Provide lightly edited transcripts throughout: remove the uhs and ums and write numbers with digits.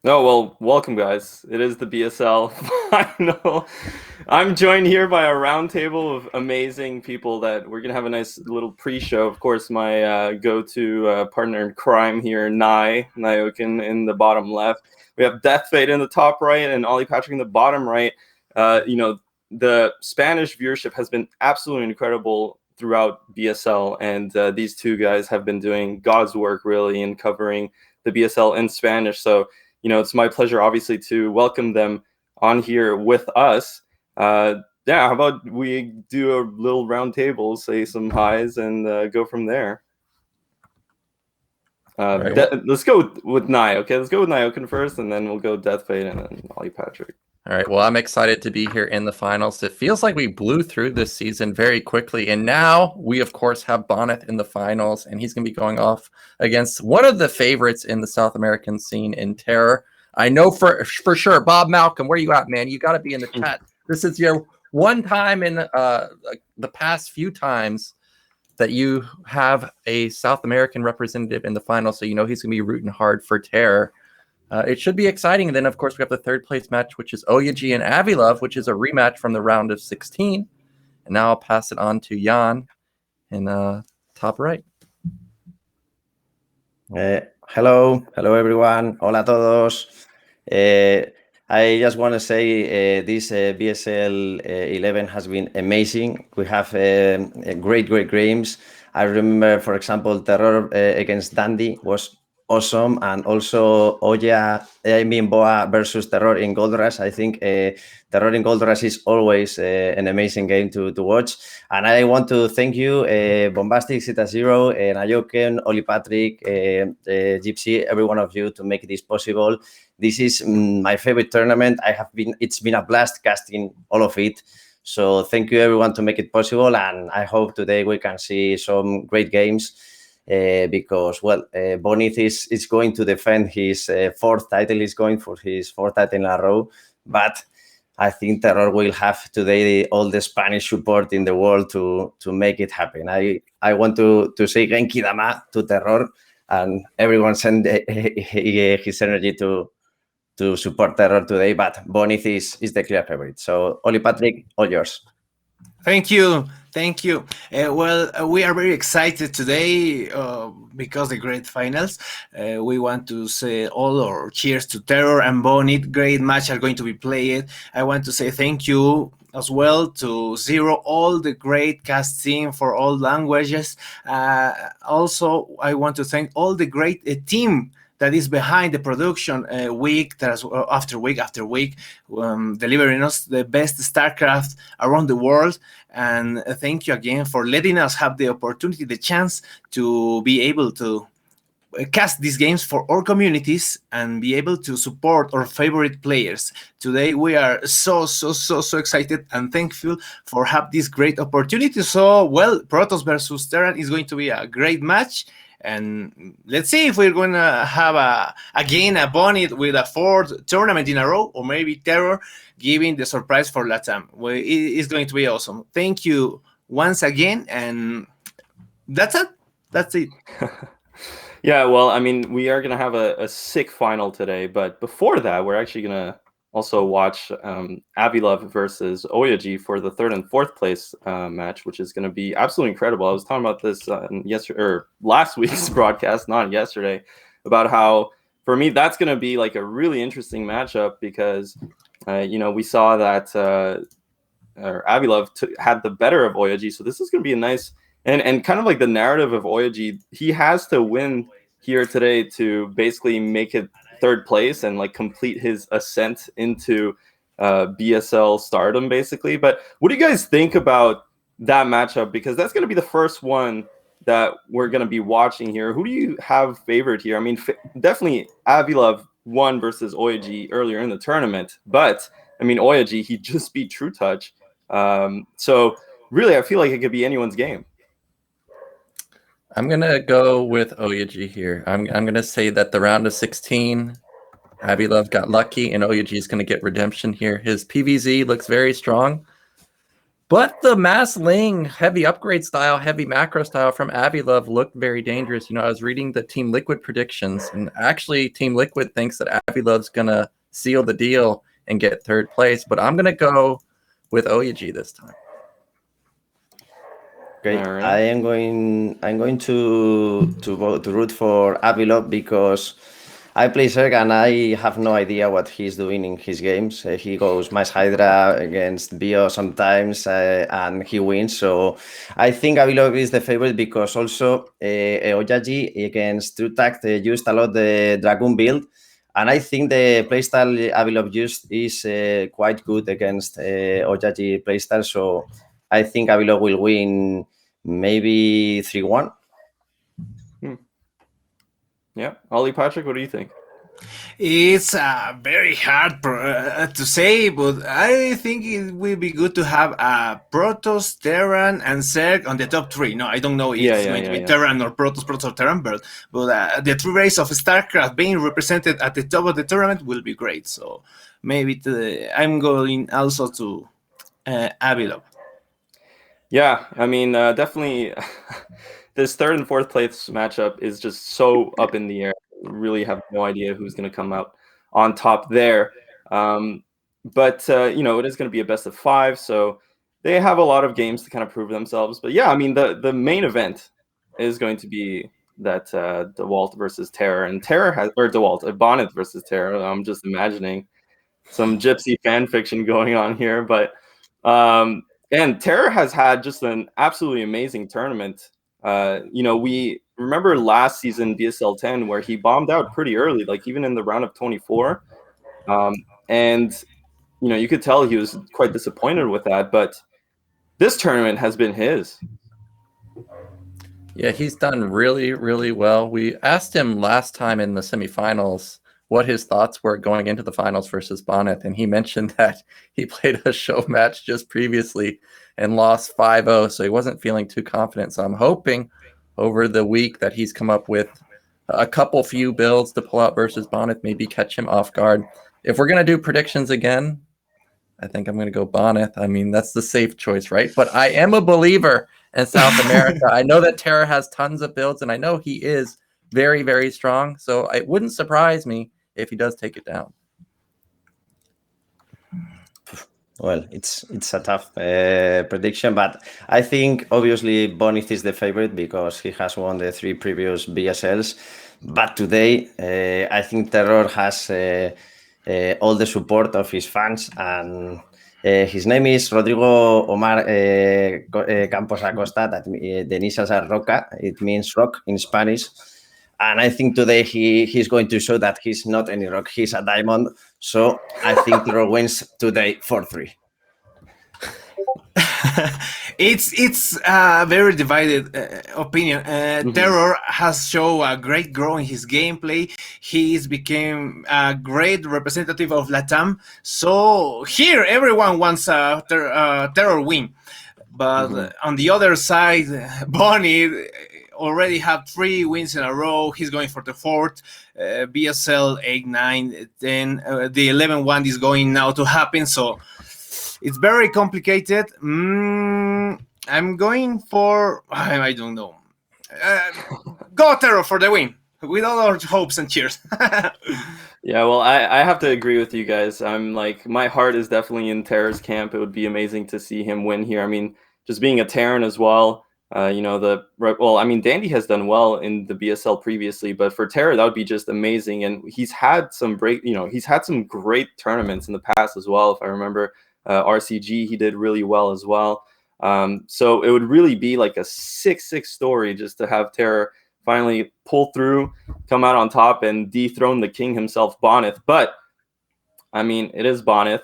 Oh, well, welcome, guys. It is the BSL final. I'm joined here by a roundtable of amazing people that we're going to have a nice little pre-show. Of course, my go-to partner in crime here, Nyokin in the bottom left. We have Death Fate in the top right and Ollie Patrick in the bottom right. The Spanish viewership has been absolutely incredible throughout BSL, and these two guys have been doing God's work, really, in covering the BSL in Spanish. So, it's my pleasure, obviously, to welcome them on here with us. How about we do a little round table, say some highs, and go from there. Let's go with Nye. Okay, let's go with Nyokin first, and then we'll go Death Fate, and then Ollie Patrick. All right, well, I'm excited to be here in the finals. It feels like we blew through this season very quickly, and now we, of course, have Bonnet in the finals, and he's going to be going off against one of the favorites in the South American scene in Terror. I know for sure, Bob Malcolm, where you at, man? You got to be in the chat. This is your one time in the past few times that you have a South American representative in the final, so he's going to be rooting hard for Terror. It should be exciting. And then, of course, we have the third place match, which is OyA and Avi-Love, which is a rematch from the round of 16. And now I'll pass it on to Jan in top right. Hello, everyone. Hola todos. I just want to say this BSL 11 has been amazing. We have great games. I remember, for example, Terror against Dandy was awesome, and also BOA versus Terror in Gold Rush. I think Terror in Gold Rush is always an amazing game to watch. And I want to thank you, Bombastic ZZZero, Nyokin, Ollie Patrick, Gypsy, every one of you to make this possible. This is my favorite tournament. It's been a blast casting all of it. So thank you everyone to make it possible, and I hope today we can see some great games. Because Bonith is going to defend his fourth title. He's going for his fourth title in a row, but I think Terror will have today all the Spanish support in the world to make it happen. I want to say Genki Dama to Terror, and everyone send his energy to support Terror today, but Bonith is the clear favorite. So Ollie Patrick, all yours. Thank you. We are very excited today because the great finals. We want to say all our cheers to Terror and Bonit. Great match are going to be played. I want to say thank you as well to Zero, all the great casting for all languages. Also, I want to thank all the great team that is behind the production week after week, delivering us the best StarCraft around the world. And thank you again for letting us have the opportunity, the chance to be able to cast these games for our communities and be able to support our favorite players. Today we are so excited and thankful for have this great opportunity. So Protoss versus Terran is going to be a great match. And let's see if we're going to have a Bonnet with a fourth tournament in a row, or maybe Terror giving the surprise for LATAM. Well, it's going to be awesome. Thank you once again, and that's it. Yeah, well, I mean, we are going to have a sick final today, but before that, we're actually going to also watch Avi-Love versus OyA for the third and fourth place match, which is going to be absolutely incredible. I was talking about this last week's broadcast, not yesterday, about how for me that's going to be like a really interesting matchup because we saw that Avi-Love had the better of OyA, so this is going to be a nice and kind of like the narrative of OyA. He has to win here today to basically make it third place and like complete his ascent into BSL stardom, basically. But what do you guys think about that matchup? Because that's going to be the first one that we're going to be watching here. Who do you have favored here? I mean, definitely Avi-Love won versus OyA earlier in the tournament, but I mean OyA, he just beat True Touch. So really, I feel like it could be anyone's game. I'm gonna go with OyA here. I'm gonna say that the round of 16, Avi-Love got lucky, and OyA is gonna get redemption here. His PVZ looks very strong, but the Mass Ling heavy upgrade style, heavy macro style from Avi-Love looked very dangerous. You know, I was reading the Team Liquid predictions, and actually Team Liquid thinks that Avi-Love's gonna seal the deal and get third place, but I'm gonna go with OyA this time. Okay, Right. I'm going to root for Avi-Love because I play Zerg and I have no idea what he's doing in his games. He goes Mass Hydra against Bio sometimes and he wins. So I think Avi-Love is the favorite because also OyA against True Tact used a lot the Dragoon build. And I think the playstyle Avi-Love used is quite good against OyA playstyle. So I think Avi-Love will win maybe 3-1. Yeah. Ollie, Patrick, what do you think? It's very hard to say, but I think it will be good to have Protoss, Terran, and Zerg on the top 3. No, I don't know if it's going to be Terran or Protoss or Terran, but the 3 race of StarCraft being represented at the top of the tournament will be great. So maybe I'm going also to Avi-Love. Yeah, I mean, definitely this third and fourth place matchup is just so up in the air. Really have no idea who's going to come out on top there. But you know, it is going to be a best of 5, so they have a lot of games to kind of prove themselves. But yeah, I mean, the main event is going to be that DeWalt versus Terror, and Terror has, or DeWalt, Bonnet versus Terror. I'm just imagining some gypsy fan fiction going on here, but and Terror has had just an absolutely amazing tournament. You know, we remember last season BSL10 where he bombed out pretty early, like even in the round of 24. And you know, you could tell he was quite disappointed with that, but this tournament has been his. Yeah, he's done really, really well. We asked him last time in the semifinals what his thoughts were going into the finals versus Bonnet, and he mentioned that he played a show match just previously and lost 5-0, so he wasn't feeling too confident. So I'm hoping over the week that he's come up with a couple few builds to pull out versus Bonnet, maybe catch him off guard. If we're going to do predictions again, I think I'm going to go Bonnet. I mean, that's the safe choice, right? But I am a believer in South America. I know that Terra has tons of builds, and I know he is very, very strong. So it wouldn't surprise me if he does take it down. Well, it's a tough prediction, but I think obviously Bonith is the favorite because he has won the 3 previous BSLs. But today, I think Terror has all the support of his fans, and his name is Rodrigo Omar Campos Acosta. That the initials are Roca. It means rock in Spanish. And I think today he's going to show that he's not any rock, he's a diamond. So I think Terror wins today 4-3. It's a very divided opinion. Terror has shown a great growth in his gameplay. He's became a great representative of LATAM. So here, everyone wants a Terror win. But on the other side, Bonnie already had 3 wins in a row. He's going for the 4th. BSL 8, 9, 10. The 11-1 is going now to happen. So it's very complicated. I'm going for, I don't know. Go Terror for the win with all our hopes and cheers. Yeah, well, I have to agree with you guys. I'm like, my heart is definitely in Terror's camp. It would be amazing to see him win here. I mean, just being a Terran as well. You know, well, I mean, Dandy has done well in the BSL previously, but for Terror, that would be just amazing. And he's had some he's had some great tournaments in the past as well. If I remember RCG, he did really well as well. So it would really be like a 6-6 story just to have Terror finally pull through, come out on top, and dethrone the king himself, Bonith. But I mean, it is Bonith.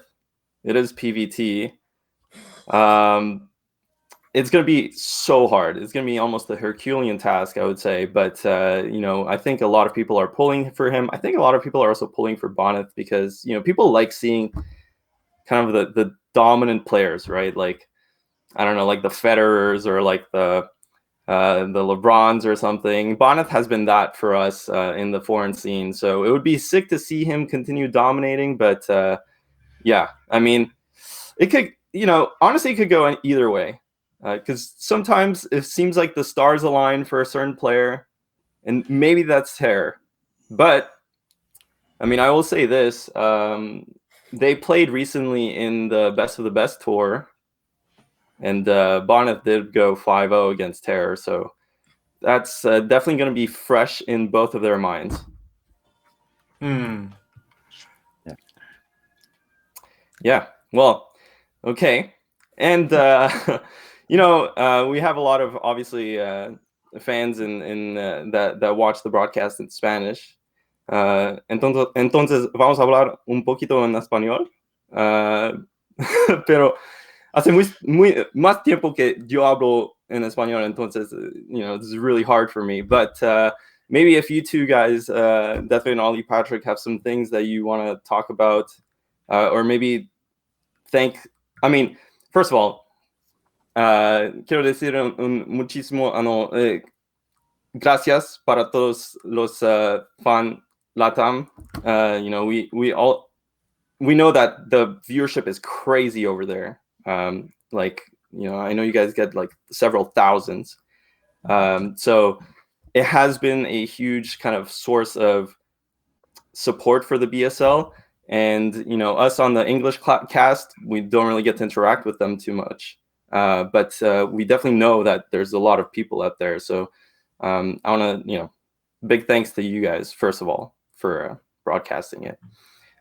It is PVT. it's going to be so hard. It's going to be almost a Herculean task, I would say. But, you know, I think a lot of people are pulling for him. I think a lot of people are also pulling for Bonnet because, you know, people like seeing kind of the dominant players, right? Like, I don't know, like the Federers or like the LeBrons or something. Bonnet has been that for us in the foreign scene. So it would be sick to see him continue dominating. But, yeah, I mean, it could, you know, honestly, it could go either way. Because sometimes it seems like the stars align for a certain player, and maybe that's Terror. But, I mean, I will say this. They played recently in the Best of the Best tour, and Bonnet did go 5-0 against Terror. So that's definitely going to be fresh in both of their minds. Yeah. Well, okay. And, you know, we have a lot of, obviously, fans in that watch the broadcast in Spanish. Entonces, vamos a hablar un poquito en español. Pero hace más tiempo que yo hablo en español, entonces, you know, this is really hard for me. But maybe if you two guys, Deathway and Ollie Patrick, have some things that you want to talk about, or maybe I mean, first of all, quiero decir muchísimo gracias para todos los fan Latam. You know, we know that the viewership is crazy over there. Like, you know, I know you guys get like several thousands. So it has been a huge kind of source of support for the BSL. And, you know, us on the English cast, we don't really get to interact with them too much. But we definitely know that there's a lot of people out there. So I want to, you know, big thanks to you guys, first of all, for broadcasting it.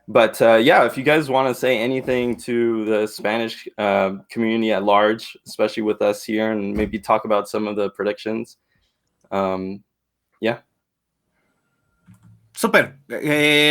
But yeah, if you guys want to say anything to the Spanish community at large, especially with us here, and maybe talk about some of the predictions. Yeah. Súper.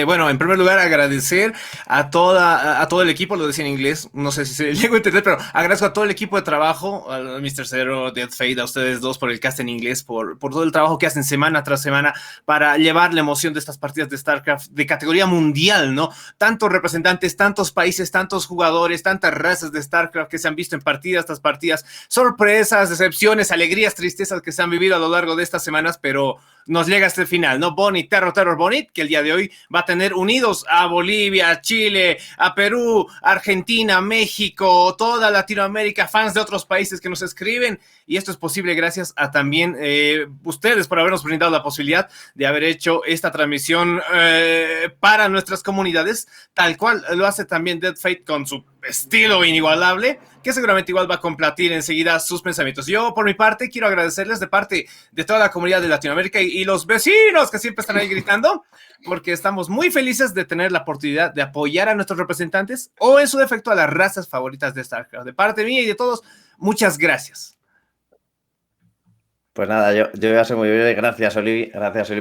Bueno, en primer lugar, agradecer a todo el equipo, lo decía en inglés, no sé si se llegó a entender, pero agradezco a todo el equipo de trabajo, al Mr. Zero, Death Fate, a ustedes dos por el cast en inglés, por todo el trabajo que hacen semana tras semana para llevar la emoción de estas partidas de StarCraft de categoría mundial, ¿no? Tantos representantes, tantos países, tantos jugadores, tantas razas de StarCraft que se han visto en partidas tras partidas, sorpresas, decepciones, alegrías, tristezas que se han vivido a lo largo de estas semanas, pero nos llega hasta el final, ¿no? Bonnie, Terror Bonnie, que el día de hoy va a tener unidos a Bolivia, a Chile, a Perú, Argentina, México, toda Latinoamérica, fans de otros países que nos escriben, y esto es posible gracias a también ustedes por habernos brindado la posibilidad de haber hecho esta transmisión para nuestras comunidades, tal cual lo hace también Dead Fate con su estilo inigualable, que seguramente igual va a complatir enseguida sus pensamientos. Yo, por mi parte, quiero agradecerles de parte de toda la comunidad de Latinoamérica y los vecinos que siempre están ahí gritando, porque estamos muy felices de tener la oportunidad de apoyar a nuestros representantes o, en su defecto, a las razas favoritas de StarCraft. De parte mía y de todos, muchas gracias. Pues nada, yo voy a ser muy breve. Gracias, Oli,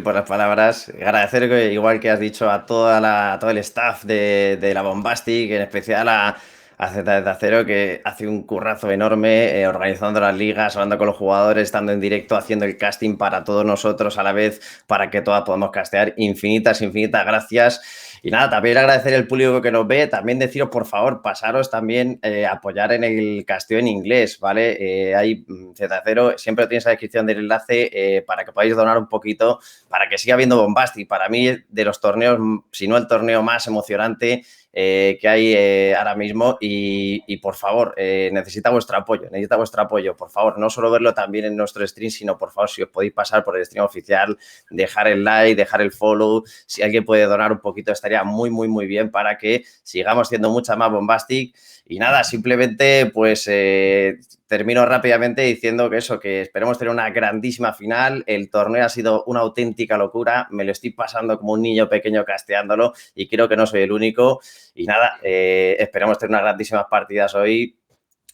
por las palabras. Agradecer, igual que has dicho, a todo el staff de la Bombastic, en especial a ZZZero, que hace un currazo enorme organizando las ligas, hablando con los jugadores, estando en directo, haciendo el casting para todos nosotros a la vez, para que todas podamos castear. Infinitas gracias. Y nada, también agradecer el público que nos ve, también deciros, por favor, pasaros también a apoyar en el casteo en inglés, ¿vale? Hay ZZero, siempre lo tienes en la descripción del enlace para que podáis donar un poquito, para que siga habiendo Bombastic. Para mí, de los torneos, si no el torneo más emocionante que hay ahora mismo, y por favor, necesita vuestro apoyo, por favor, no solo verlo también en nuestro stream, sino por favor, si os podéis pasar por el stream oficial, dejar el like, dejar el follow, si alguien puede donar un poquito estaría muy bien para que sigamos siendo mucha más Bombastic. Y nada, simplemente pues termino rápidamente diciendo que esperemos tener una grandísima final. El torneo ha sido una auténtica locura, me lo estoy pasando como un niño pequeño casteándolo y creo que no soy el único. Y nada, esperemos tener unas grandísimas partidas hoy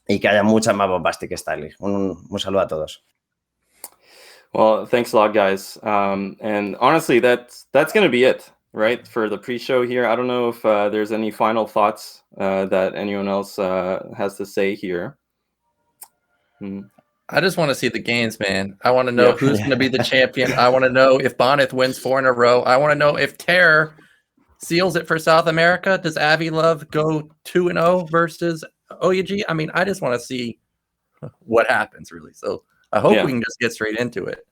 y que haya muchas más Bombastic Starleague. Un saludo a todos. Well, thanks a lot, guys. And honestly, that's going to be it, right, for the pre-show here. I don't know if there's any final thoughts that anyone else has to say here. I just want to see the games, man. I want to know who's going to be the champion. I want to know if Bonnet wins 4 in a row. I want to know if Terror seals it for South America. Does Avi-Love go 2-0 versus OyA? I mean, I just want to see what happens, really. So I hope we can just get straight into it.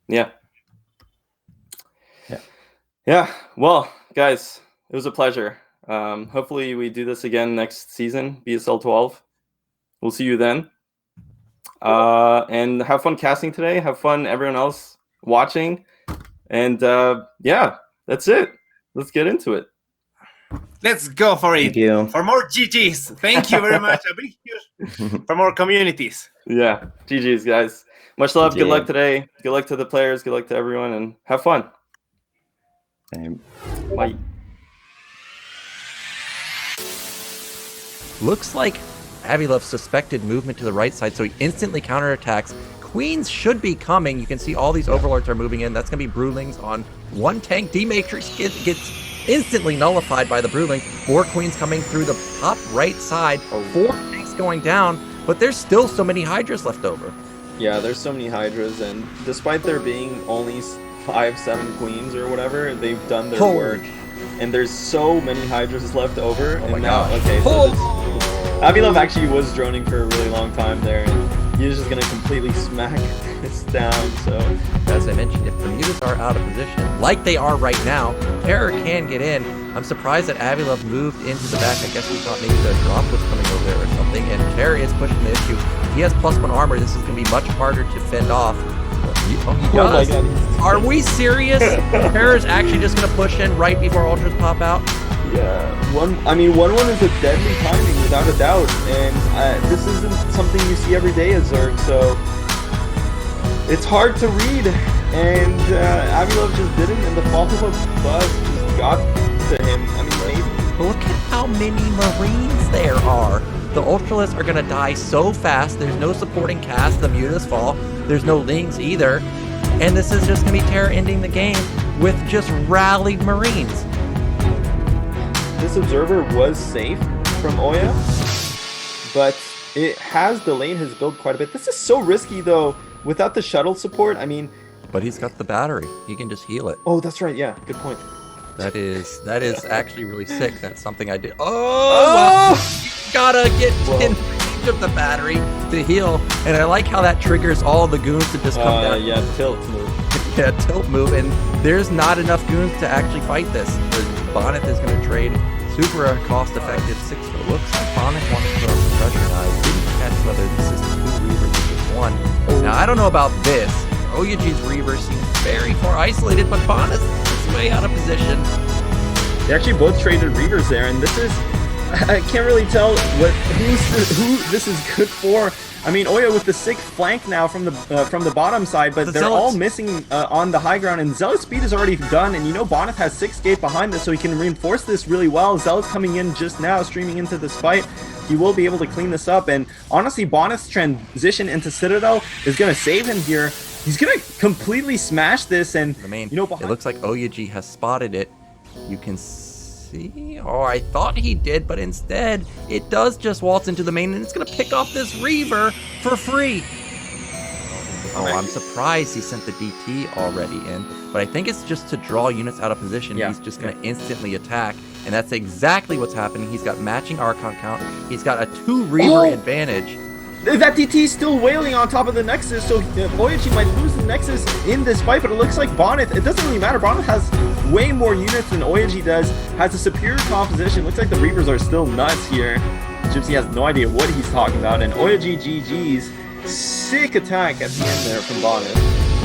Yeah. Well, guys, it was a pleasure. Hopefully we do this again next season, BSL12. We'll see you then. And have fun casting today. Have fun, everyone else watching. And yeah, that's it. Let's get into it. Let's go for it. Thank you. For more GGs. Thank you very much. A big huge for more communities. Yeah. GG's, guys. Much love. Good luck today. Good luck to the players. Good luck to everyone. And have fun. Bye. Looks like Avi-Love suspected movement to the right side, so he instantly counterattacks. Queens should be coming. You can see all these overlords are moving in. That's going to be Brewlings on 1 tank. D-Matrix gets instantly nullified by the Brewling. 4 Queens coming through the top right side. 4 tanks going down, but there's still so many Hydras left over. Yeah, there's so many Hydras, and despite there being only 5-7 Queens or whatever, they've done their work. And there's so many Hydras left over. Oh my now, gosh. okay, so Avi-Love actually was droning for a really long time there, and he was just gonna completely smack this down. So as I mentioned, if Bermudas are out of position, like they are right now, Terror can get in. I'm surprised that Avi-Love moved into the back. I guess we thought maybe the drop was coming over there or something, and Terror is pushing the issue. He has +1 armor. This is gonna be much harder to fend off. He does. Oh my God. Are we serious? Terror's actually just gonna push in right before Ultras pop out? yeah, 1-1 is a deadly timing without a doubt, and this isn't something you see every day at Zerg, so it's hard to read. And Avi-Love just didn't, and the fall of a buzz just got to him. I mean, maybe. Look at how many Marines there are. The Ultralists are gonna die so fast. There's no supporting cast. The Mutas fall. There's no Lings either. And this is just gonna be Terror ending the game with just rallied Marines. This Observer was safe from OyA, but it has delayed his build quite a bit. This is so risky though, without the shuttle support. I mean, but he's got the battery. He can just heal it. oh, that's right. Yeah, good point. That is actually really sick. That's something I did. Oh! You gotta get in range of the battery to heal. And I like how that triggers all the goons to just come down. Yeah, tilt move. Yeah, tilt move. And there's not enough goons to actually fight this. The Bonnet is going to trade super cost-effective 6. But it looks like Bonnet wants to throw some pressure now. He didn't catch whether this is 2 Reavers or just 1. Now, I don't know about this. OyA's Reaver seems very far isolated, but Bonnet is way out of position. They actually both traded Reavers there, and this is, I can't really tell who this is good for. I mean, OyA with the 6th flank now from the bottom side, but they're all missing on the high ground, and Zealot speed is already done, and you know Bonnet has 6 gate behind this, so he can reinforce this really well. Zealot's coming in just now, streaming into this fight. He will be able to clean this up, and honestly, Bonnet's transition into Citadel is going to save him here. He's going to completely smash this, and you know, it looks like OyA has spotted it. You can see, oh, I thought he did, but instead it does just waltz into the main, and it's gonna pick off this Reaver for free. Oh, I'm surprised he sent the DT already in, but I think it's just to draw units out of position. He's just gonna instantly attack, and that's exactly what's happening. He's got matching Archon count. He's got a 2 Reaver advantage. That DT is still wailing on top of the Nexus, so OyA might lose the Nexus in this fight, but it looks like Bonnet, it doesn't really matter. Bonnet has way more units than OyA does, has a superior composition. Looks like the Reavers are still nuts here. Gypsy has no idea what he's talking about, and OyA GG's sick attack at the end there from Bonnet.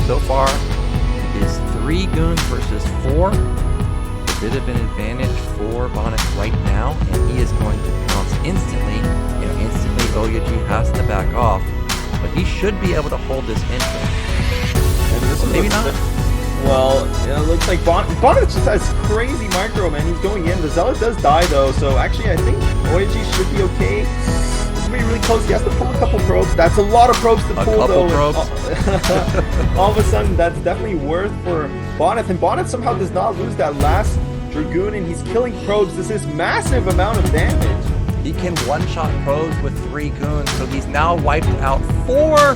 So far, it is 3 goons versus 4. A bit of an advantage for Bonnet right now, and he is going to pounce instantly. Instantly OyA has to back off, but he should be able to hold this in. Maybe not. Well, it looks like Bonnet just has crazy micro, man. He's going in. The Zealot does die though, so actually I think OyA should be okay. This is really close. He has to pull a couple probes. That's a lot of probes to pull though. All of a sudden, that's definitely worth for Bonnet, and Bonnet somehow does not lose that last Dragoon, and he's killing probes. This is massive amount of damage. He can one-shot probes with 3 goons, so he's now wiped out 4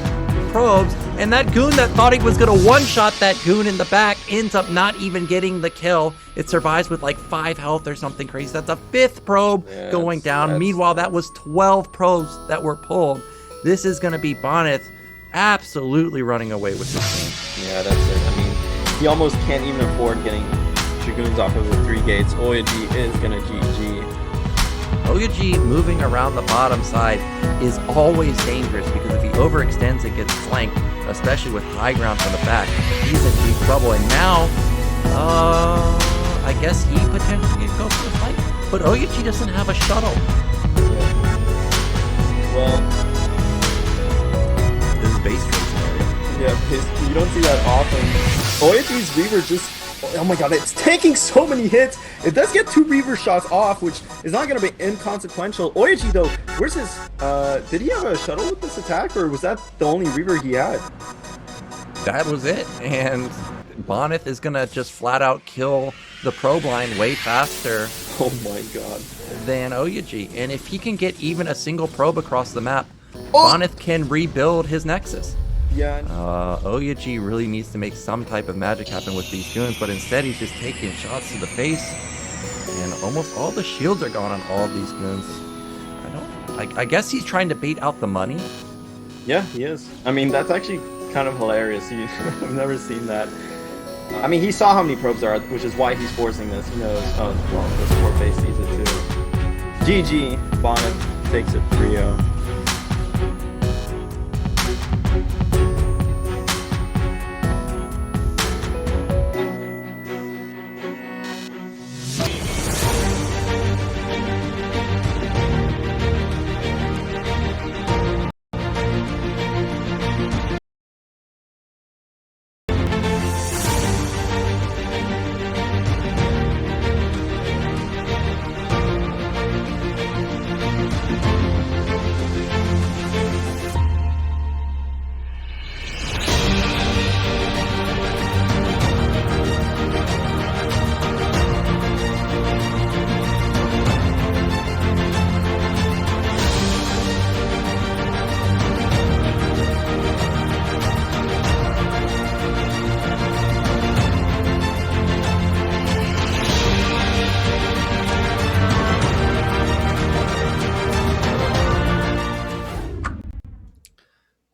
probes, and that goon that thought he was going to one-shot that goon in the back ends up not even getting the kill. It survives with like 5 health or something crazy. That's a 5th probe going down. Meanwhile, that was 12 probes that were pulled. This is going to be Boneth absolutely running away with this game. Yeah, that's it. I mean, he almost can't even afford getting Dragoons off of the 3 gates. OyA is going to GG. OyA moving around the bottom side is always dangerous because if he overextends and gets flanked, especially with high ground from the back, he's in deep trouble. And now, I guess he potentially could go for the fight. But OyA doesn't have a shuttle. Well, this is base racing area. Yeah, you don't see that often. OyA's Reaver just... Oh my god, it's taking so many hits. It does get 2 Reaver shots off, which is not going to be inconsequential. OyA though, where's his... did he have a shuttle with this attack, or was that the only Reaver he had? That was it, and Boneth is going to just flat out kill the probe line way faster. Oh my god. Than OyA. And if he can get even a single probe across the map, Boneth can rebuild his Nexus. Yeah. OyA really needs to make some type of magic happen with these goons, but instead he's just taking shots to the face, and almost all the shields are gone on all of these goons. I guess he's trying to bait out the money. Yeah, he is. I mean, that's actually kind of hilarious. I've never seen that. I mean, he saw how many probes there are, which is why he's forcing this. He knows, oh, well, the support base sees it too. GG, Boneth takes it 3-0.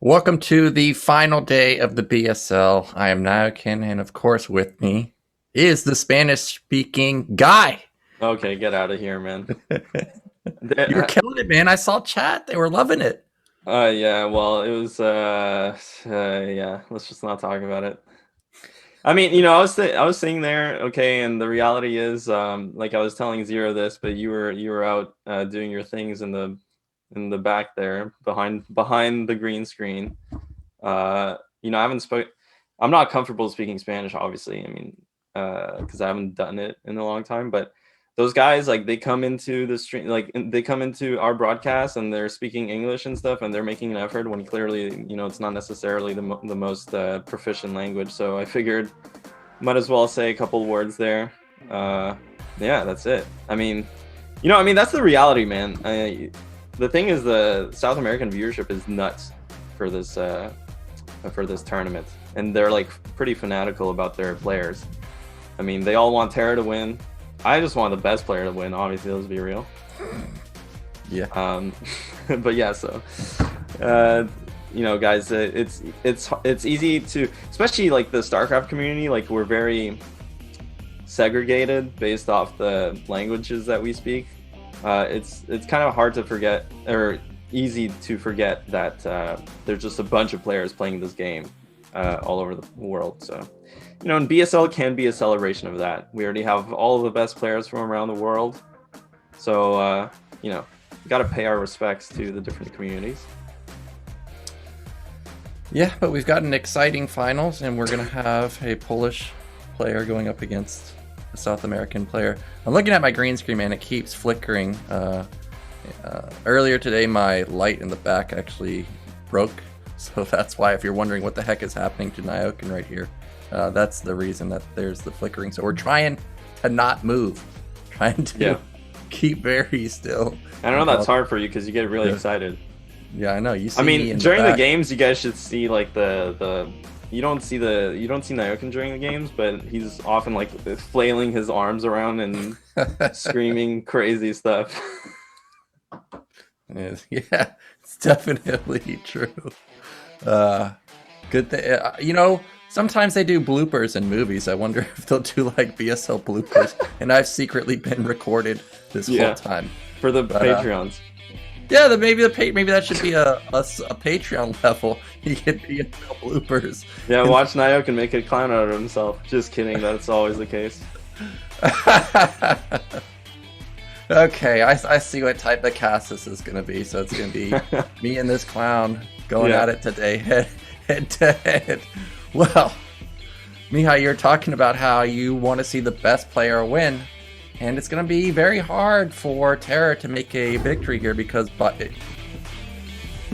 Welcome to the final day of the BSL. I am Naokin, and of course with me is the Spanish-speaking guy. Okay, get out of here, man. You were killing it, man. I saw chat. They were loving it. Yeah, well, it was, yeah, let's just not talk about it. I mean, you know, I was sitting there, okay, and the reality is, like I was telling Zero this, but you were out doing your things in the back there behind the green screen. You know, I'm not comfortable speaking Spanish, obviously. I mean, because I haven't done it in a long time, but those guys, like, they come into the stream, like they come into our broadcast and they're speaking English and stuff, and they're making an effort when clearly, you know, it's not necessarily the most proficient language. So I figured might as well say a couple words there. Yeah, that's it. I mean, you know, I mean, that's the reality, man. The thing is, the South American viewership is nuts for this tournament, and they're like pretty fanatical about their players. I mean, they all want Terra to win. I just want the best player to win, obviously, let's be real. Yeah. But yeah, so you know, guys, it's easy to, especially like the StarCraft community, like we're very segregated based off the languages that we speak. It's kind of hard to forget, or easy to forget, that there's just a bunch of players playing this game all over the world. So, you know, and BSL can be a celebration of that. We already have all of the best players from around the world. So, you know, we got to pay our respects to the different communities. Yeah, but we've got an exciting finals, and we're going to have a Polish player going up against a South American player. I'm looking at my green screen, man. It keeps flickering. Earlier today, my light in the back actually broke. So that's why, if you're wondering what the heck is happening to Naokin right here, that's the reason that there's the flickering. So we're trying to not move, trying to keep very still. I know that's hard for you because you get really excited. Yeah, I know. You see I me mean, in during the back. games, you guys should see like the you don't see Nyokin during the games, but he's often like flailing his arms around and screaming crazy stuff. Yeah, it's definitely true. Good thing, sometimes they do bloopers in movies. I wonder if they'll do like BSL bloopers. And I've secretly been recorded this whole time for the Patreons. Yeah, maybe that should be a Patreon level. You get BSL bloopers. Yeah, watch Nyokin make a clown out of himself. Just kidding. That's always the case. Okay, I see what type of cast this is going to be. So it's going to be me and this clown going at it today, head to head. Well, Mihai, you're talking about how you want to see the best player win, and it's going to be very hard for Terror to make a victory here because the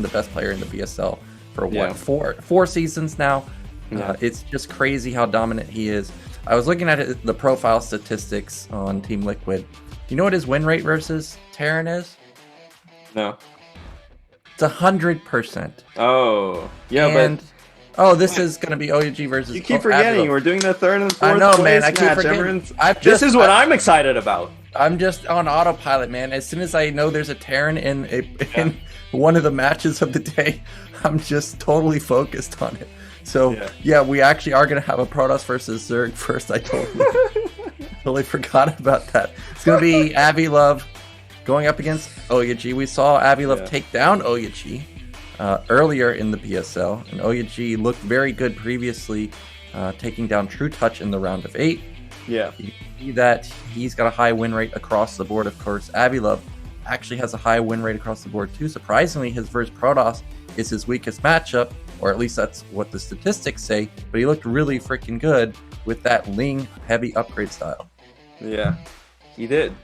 best player in the BSL for four seasons now. It's just crazy how dominant he is. I was looking at the profile statistics on Team Liquid. Do you know what his win rate versus Terran is? No. It's 100%. Oh, yeah, this is going to be OyA versus. You keep forgetting Avi-Love. we're doing the third and fourth. I know, place man. I keep forgetting. This is what I'm excited about. I'm just on autopilot, man. As soon as I know there's a Terran in one of the matches of the day, I'm just totally focused on it. So we actually are going to have a Protoss versus Zerg first. I totally forgot about that. It's going to be Avi-Love going up against OyA. We saw Avi-Love take down OyA earlier in the BSL, and OyA looked very good previously, taking down True Touch in the round of 8. Yeah. You see that he's got a high win rate across the board, of course. Avi-Love actually has a high win rate across the board too. Surprisingly, his versus Protoss is his weakest matchup, or at least that's what the statistics say, but he looked really freaking good with that Ling heavy upgrade style. Yeah, he did.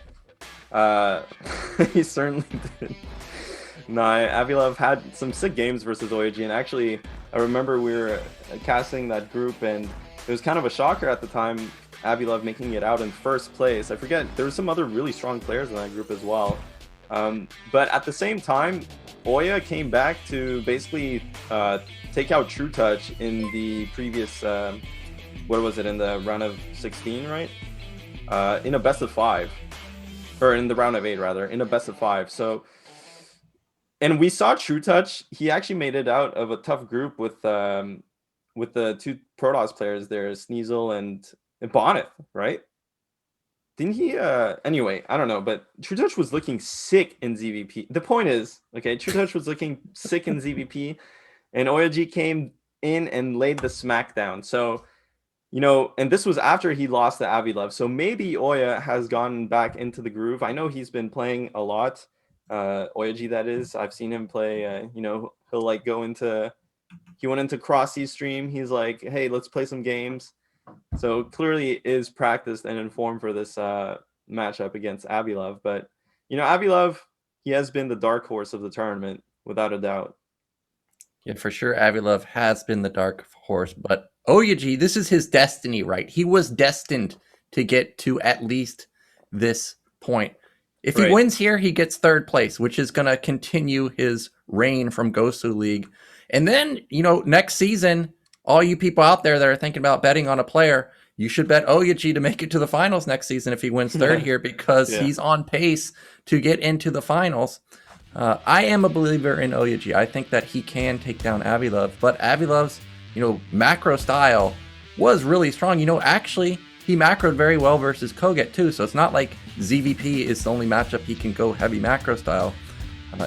He certainly did. No, Avi-Love had some sick games versus OyA, and actually, I remember we were casting that group, and it was kind of a shocker at the time, Avi-Love making it out in first place. I forget, there were some other really strong players in that group as well. But at the same time, OyA came back to basically take out True Touch in the previous, what was it, in the round of 16, right? In a best of 5. Or in the round of 8, rather, in a best of 5. So, and we saw True Touch, he actually made it out of a tough group with the 2 Protoss players there, Sneasel and Bonnet, right? Didn't he? Anyway, I don't know, but True Touch was looking sick in ZVP. The point is, okay, True Touch was looking sick in ZVP, and OyA came in and laid the smackdown. So, and this was after he lost to Avi-Love. So maybe OyA has gone back into the groove. I know he's been playing a lot. OyA, that is. I've seen him play. He'll like he went into Crossy stream. He's like, hey, let's play some games. So clearly is practiced and informed for this matchup against Avi-Love. But, Avi-Love, he has been the dark horse of the tournament, without a doubt. Yeah, for sure, Avi-Love has been the dark horse. But OyA, this is his destiny, right? He was destined to get to at least this point. If he wins here, he gets 3rd place, which is going to continue his reign from Gosu League. And then, next season, all you people out there that are thinking about betting on a player, you should bet OyA to make it to the finals next season if he wins 3rd here, because he's on pace to get into the finals. I am a believer in OyA. I think that he can take down Avi-Love, but Avi-Love's, macro style was really strong. Actually, he macroed very well versus Koget too, so it's not like ZVP is the only matchup he can go heavy macro style.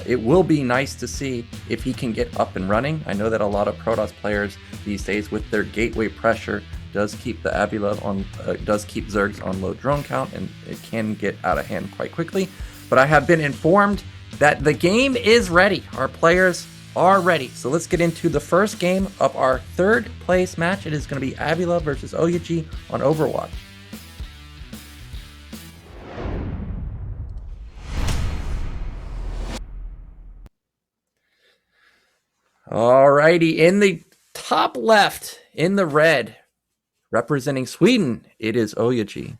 It will be nice to see if he can get up and running. I know that a lot of Protoss players these days, with their gateway pressure, does keep the Avi-Love on, does keep Zergs on low drone count, and it can get out of hand quite quickly. But I have been informed that the game is ready. Our players are ready. So let's get into the first game of our 3rd place match. It is going to be Avi-Love versus OyA on Overwatch. Alrighty, in the top left, in the red, representing Sweden, it is OyA.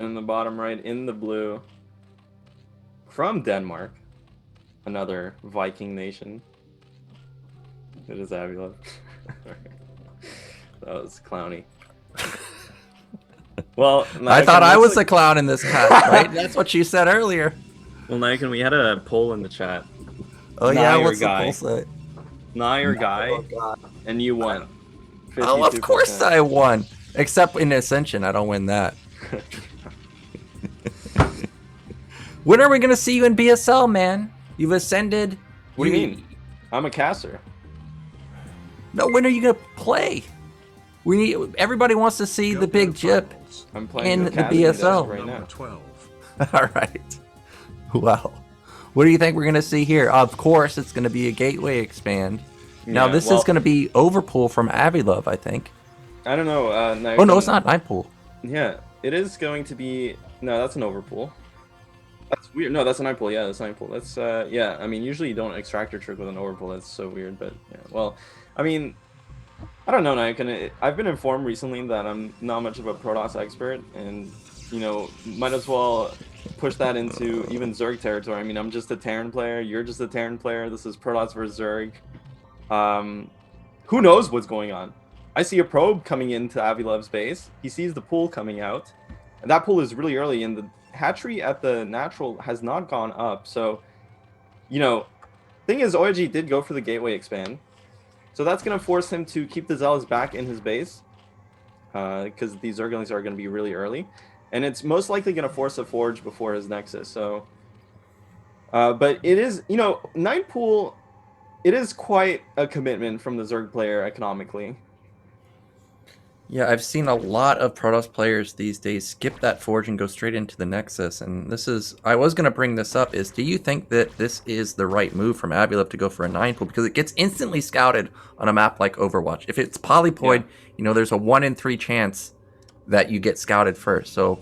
in the bottom right, in the blue, from Denmark, another Viking nation. It is Avi-Love. That was clowny. Well, I thought I was the clown in this cast, right? That's what you said earlier. Well, Niken, we had a poll in the chat. Oh yeah, what's the poll say? Nair guy, and you won. 52%. Oh, of course I won. Except in Ascension, I don't win that. When are we gonna see you in BSL, man? You've ascended. What do you mean? I'm a caster. No, when are you gonna play? We need. Everybody wants to see the big Jip I'm playing in the BSL right now. 12. All right. Well, what do you think we're gonna see here? Of course, it's gonna be a gateway expand. Now Yeah, this is gonna be overpull from Avi-Love, I think. I don't know. Oh no, it's not 9-pool. Yeah, it is going to be. No, that's an overpool. That's weird. No, that's a 9-pool. Yeah, that's 9-pool. That's yeah. I mean, usually you don't extract your trick with an overpool. That's so weird. But yeah, well, I mean, I don't know, Niken. I've been informed recently that I'm not much of a Protoss expert, and you know, might as well push that into even Zerg territory. I mean, I'm just a Terran player. You're just a Terran player. This is Protoss versus Zerg. Who knows what's going on? I see a probe coming into Avi-Love's base. He sees the pool coming out, and that pool is really early, and the hatchery at the natural has not gone up. So, you know, thing is, OyA did go for the gateway expand, so that's going to force him to keep the zealots back in his base, because these Zerglings are going to be really early, and it's most likely going to force a forge before his Nexus. So, but it is, you know, 9-pool, it is quite a commitment from the Zerg player economically. Yeah, I've seen a lot of Protoss players these days skip that forge and go straight into the Nexus. And this is, I was going to bring this up, is do you think that this is the right move from Avi-Love to go for a 9-pool? Because it gets instantly scouted on a map like Overwatch. If it's polyploid, you know, there's a 1 in 3 chance that you get scouted first. So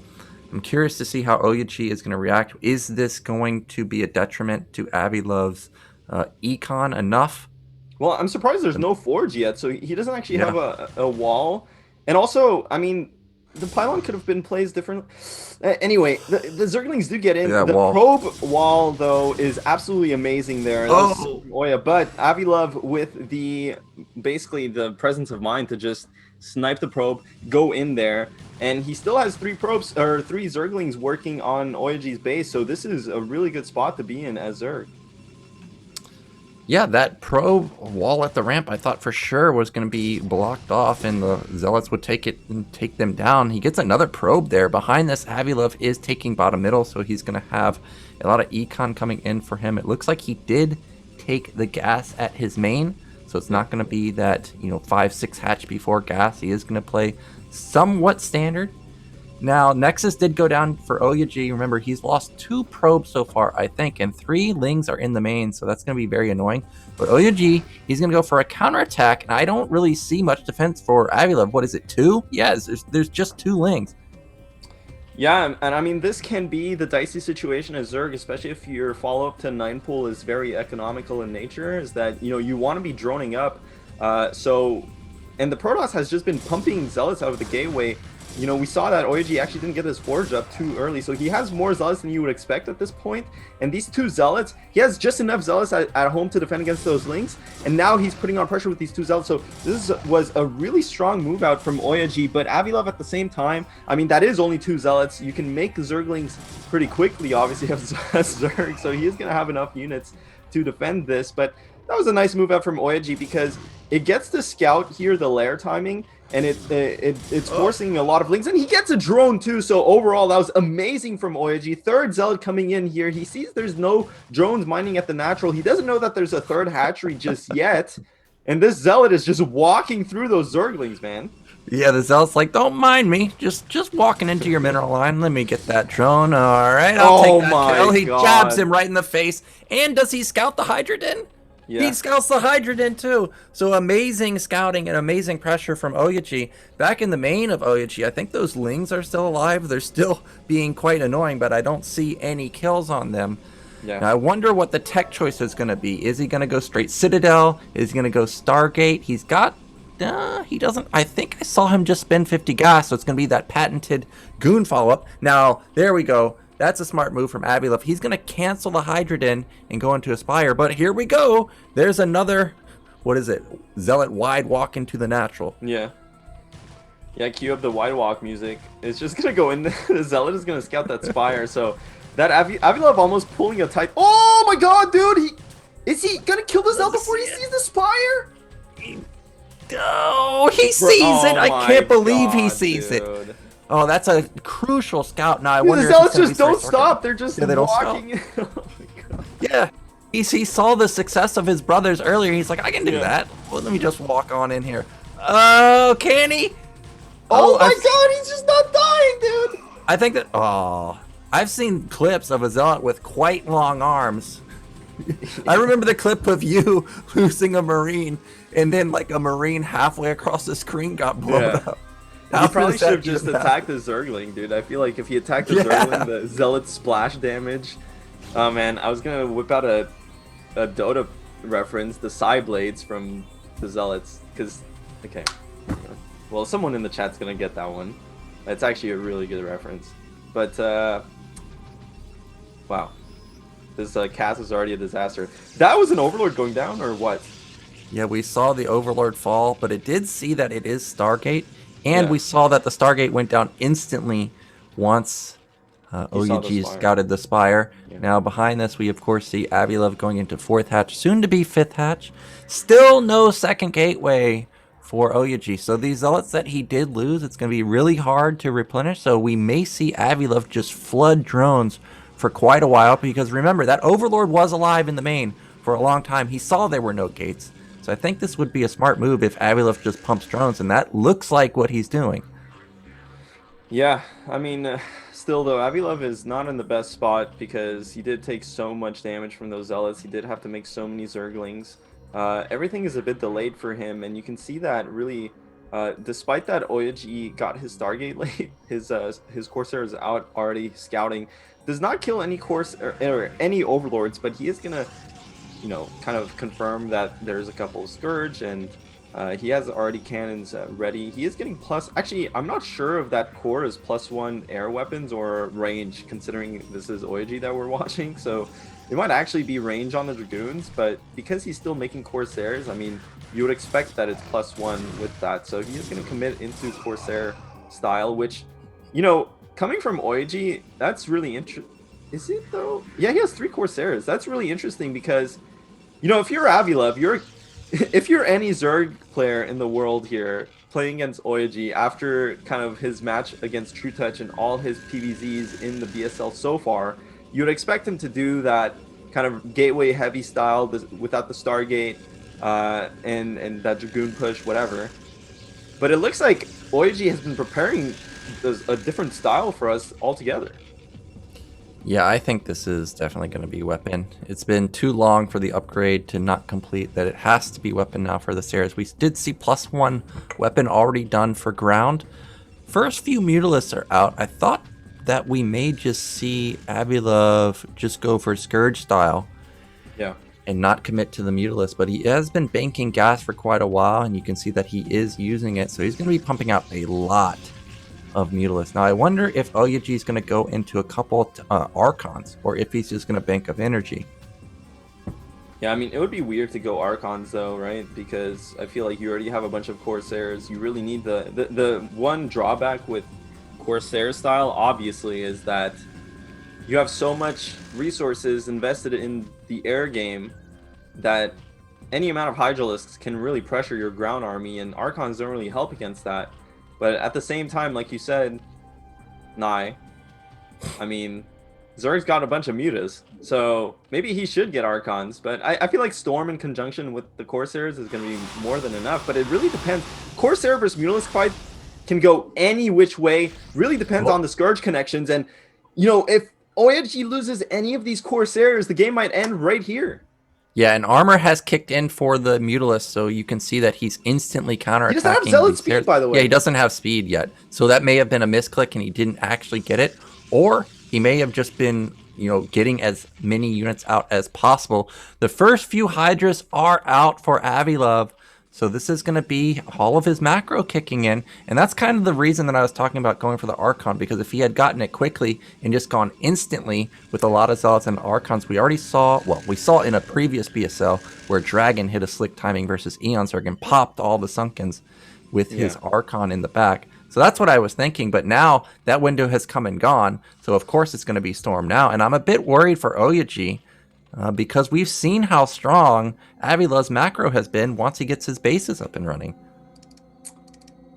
I'm curious to see how OyA is going to react. Is this going to be a detriment to Avi-Love's econ enough? Well, I'm surprised there's no forge yet, so he doesn't actually have a wall. And also, I mean, the pylon could have been placed differently. Anyway, the Zerglings do get in. The probe wall, though, is absolutely amazing there. OyA, but Avi-Love with the basically the presence of mind to just snipe the probe, go in there, and he still has 3 probes or 3 Zerglings working on OyA's base. So this is a really good spot to be in as Zerg. Yeah, that probe wall at the ramp I thought for sure was going to be blocked off and the Zealots would take it and take them down. He gets another probe there. Behind this, Avi-Love is taking bottom middle, so he's going to have a lot of econ coming in for him. It looks like he did take the gas at his main, so it's not going to be that, you know, 5-6 hatch before gas. He is going to play somewhat standard. Now, Nexus did go down for OyA. Remember, he's lost 2 probes so far, I think, and 3 Lings are in the main, so that's going to be very annoying. But OyA, he's going to go for a counterattack, and I don't really see much defense for Avi-Love. What is it, 2? Yes, there's just 2 Lings. Yeah, and I mean, this can be the dicey situation as Zerg, especially if your follow-up to 9-pool is very economical in nature, is that, you know, you want to be droning up. And the Protoss has just been pumping Zealots out of the gateway. You know, we saw that OyA actually didn't get this forge up too early, so he has more Zealots than you would expect at this point. And these 2 Zealots, he has just enough Zealots at home to defend against those Lings, and now he's putting on pressure with these 2 Zealots. So this was a really strong move out from OyA, but Avi-Love at the same time, I mean, that is only 2 Zealots. You can make Zerglings pretty quickly, obviously, as Zerg, so he is going to have enough units to defend this. But that was a nice move out from OyA because it gets to scout here the lair timing, and it's forcing a lot of Lings, and he gets a drone too. So overall, that was amazing from OyA. 3rd Zealot coming in here. He sees there's no drones mining at the natural. He doesn't know that there's a 3rd hatchery just yet, and this Zealot is just walking through those Zerglings, man. Yeah, the Zealot's like, don't mind me, just walking into your mineral line. Let me get that drone. All right, I'll take that kill. He jabs him right in the face. And does he scout the Hydrogen? Yeah. He scouts the Hydrogen too. So amazing scouting and amazing pressure from OyA. Back in the main of OyA, I think those Lings are still alive. They're still being quite annoying, but I don't see any kills on them. Yeah. Now, I wonder what the tech choice is going to be. Is he going to go straight Citadel? Is he going to go Stargate? He's got he doesn't. I think I saw him just spend 50 gas, so it's going to be that patented goon follow-up. Now, there we go. That's a smart move from Avi-Love. He's going to cancel the Hydroden and go into Aspire, but here we go. There's another, what is it? Zealot wide walk into the natural. Yeah. Yeah, cue up the wide walk music. It's just going to go in. The Zealot is going to scout that Spire, so that Avi-Love almost pulling a tight... Oh my god, dude! Is he going to kill the Zealot before he sees the Spire? Oh, he sees it! I can't believe he sees it. Oh, that's a crucial scout. Now I wonder. The Zealots just don't stop. They're just walking. Oh my god. Yeah, he saw the success of his brothers earlier. He's like, I can do that. Well, let me just walk on in here. Oh, can he? Oh my god, he's just not dying, dude. I think that. Oh, I've seen clips of a Zealot with quite long arms. I remember the clip of you losing a Marine, and then like a Marine halfway across the screen got blown up. He probably should have just attacked the Zergling, dude. I feel like if he attacked the Zergling, the Zealot splash damage. Oh man, I was gonna whip out a Dota reference, the Psy Blades from the Zealots, because, okay. Well, someone in the chat's gonna get that one. It's actually a really good reference. But, wow. This cast is already a disaster. That was an Overlord going down, or what? Yeah, we saw the Overlord fall, but it did see that it is Stargate. And we saw that the Stargate went down instantly once OyA scouted the Spire. Yeah. Now behind this, we of course see Avi-Love going into 4th hatch, soon to be 5th hatch. Still no second gateway for OyA. So these Zealots that he did lose, it's going to be really hard to replenish. So we may see Avi-Love just flood drones for quite a while. Because remember, that Overlord was alive in the main for a long time. He saw there were no gates. So I think this would be a smart move if Avi-Love just pumps drones, and that looks like what he's doing. Yeah, I mean, still though, Avi-Love is not in the best spot because he did take so much damage from those Zealots. He did have to make so many Zerglings. Everything is a bit delayed for him, and you can see that really, despite that OyA got his Stargate late, his Corsair is out already scouting. Does not kill any or any Overlords, but he is gonna, you know, kind of confirm that there's a couple of Scourge, and he has already cannons ready. He is getting plus... Actually, I'm not sure if that core is +1 air weapons or range, considering this is OyA that we're watching. So it might actually be range on the Dragoons, but because he's still making Corsairs, I mean, you would expect that it's +1 with that. So he is going to commit into Corsair style, which, you know, coming from OyA, that's really interesting. Is it though? Yeah, he has 3 Corsairs. That's really interesting because, you know, if you're Avi-Love, if you're any Zerg player in the world here playing against OyA after kind of his match against True Touch and all his PvZs in the BSL so far, you would expect him to do that kind of gateway heavy style without the Stargate and that Dragoon push, whatever. But it looks like OyA has been preparing a different style for us altogether. Yeah, I think this is definitely going to be weapon. It's been too long for the upgrade to not complete that it has to be weapon now for the Stairs. We did see +1 weapon already done for ground. First few Mutalisks are out. I thought that we may just see Avi-Love just go for Scourge style. Yeah. And not commit to the Mutalisk, but he has been banking gas for quite a while, and you can see that he is using it, so he's going to be pumping out a lot of Mutalisks. Now I wonder if OyA is going to go into a couple Archons, or if he's just going to bank of energy. Yeah, I mean, it would be weird to go Archons though, right? Because I feel like you already have a bunch of Corsairs. You really need the one drawback with Corsair style, obviously, is that you have so much resources invested in the air game that any amount of Hydralisks can really pressure your ground army, and Archons don't really help against that. But at the same time, like you said, I mean, Zerg's got a bunch of mutas, so maybe he should get Archons. But I feel like Storm in conjunction with the Corsairs is going to be more than enough. But it really depends. Corsair versus Mutalisk fight can go any which way. Really depends on the Scourge connections. And, you know, if OyA loses any of these Corsairs, the game might end right here. Yeah, and armor has kicked in for the Mutalisk, so you can see that he's instantly counterattacking. He doesn't have Zealot speed, by the way. Yeah, he doesn't have speed yet. So that may have been a misclick and he didn't actually get it. Or he may have just been, you know, getting as many units out as possible. The first few Hydras are out for Avi-Love. So this is going to be all of his macro kicking in. And that's kind of the reason that I was talking about going for the Archon, because if he had gotten it quickly and just gone instantly with a lot of Zealots and Archons, we already saw, well, we saw in a previous BSL where Dragon hit a slick timing versus Eon Zerg and popped all the Sunkens with his Archon in the back. So that's what I was thinking, but now that window has come and gone, so of course it's going to be Storm now, and I'm a bit worried for OyA because we've seen how strong Avi-Love's macro has been once he gets his bases up and running.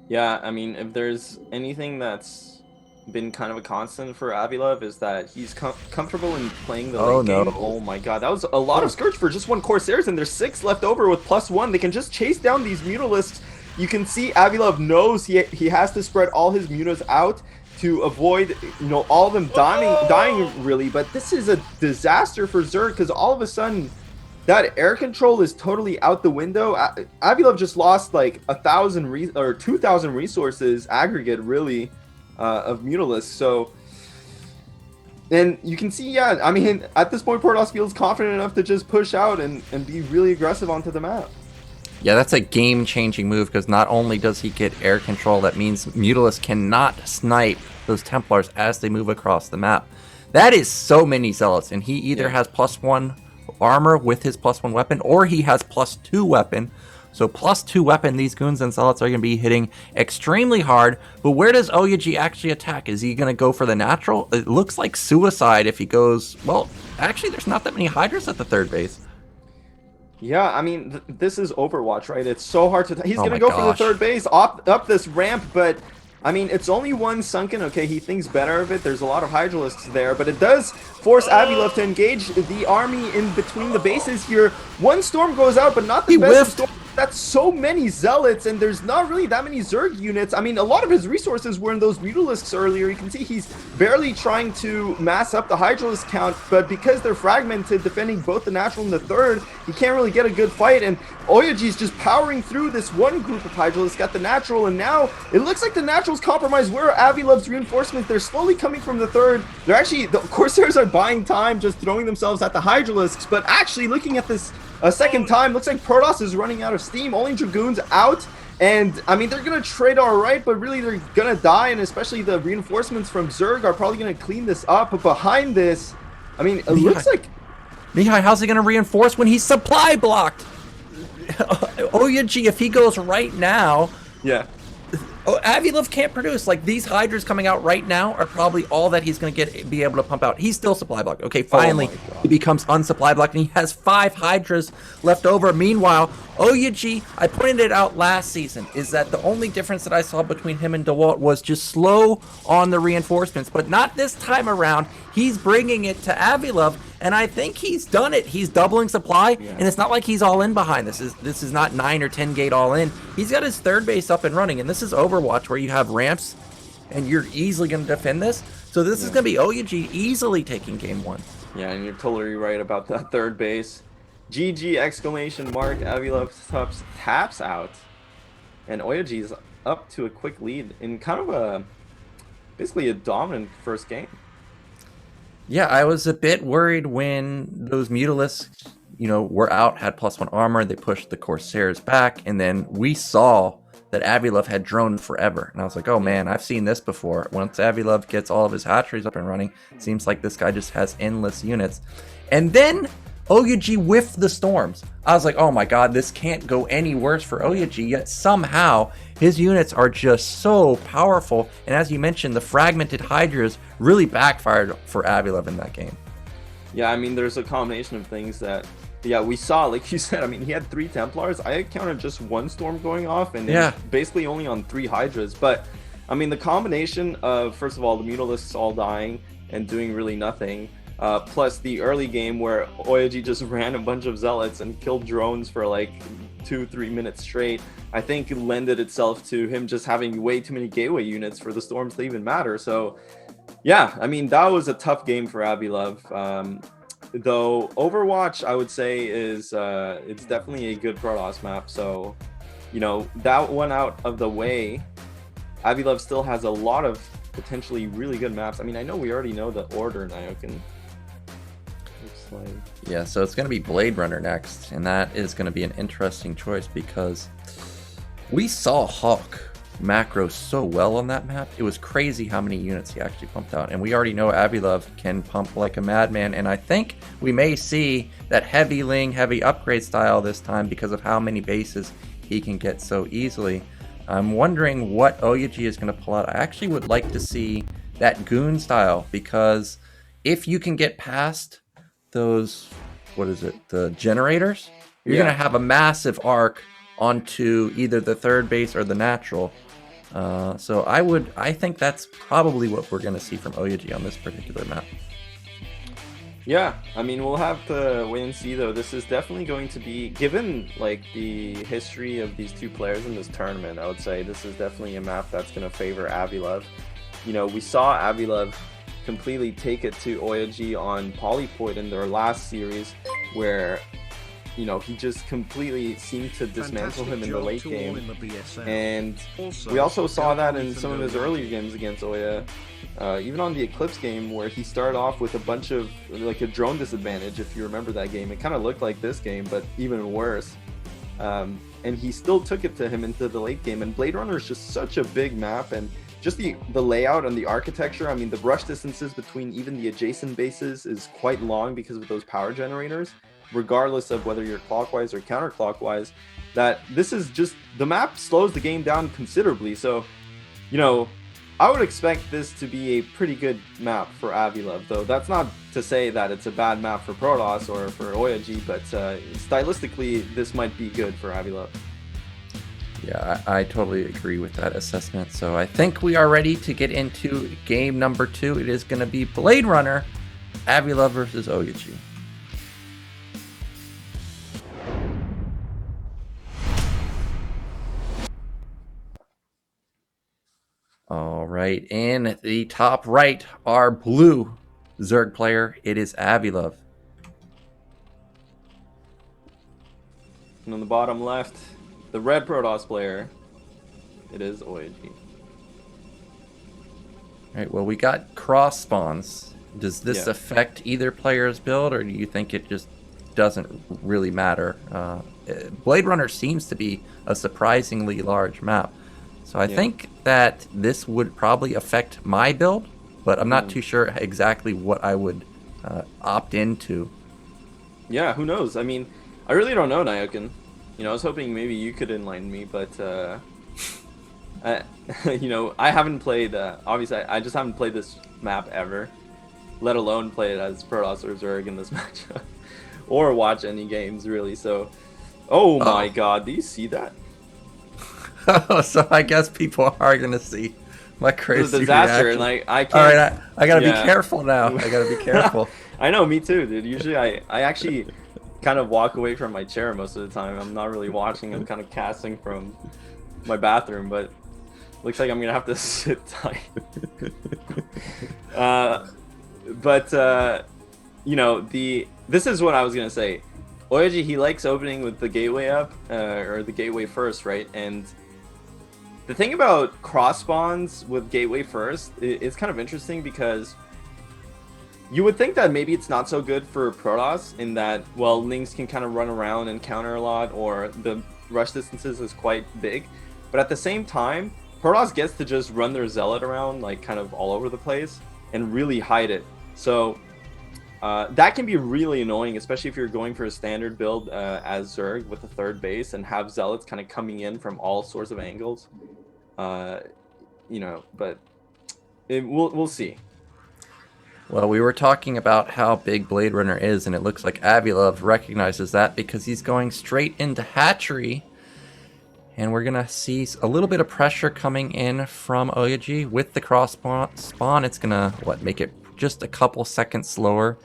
Yeah, I mean, if there's anything that's been kind of a constant for Avi-Love is that he's comfortable in playing the late game. Oh my god, that was a lot of Scourge for just one Corsairs, and there's 6 left over with +1. They can just chase down these Mutalisks. You can see Avi-Love knows he has to spread all his mutas out to avoid, you know, all of them dying really. But this is a disaster for Zerg because all of a sudden that air control is totally out the window. Avi-Love just lost like 1,000 or 2,000 resources aggregate really of Mutalisks. So, and you can see, yeah, I mean, at this point Protoss feels confident enough to just push out and be really aggressive onto the map. Yeah, that's a game-changing move because not only does he get air control, that means Mutalisks cannot snipe those Templars as they move across the map. That is so many Zealots, and he either has +1 armor with his +1 weapon, or he has +2 weapon. So +2 weapon, these Goons and Zealots are going to be hitting extremely hard. But where does OyA actually attack? Is he going to go for the natural? It looks like suicide if he goes... Well, actually, there's not that many Hydras at the third base. Yeah, I mean, this is Overwatch, right? It's so hard to... He's going to go for the third base, up this ramp, but... I mean, it's only one Sunken. Okay, he thinks better of it. There's a lot of Hydralisks there, but it does force Avi-Love to engage the army in between the bases here. One Storm goes out, but not the best Storm. That's so many Zealots, and there's not really that many Zerg units. I mean, a lot of his resources were in those Mutalisks earlier. You can see he's barely trying to mass up the Hydralisk count, but because they're fragmented, defending both the natural and the third, he can't really get a good fight, and OyA's just powering through this one group of Hydralisks, got the natural, and now it looks like the natural's compromised. Where are Avi-Love's reinforcements? They're slowly coming from the third. They're actually, the Corsairs are buying time, just throwing themselves at the Hydralisks, but actually looking at this a second time, looks like Protoss is running out of steam. Only Dragoons out, and I mean, they're gonna trade all right, but really they're gonna die, and especially the reinforcements from Zerg are probably gonna clean this up. But behind this, I mean, it looks like... Mihai, how's he gonna reinforce when he's supply blocked? OyA, if he goes right now... Yeah. Oh, Avi-Love can't produce. Like, these Hydras coming out right now are probably all that he's going to be able to pump out. He's still supply blocked. Okay, finally, he becomes unsupply blocked, and he has 5 Hydras left over. Meanwhile, OyA, I pointed it out last season, is that the only difference that I saw between him and Dawid was just slow on the reinforcements, but not this time around. He's bringing it to Avi-Love, and I think he's done it. He's doubling supply, and it's not like he's all in behind this. This is not 9 or 10 gate all in. He's got his third base up and running, and this is Overwatch where you have ramps, and you're easily going to defend this. So this is going to be OyA easily taking game 1. Yeah, and you're totally right about that third base. GG exclamation mark. Avi-Love taps out, and OyA is up to a quick lead in kind of basically a dominant first game. Yeah, I was a bit worried when those Mutalisks, you know, were out, had +1 armor, they pushed the Corsairs back, and then we saw that Avi-Love had droned forever. And I was like, oh man, I've seen this before. Once Avi-Love gets all of his hatcheries up and running, it seems like this guy just has endless units. And then OyA whiffed the Storms. I was like, oh my god, this can't go any worse for OyA, yet somehow his units are just so powerful. And as you mentioned, the fragmented Hydras really backfired for Avi-Love in that game. Yeah, I mean, there's a combination of things that, yeah, we saw, like you said. I mean, he had 3 Templars. I counted just 1 Storm going off, and basically only on 3 Hydras. But, I mean, the combination of, first of all, the Mutalisks all dying and doing really nothing, plus the early game where OyA just ran a bunch of Zealots and killed drones for like 2-3 minutes straight, I think it lended itself to him just having way too many gateway units for the Storms to even matter. So, yeah, I mean, that was a tough game for Avi-Love. Though Overwatch, I would say, is it's definitely a good Protoss map. So, you know, that one out of the way, Avi-Love still has a lot of potentially really good maps. I mean, I know we already know the order now. play. Yeah, so it's going to be Blade Runner next, and that is going to be an interesting choice because we saw Hawk macro so well on that map. It was crazy how many units he actually pumped out, and we already know Avi-Love can pump like a madman, and I think we may see that heavy ling, heavy upgrade style this time because of how many bases he can get so easily. I'm wondering what OyA is going to pull out. I actually would like to see that goon style, because if you can get past those, the generators, you're going to have a massive arc onto either the third base or the natural. So I think that's probably what we're going to see from OyA on this particular map. Yeah, I mean, we'll have to wait and see, though. This is definitely going to be, given like the history of these two players in this tournament, I would say this is definitely a map that's going to favor Avi-Love. You know, we saw Avi-Love completely take it to OyA on Polypoid in their last series, where, you know, he just completely seemed to dismantle him in the late game. And we also saw that in some of his earlier games against OyA. Even on the Eclipse game, where he started off with a bunch of, like, a drone disadvantage, if you remember that game. It kind of looked like this game, but even worse. And he still took it to him into the late game. And Blade Runner is just such a big map, and just the layout and the architecture. I mean, the rush distances between even the adjacent bases is quite long because of those power generators, regardless of whether you're clockwise or counterclockwise. That this is just, the map slows the game down considerably. So, you know, I would expect this to be a pretty good map for Avi-Love, though. That's not to say that it's a bad map for Protoss or for OyA, but stylistically, this might be good for Avi-Love. Yeah, I totally agree with that assessment. So I think we are ready to get into game number 2. It is going to be Blade Runner, Avi-Love versus OyA. All right, in the top right, our blue Zerg player, it is Avi-Love. And on the bottom left, the red Protoss player, it is OyA. All right, well, we got cross spawns. Does this affect either player's build, or do you think it just doesn't really matter? Blade Runner seems to be a surprisingly large map. So I think that this would probably affect my build, but I'm not too sure exactly what I would opt into. Yeah, who knows? I mean, I really don't know, Nyokin. You know, I was hoping maybe you could enlighten me, but you know, I haven't played. Obviously, I just haven't played this map ever, let alone play it as Protoss or Zerg in this matchup, or watch any games really. So, oh my God, do you see that? So I guess people are gonna see my crazy it's a disaster, reaction. and like I can't. All right, I gotta be careful now. I gotta be careful. I know, me too, dude. Usually, I actually kind of walk away from my chair most of the time. I'm not really watching. I'm kind of casting from my bathroom, but looks like I'm gonna have to sit tight. You know, this is what I was gonna say. OyA, he likes opening with the gateway up, or the gateway first, right? And the thing about cross spawns with gateway first is kind of interesting, because you would think that maybe it's not so good for Protoss in that, well, Lings can kind of run around and counter a lot, or the rush distances is quite big. But at the same time, Protoss gets to just run their zealot around like kind of all over the place and really hide it. So that can be really annoying, especially if you're going for a standard build as Zerg with the third base and have zealots kind of coming in from all sorts of angles. You know, but we'll see. Well, we were talking about how big Blade Runner is, and it looks like Avi-Love recognizes that, because he's going straight into hatchery. And we're going to see a little bit of pressure coming in from OyA with the cross spawn. It's going to, make it just a couple seconds slower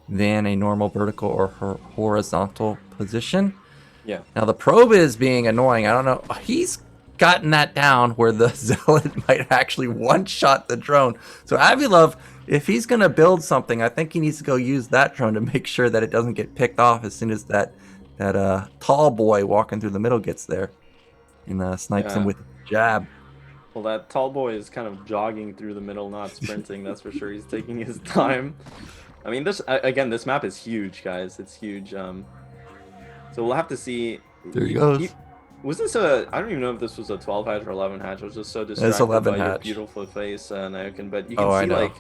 than a normal vertical or horizontal position. Yeah. Now, the probe is being annoying. I don't know. He's gotten that down where the zealot might actually one-shot the drone. So Avi-Love, if he's going to build something, I think he needs to go use that drone to make sure that it doesn't get picked off as soon as that tall boy walking through the middle gets there and snipes him with a jab. Well, that tall boy is kind of jogging through the middle, not sprinting. That's for sure. He's taking his time. I mean, this again, this map is huge, guys. It's huge. So we'll have to see. There he goes. Was this a? I don't even know if this was a 12 hatch or 11 hatch. I was just so distracted It's 11 by your hatch. beautiful face, Naokin. But you can I see know.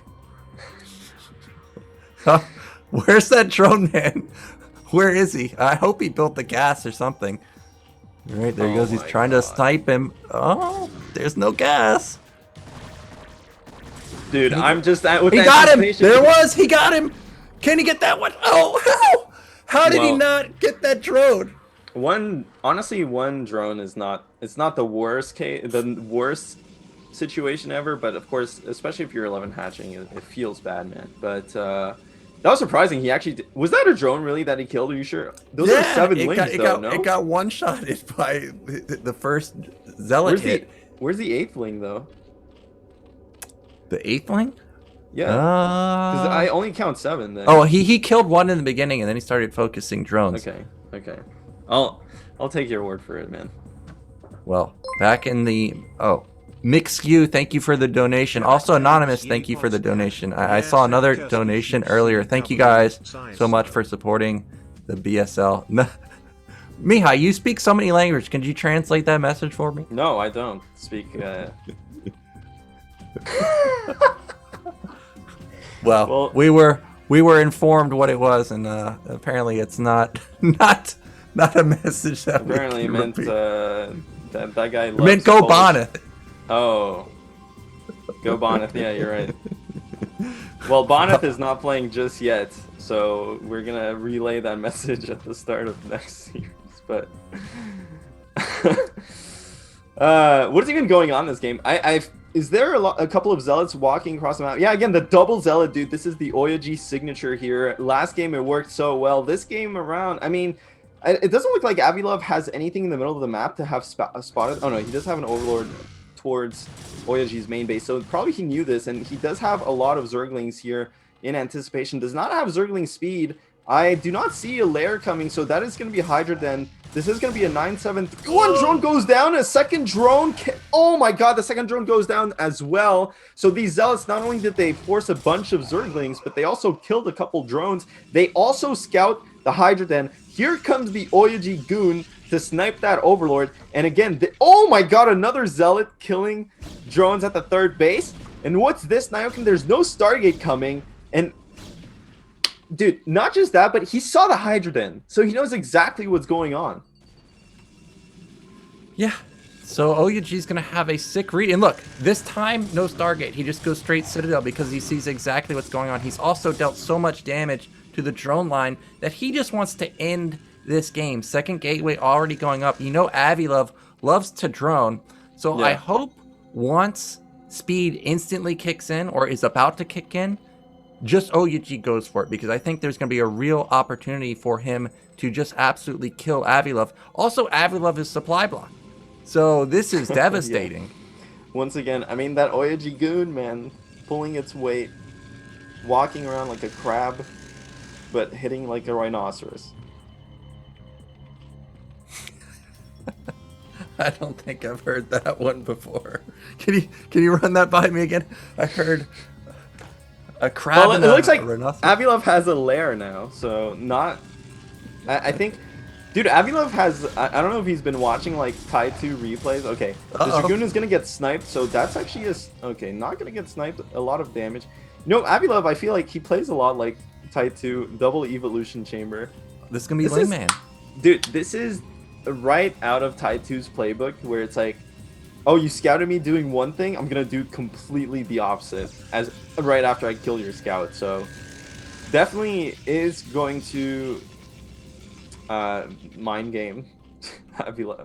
like. Where's that drone man? Where is he? I hope he built the gas or something. All right, there he goes. He's my trying to snipe him. Oh, there's no gas. Dude, I'm just with He got him. anticipation. There was. He got him. Can he get that one? Oh, how did he Well- not get that drone? Honestly, one drone is not. It's not the worst case, the worst situation ever. But of course, especially if you're 11 hatching, it feels bad, man. But that was surprising. He actually was that a drone really that he killed? Are you sure? Those are 7 wings, no? It got one-shotted by the first zealot hit. Where's the 8th wing though? The 8th wing? Yeah, because I only count 7. Then. Oh, he killed one in the beginning, and then he started focusing drones. Okay. I'll take your word for it, man. Well, back in the Mixu, thank you for the donation. Also, Anonymous, thank you for the donation. I saw another donation earlier. Thank you guys so much for supporting the BSL. Mihai, you speak so many languages. Can you translate that message for me? No, I don't speak. Well, we were informed what it was, and apparently it's not a message that Apparently, it we can meant repeat. that guy. It meant go Boneth. Oh, go Boneth. Yeah, you're right. Well, Boneth is not playing just yet, so we're gonna relay that message at the start of the next series. But what is even going on in this game? Is there a couple of zealots walking across the map? Yeah, again, the double zealot, dude. This is the OyA signature here. Last game it worked so well. This game around, I mean, it doesn't look like Avi-Love has anything in the middle of the map to have spotted. Oh no, he does have an overlord towards OyA's main base, so probably he knew this, and he does have a lot of Zerglings here in anticipation. Does not have Zergling speed. I do not see a lair coming, so that is going to be Hydra then. This is going to be a 9-7. One drone goes down, a second drone. Oh my god, the second drone goes down as well. So these zealots, not only did they force a bunch of Zerglings, but they also killed a couple drones. They also scout the Hydra den. Here comes the OyA goon to snipe that overlord. And again, oh my god, another zealot killing drones at the third base. And what's this, Naokin? There's no Stargate coming. And dude, not just that, but he saw the Hydra den, so he knows exactly what's going on. Yeah. So OyA's gonna have a sick read. And look, this time, no Stargate. He just goes straight Citadel because he sees exactly what's going on. He's also dealt so much damage to the drone line that he just wants to end this game. Second gateway already going up. You know Avi-Love loves to drone. So Yeah. I hope once speed instantly kicks in or is about to kick in, just OyA goes for it, because I think there's going to be a real opportunity for him to just absolutely kill Avi-Love. Also, Avi-Love is supply block. So this is devastating. Yeah. Once again, I mean, that OyA goon, man, pulling its weight, walking around like a crab, but hitting like a rhinoceros. I don't think I've heard that one before. Can you run that by me again? I heard a crab. Well, and it looks like rhinoceros. Avi-Love has a lair now, so not. I think, dude, Avi-Love has. I don't know if he's been watching like Tide 2 replays. Okay, the Dragoon is gonna get sniped, so that's actually okay. Not gonna get sniped. A lot of damage. You know, Avi-Love, I feel like he plays a lot like Tide 2 double evolution chamber. This is gonna be Lame Man. Dude, this is right out of Tide 2's playbook, where it's like, oh, you scouted me doing one thing, I'm gonna do completely the opposite as right after I kill your scout. So definitely is going to mind game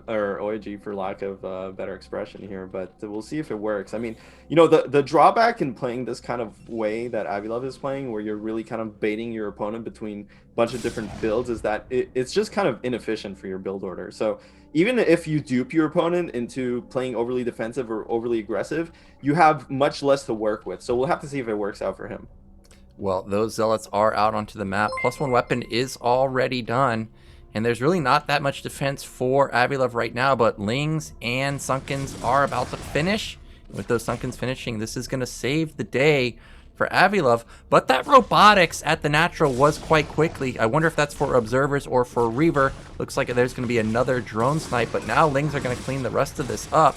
or OyA, for lack of better expression here, but we'll see if it works. I mean, you know, the drawback in playing this kind of way that Avi-Love is playing, where you're really kind of baiting your opponent between a bunch of different builds, is that it's just kind of inefficient for your build order. So even if you dupe your opponent into playing overly defensive or overly aggressive, you have much less to work with. So we'll have to see if it works out for him. Well, those zealots are out onto the map. +1 weapon is already done. And there's really not that much defense for Avi-Love right now, but Lings and Sunkens are about to finish. With those Sunkens finishing, this is going to save the day for Avi-Love, but that robotics at the natural was quite quickly. I wonder if that's for observers or for Reaver. Looks like there's going to be another drone snipe, but now Lings are going to clean the rest of this up.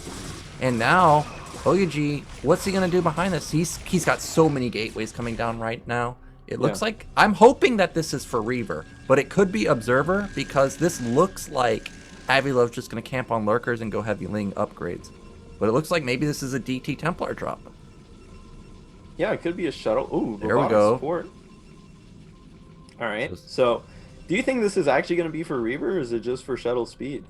And now, OyA, what's he going to do behind this? He's got so many gateways coming down right now. It looks like, I'm hoping that this is for Reaver, but it could be observer because this looks like Avi-Love's just going to camp on lurkers and go heavy Ling upgrades. But it looks like maybe this is a DT Templar drop. Yeah, it could be a shuttle. Ooh, there we go. Support. All right. So, do you think this is actually going to be for Reaver, or is it just for shuttle speed?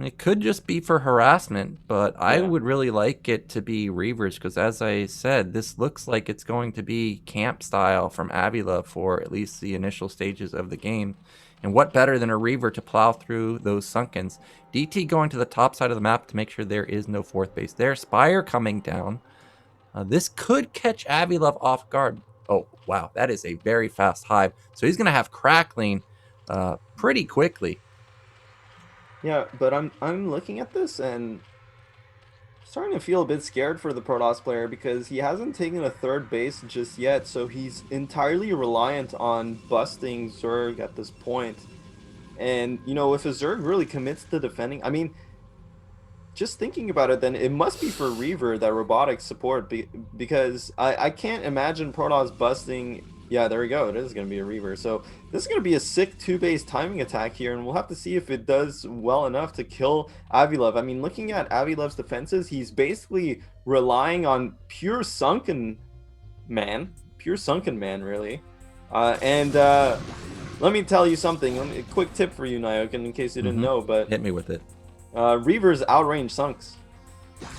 It could just be for harassment, but I would really like it to be Reavers because, as I said, this looks like it's going to be camp style from Avi-Love for at least the initial stages of the game. And what better than a Reaver to plow through those sunkens? DT going to the top side of the map to make sure there is no fourth base there. Spire coming down. This could catch Avi-Love off guard. Oh, wow. That is a very fast hive. So he's going to have crackling pretty quickly. Yeah, but I'm looking at this and starting to feel a bit scared for the Protoss player because he hasn't taken a third base just yet, so he's entirely reliant on busting Zerg at this point. And, you know, if a Zerg really commits to defending, I mean, just thinking about it, then it must be for Reaver that robotics support because I can't imagine Protoss busting. Yeah, there we go. It is going to be a Reaver. So this is going to be a sick 2-base timing attack here, and we'll have to see if it does well enough to kill Avi-Love. I mean, looking at Avi-Love's defenses, he's basically relying on pure sunken man, really. Let me tell you something. A quick tip for you, Nyokin, in case you didn't know, but hit me with it. Reavers outrange sunks.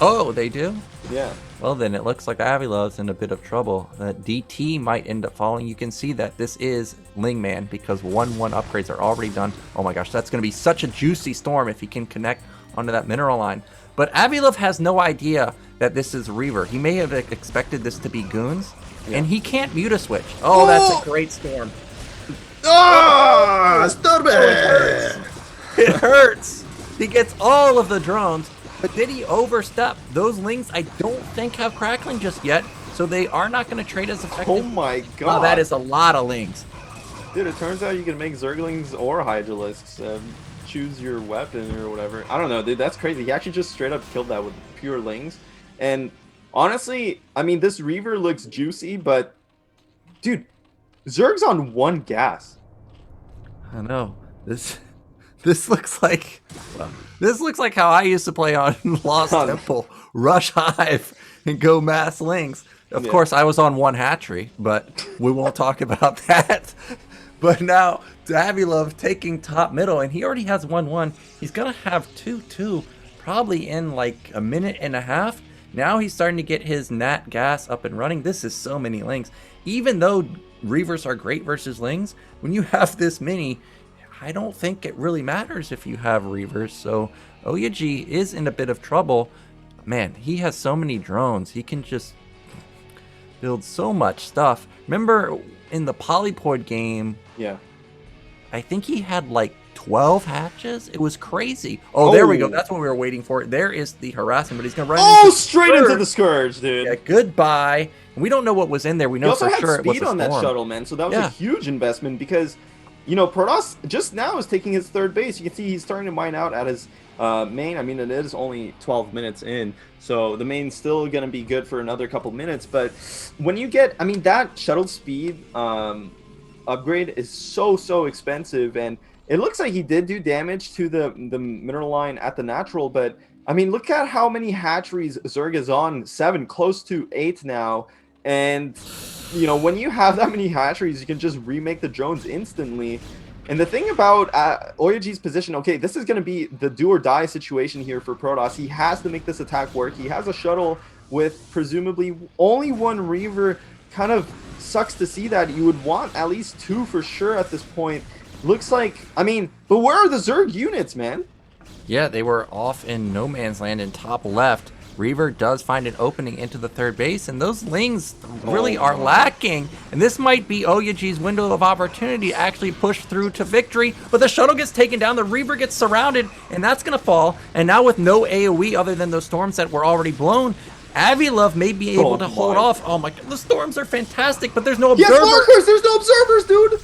Oh, they do? Yeah. Well, then it looks like Avi-Love's in a bit of trouble. DT might end up falling. You can see that this is Lingman because 1-1 upgrades are already done. Oh my gosh, that's going to be such a juicy storm if he can connect onto that mineral line. But Avi-Love has no idea that this is Reaver. He may have expected this to be Goons, and he can't muta-switch. Oh, that's a great storm. Oh, storm! It hurts. He gets all of the drones. But did he overstep? Those Lings I don't think have crackling just yet, so they are not going to trade as effective. Oh my god. Oh, that is a lot of Lings. Dude, it turns out you can make Zerglings or Hydralisks. Choose your weapon or whatever. I don't know, dude, that's crazy. He actually just straight up killed that with pure Lings. And honestly, I mean, this Reaver looks juicy, but dude, Zerg's on 1 gas. I know. This looks like, well, this looks like how I used to play on Lost Temple, Rush Hive, and go mass Lings. Of course, I was on 1 hatchery, but we won't talk about that. But now, Avi-Love taking top middle, and he already has 1-1. He's going to have 2-2 probably in like a minute and a half. Now he's starting to get his Nat gas up and running. This is so many Lings. Even though Reavers are great versus Lings, when you have this many, I don't think it really matters if you have Reavers. So OyA is in a bit of trouble. Man, he has so many drones. He can just build so much stuff. Remember in the Polypoid game, I think he had like 12 hatches. It was crazy. Oh, there we go. That's what we were waiting for. There is the harassment, but he's going to run straight into the Scourge, dude. Yeah, goodbye. We don't know what was in there. We know for sure it was a speed on that shuttle, man. So that was a huge investment because, you know, Protoss just now is taking his third base. You can see he's starting to mine out at his main. I mean, it is only 12 minutes in, so the main's still going to be good for another couple minutes. But when you get, I mean, that shuttle speed upgrade is so expensive, and it looks like he did do damage to the mineral line at the natural. But I mean, look at how many hatcheries Zerg is on. 7, close to 8 now. And you know, when you have that many hatcheries, you can just remake the drones instantly. And the thing about OyA's position, okay, this is going to be the do or die situation here for Protoss. He has to make this attack work. He has a shuttle with presumably only 1 Reaver. Kind of sucks to see that. You would want at least 2 for sure at this point. Looks like, I mean, but where are the Zerg units, man? Yeah, they were off in no man's land in top left. Reaver does find an opening into the third base, and those Lings really are lacking. And this might be OyAG's window of opportunity to actually push through to victory. But the shuttle gets taken down, the Reaver gets surrounded, and that's going to fall. And now with no AoE other than those storms that were already blown, Avi-Love may be able to hold off. Oh my god, the storms are fantastic, but there's no observer. Yes, markers! There's no observers, dude!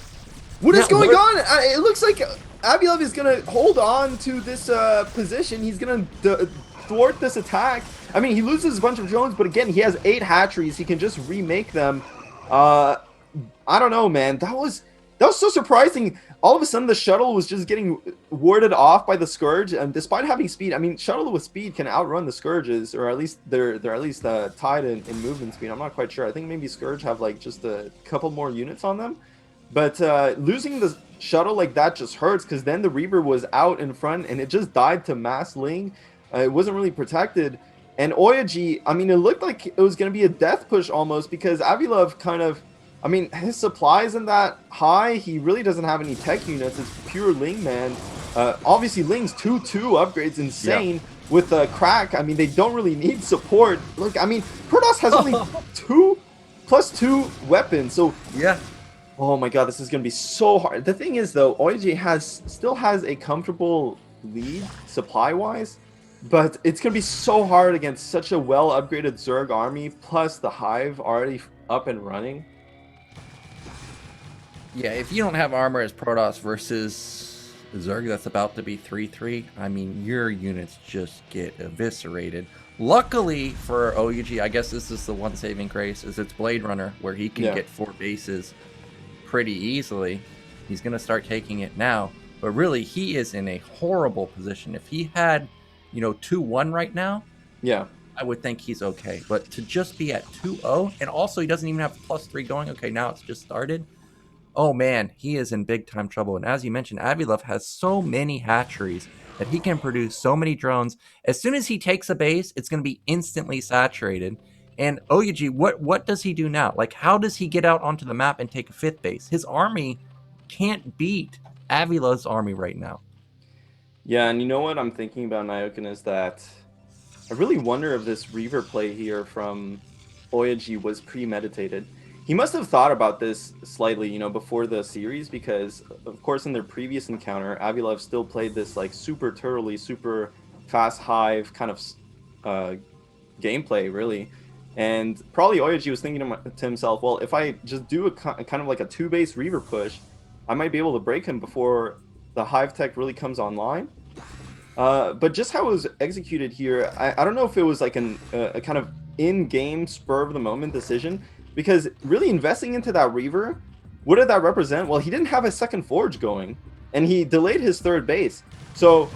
What is going on? It looks like Avi-Love is going to hold on to this position. He's going to thwart this attack. I mean, he loses a bunch of drones, but again, he has 8 hatcheries. He can just remake them. I don't know, man. That was so surprising. All of a sudden, the shuttle was just getting warded off by the Scourge, and despite having speed, I mean, shuttle with speed can outrun the Scourges, or at least they're at least tied in movement speed. I'm not quite sure. I think maybe Scourge have like just a couple more units on them, but losing the shuttle like that just hurts, because then the Reaver was out in front, and it just died to mass Ling. It wasn't really protected, and OyAG, I mean, it looked like it was going to be a death push almost, because Avi-Love kind of, I mean, his supply isn't that high. He really doesn't have any tech units. It's pure Ling, man. Obviously, Ling's 2/2 upgrades, insane. With Crack, I mean, they don't really need support. Look, I mean, Protoss has only 2+2 weapons, so Yeah. oh my god, this is going to be so hard. The thing is, though, OyAG still has a comfortable lead supply-wise, but it's going to be so hard against such a well-upgraded Zerg army, plus the Hive already up and running. Yeah, if you don't have armor as Protoss versus Zerg that's about to be 3-3, I mean, your units just get eviscerated. Luckily for OyAG, I guess this is the one saving grace, is it's Blade Runner, where he can get 4 bases pretty easily. He's going to start taking it now, but really, he is in a horrible position. If he had, 2-1 right now, I would think he's okay. But to just be at 2-0, and also he doesn't even have +3 going. Okay, now it's just started. Oh man, he is in big time trouble. And as you mentioned, Avi-Love has so many hatcheries that he can produce so many drones. As soon as he takes a base, it's going to be instantly saturated. And OyAG, what does he do now? Like, how does he get out onto the map and take a 5th base? His army can't beat Avi-Love's army right now. Yeah, and you know what I'm thinking about, Nyokin, is that I really wonder if this Reaver play here from OyAG was premeditated. He must have thought about this slightly, before the series, because, of course, in their previous encounter, Avi-Love still played this, like, super turtly, super fast Hive kind of gameplay, really. And probably OyAG was thinking to himself, well, if I just do a kind of like a 2-base Reaver push, I might be able to break him before the Hive tech really comes online. But just how it was executed here, I don't know if it was like a kind of in-game spur-of-the-moment decision, because really investing into that Reaver, what did that represent? Well, he didn't have a second forge going, and he delayed his 3rd base. So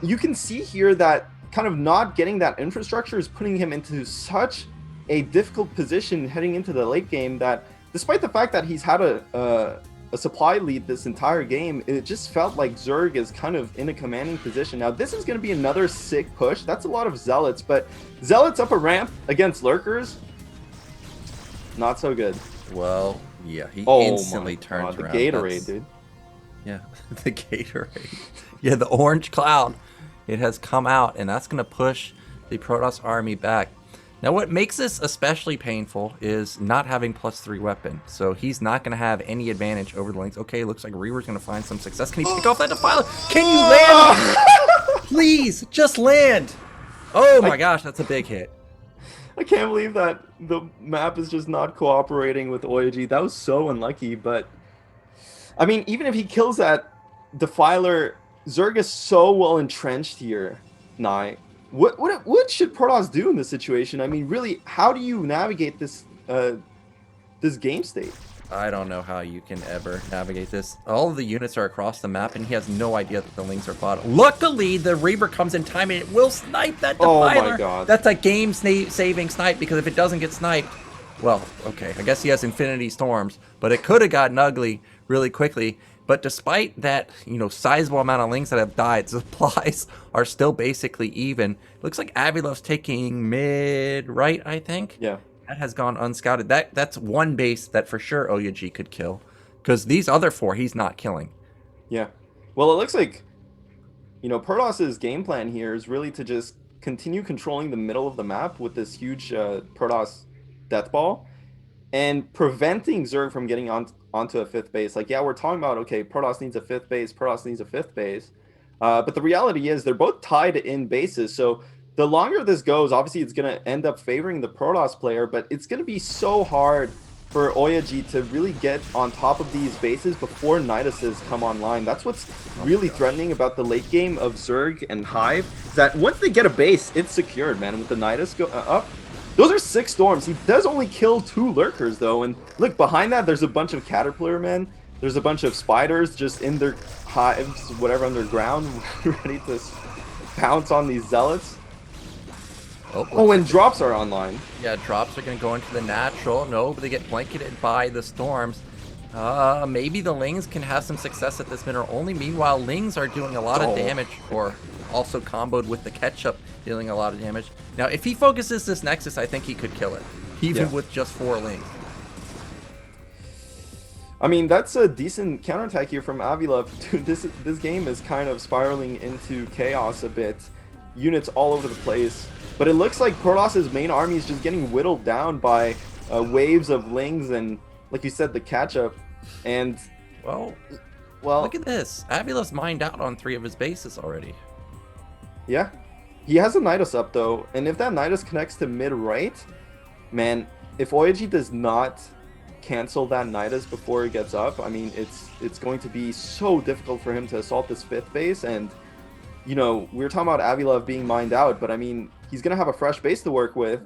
you can see here that kind of not getting that infrastructure is putting him into such a difficult position heading into the late game, that despite the fact that he's had a supply lead this entire game, it just felt like Zerg is kind of in a commanding position. Now, this is going to be another sick push. That's a lot of Zealots, but Zealots up a ramp against Lurkers, not so good. Well, yeah, he instantly turns around. The Gatorade, dude. Yeah, the Gatorade. Yeah, the orange cloud. It has come out, and that's going to push the Protoss army back. Now, what makes this especially painful is not having +3 weapon. So he's not going to have any advantage over the Lings. Okay, looks like Reaver's going to find some success. Can he pick off that Defiler? Can you land? Please, just land. Oh my gosh, that's a big hit. I can't believe that the map is just not cooperating with OyAG. That was so unlucky, but I mean, even if he kills that Defiler, Zerg is so well entrenched here, Nye. What should Protoss do in this situation? I mean, really, how do you navigate this this game state? I don't know how you can ever navigate this. All of the units are across the map, and he has no idea that the Lings are bottom. Luckily, the Reaver comes in time, and it will snipe that Defiler. Oh my god. That's a game-saving snipe, because if it doesn't get sniped, well, okay, I guess he has Infinity Storms, but it could have gotten ugly really quickly. But despite that, sizable amount of Lings that have died, supplies are still basically even. Looks like Avi-Love's taking mid-right, I think. Yeah. That has gone unscouted. That's one base that for sure OyAG could kill, because these other 4 he's not killing. Yeah. Well, it looks like, Protoss's game plan here is really to just continue controlling the middle of the map with this huge Protoss death ball and preventing Zerg from getting onto a 5th base. Like, yeah, we're talking about, okay, Protoss needs a 5th base, Protoss needs a 5th base. But the reality is they're both tied in bases. So the longer this goes, obviously it's going to end up favoring the Protoss player, but it's going to be so hard for OyA to really get on top of these bases before Nidases come online. That's what's really threatening about the late game of Zerg and Hive, is that once they get a base, it's secured, man. And with the Nidus up, those are 6 storms. He does only kill 2 lurkers, though. And look, behind that, there's a bunch of Caterpillar men. There's a bunch of spiders just in their hives, whatever, underground, ready to pounce on these zealots. Oh, and drops are online. Yeah, drops are going to go into the natural. No, but they get blanketed by the storms. Maybe the Lings can have some success at this mineral only. Meanwhile, Lings are doing a lot of damage, or also comboed with the ketchup, dealing a lot of damage. Now, if he focuses this Nexus, I think he could kill it, even with just 4 Lings. I mean, that's a decent counterattack here from Avi-Love. Dude, this game is kind of spiraling into chaos a bit. Units all over the place. But it looks like Protoss's main army is just getting whittled down by waves of Lings and, like you said, the catch-up. And, well, look at this. Avi-Love's mined out on 3 of his bases already. Yeah. He has a Nidus up, though. And if that Nidus connects to mid-right, man, if OyA does not cancel that Nidus before it gets up, I mean, it's going to be so difficult for him to assault this 5th base. And, you know, we were talking about Avi-Love being mined out, but I mean, he's going to have a fresh base to work with.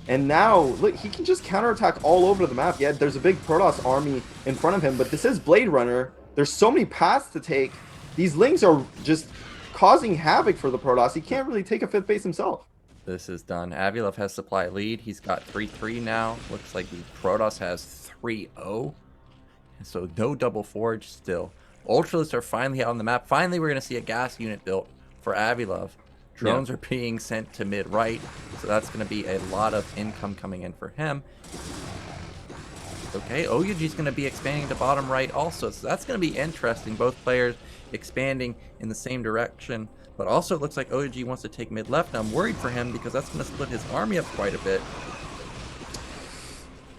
And now, look, he can just counterattack all over the map. Yeah, there's a big Protoss army in front of him, but this is Blade Runner. There's so many paths to take. These Lings are just causing havoc for the Protoss. He can't really take a 5th base himself. This is done. Avi-Love has supply lead. He's got 3-3 now. Looks like the Protoss has 3-0. So no double forge still. Ultralists are finally out on the map. Finally, we're going to see a gas unit built for Avi-Love. Drones are being sent to mid-right, so that's going to be a lot of income coming in for him. Okay, OyA's going to be expanding to bottom right also, so that's going to be interesting. Both players expanding in the same direction, but also it looks like OyA wants to take mid-left. Now I'm worried for him because that's going to split his army up quite a bit.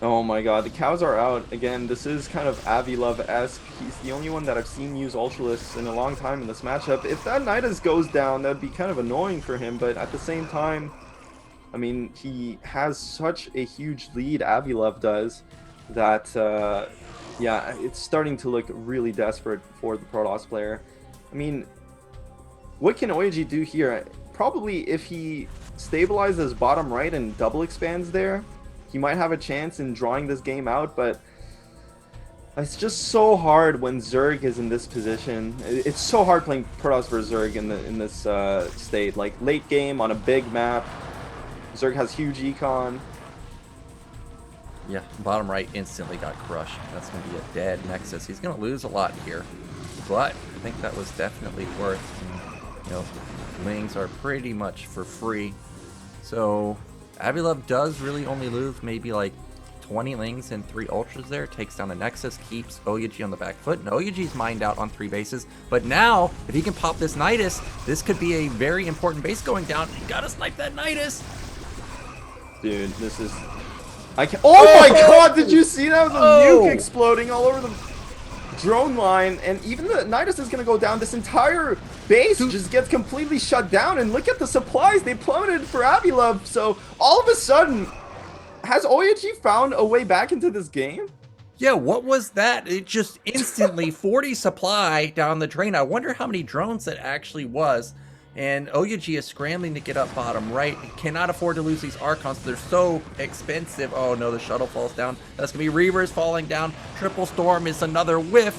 Oh my god, the cows are out. Again, this is kind of Avi-Love-esque. He's the only one that I've seen use Ultralists in a long time in this matchup. If that Nidus goes down, that'd be kind of annoying for him, but at the same time, I mean, he has such a huge lead, Avi-Love does, that, yeah, it's starting to look really desperate for the Protoss player. I mean, what can OyA do here? Probably if he stabilizes bottom right and double expands there, he might have a chance in drawing this game out, but it's just so hard when Zerg is in this position. It's so hard playing Protoss versus Zerg in this state. Like, late game on a big map, Zerg has huge econ. Yeah, bottom right instantly got crushed. That's going to be a dead Nexus. He's going to lose a lot here, but I think that was definitely worth. You know, Lings are pretty much for free, so Avi-Love does really only lose maybe like 20 Lings and 3 Ultras there. Takes down the Nexus, keeps OyA on the back foot. And OyA's mined out on 3 bases. But now, if he can pop this Nidus, this could be a very important base going down. You gotta snipe that Nidus. Dude, this is... I can't... Oh my god, did you see that? The nuke exploding all over the drone line. And even the Nidus is gonna go down. This entire base just gets completely shut down, and look at the supplies they plummeted for Avi-Love. So all of a sudden, has OyA found a way back into this game? Yeah, what was that? It just instantly 40 supply down the drain. I wonder how many drones that actually was. And OyA is scrambling to get up bottom right. He cannot afford to lose these Archons. They're so expensive. Oh no, the shuttle falls down. That's gonna be Reavers falling down. Triple Storm is another whiff.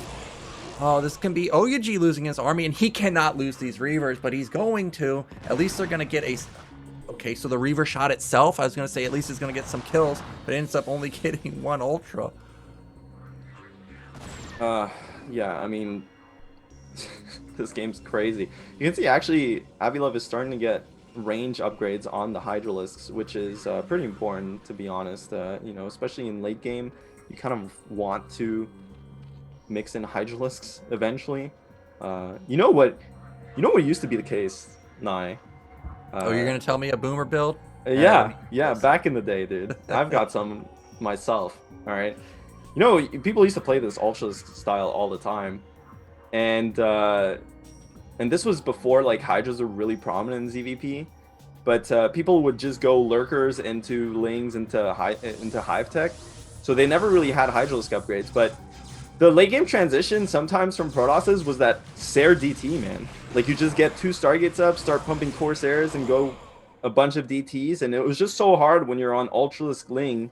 Oh, this can be OyA losing his army, and he cannot lose these Reavers, but he's going to. At least they're going to get a... Okay, so the Reaver shot itself, I was going to say at least it's going to get some kills, but it ends up only getting 1 Ultra. Yeah, I mean, this game's crazy. You can see, actually, Avi-Love is starting to get range upgrades on the Hydralisks, which is pretty important, to be honest. You know, especially in late game, you kind of want to mix in Hydralisks eventually. You know what used to be the case, Nye? Oh, you're gonna tell me a boomer build? Yeah, back in the day, dude. I've got some myself. All right, you know, people used to play this ultra style all the time, and this was before like Hydras were really prominent in ZVP. But people would just go lurkers into Lings into Hive Tech, so they never really had Hydralisk upgrades. But the late game transition sometimes from Protosses was that Sair DT, man. Like you just get 2 Stargates up, start pumping Corsairs, and go a bunch of DTs, and it was just so hard when you're on Ultralisk Ling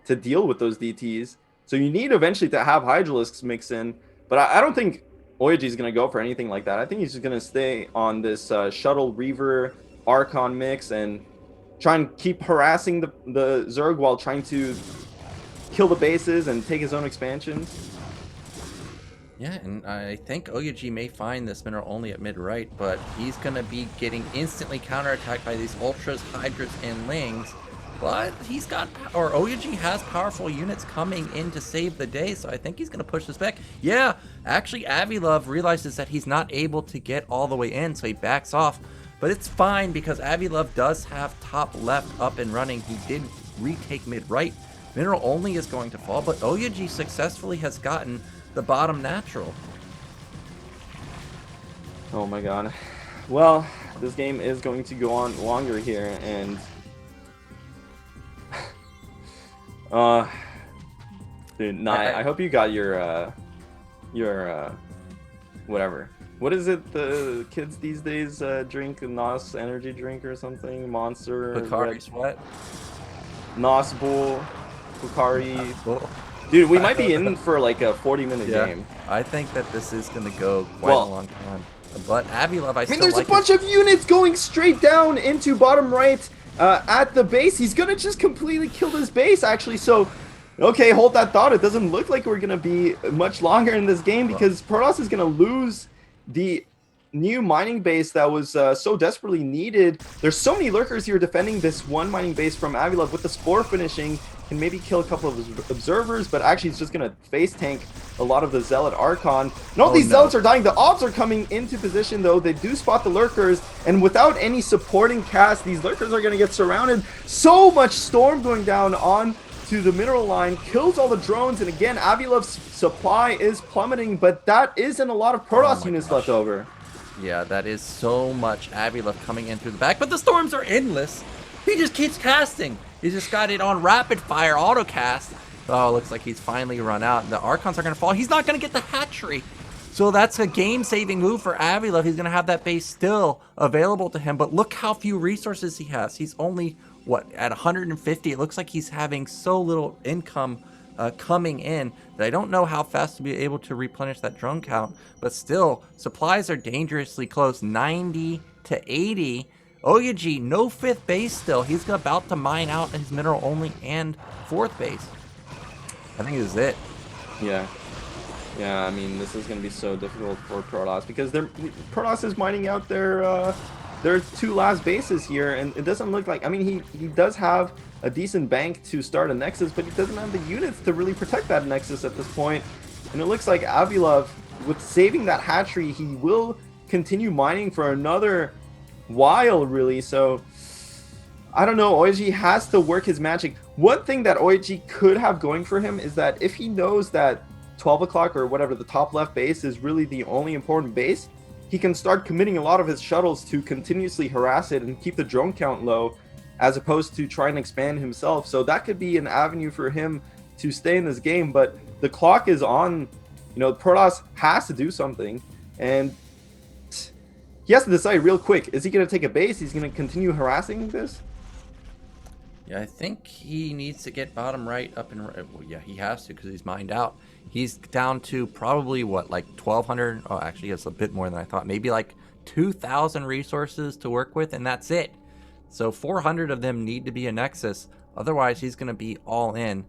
to deal with those DTs. So you need eventually to have Hydralisks mix in, but I don't think OyA is going to go for anything like that. I think he's just going to stay on this Shuttle Reaver Archon mix and try and keep harassing the Zerg while trying to kill the bases and take his own expansions. Yeah, and I think OyA may find this mineral only at mid-right, but he's going to be getting instantly counterattacked by these Ultras, Hydras, and Lings. But he's got, or OyA has powerful units coming in to save the day, so I think he's going to push this back. Yeah, actually Avi-Love realizes that he's not able to get all the way in, so he backs off. But it's fine because Avi-Love does have top left up and running. He did retake mid-right. Mineral only is going to fall, but OyA successfully has gotten the bottom natural. Oh my god. Well, this game is going to go on longer here, and dude, nah, I hope you got your whatever. What is it the kids these days drink? NOS energy drink or something? Monster. Pocari Sweat. NOS Bull. Pocari. Dude, we might be in for like a 40-minute game. I think that this is going to go quite a long time. But Avi-Love, I mean, there's a bunch of units going straight down into bottom right at the base. He's going to just completely kill this base, actually. So, okay, hold that thought. It doesn't look like we're going to be much longer in this game because Protoss is going to lose the new mining base that was so desperately needed. There's so many lurkers here defending this one mining base from Avi-Love with the Spore finishing. Can maybe kill a couple of observers, but actually it's just going to face tank a lot of the Zealot Archon. And all these Zealots are dying. The Obs are coming into position, though. They do spot the lurkers, and without any supporting cast, these lurkers are going to get surrounded. So much Storm going down on to the mineral line, kills all the drones, and again, Avi-Love's supply is plummeting, but that isn't a lot of Protoss units left over. Yeah, that is so much Avi-Love coming in through the back, but the Storms are endless. He just keeps casting. He's just got it on rapid fire auto cast. Oh, looks like he's finally run out. The Archons are going to fall. He's not going to get the hatchery. So that's a game-saving move for Avi-Love. He's going to have that base still available to him. But look how few resources he has. He's only, what, at 150? It looks like he's having so little income coming in that I don't know how fast to be able to replenish that drone count. But still, supplies are dangerously close. 90 to 80. OyA, no 5th base still. He's about to mine out his mineral only and 4th base. I think this is it. Yeah. Yeah, I mean, this is going to be so difficult for Protoss because Protoss is mining out their 2 last bases here, and it doesn't look like, I mean, he does have a decent bank to start a Nexus, but he doesn't have the units to really protect that Nexus at this point. And it looks like Avi-Love, with saving that hatchery, he will continue mining for another while, really. So I don't know, OyA has to work his magic. One thing that OyA could have going for him is that if he knows that 12 o'clock or whatever, the top left base is really the only important base, he can start committing a lot of his shuttles to continuously harass it and keep the drone count low, as opposed to trying to expand himself. So that could be an avenue for him to stay in this game, but the clock is on. You know, Protoss has to do something, and he has to decide real quick. Is he going to take a base? He's going to continue harassing this? Yeah, I think he needs to get bottom right up and right. Well, yeah, he has to because he's mined out. He's down to probably, what, like 1,200? Oh, actually, it's a bit more than I thought. Maybe like 2,000 resources to work with, and that's it. So 400 of them need to be a Nexus. Otherwise, he's going to be all in.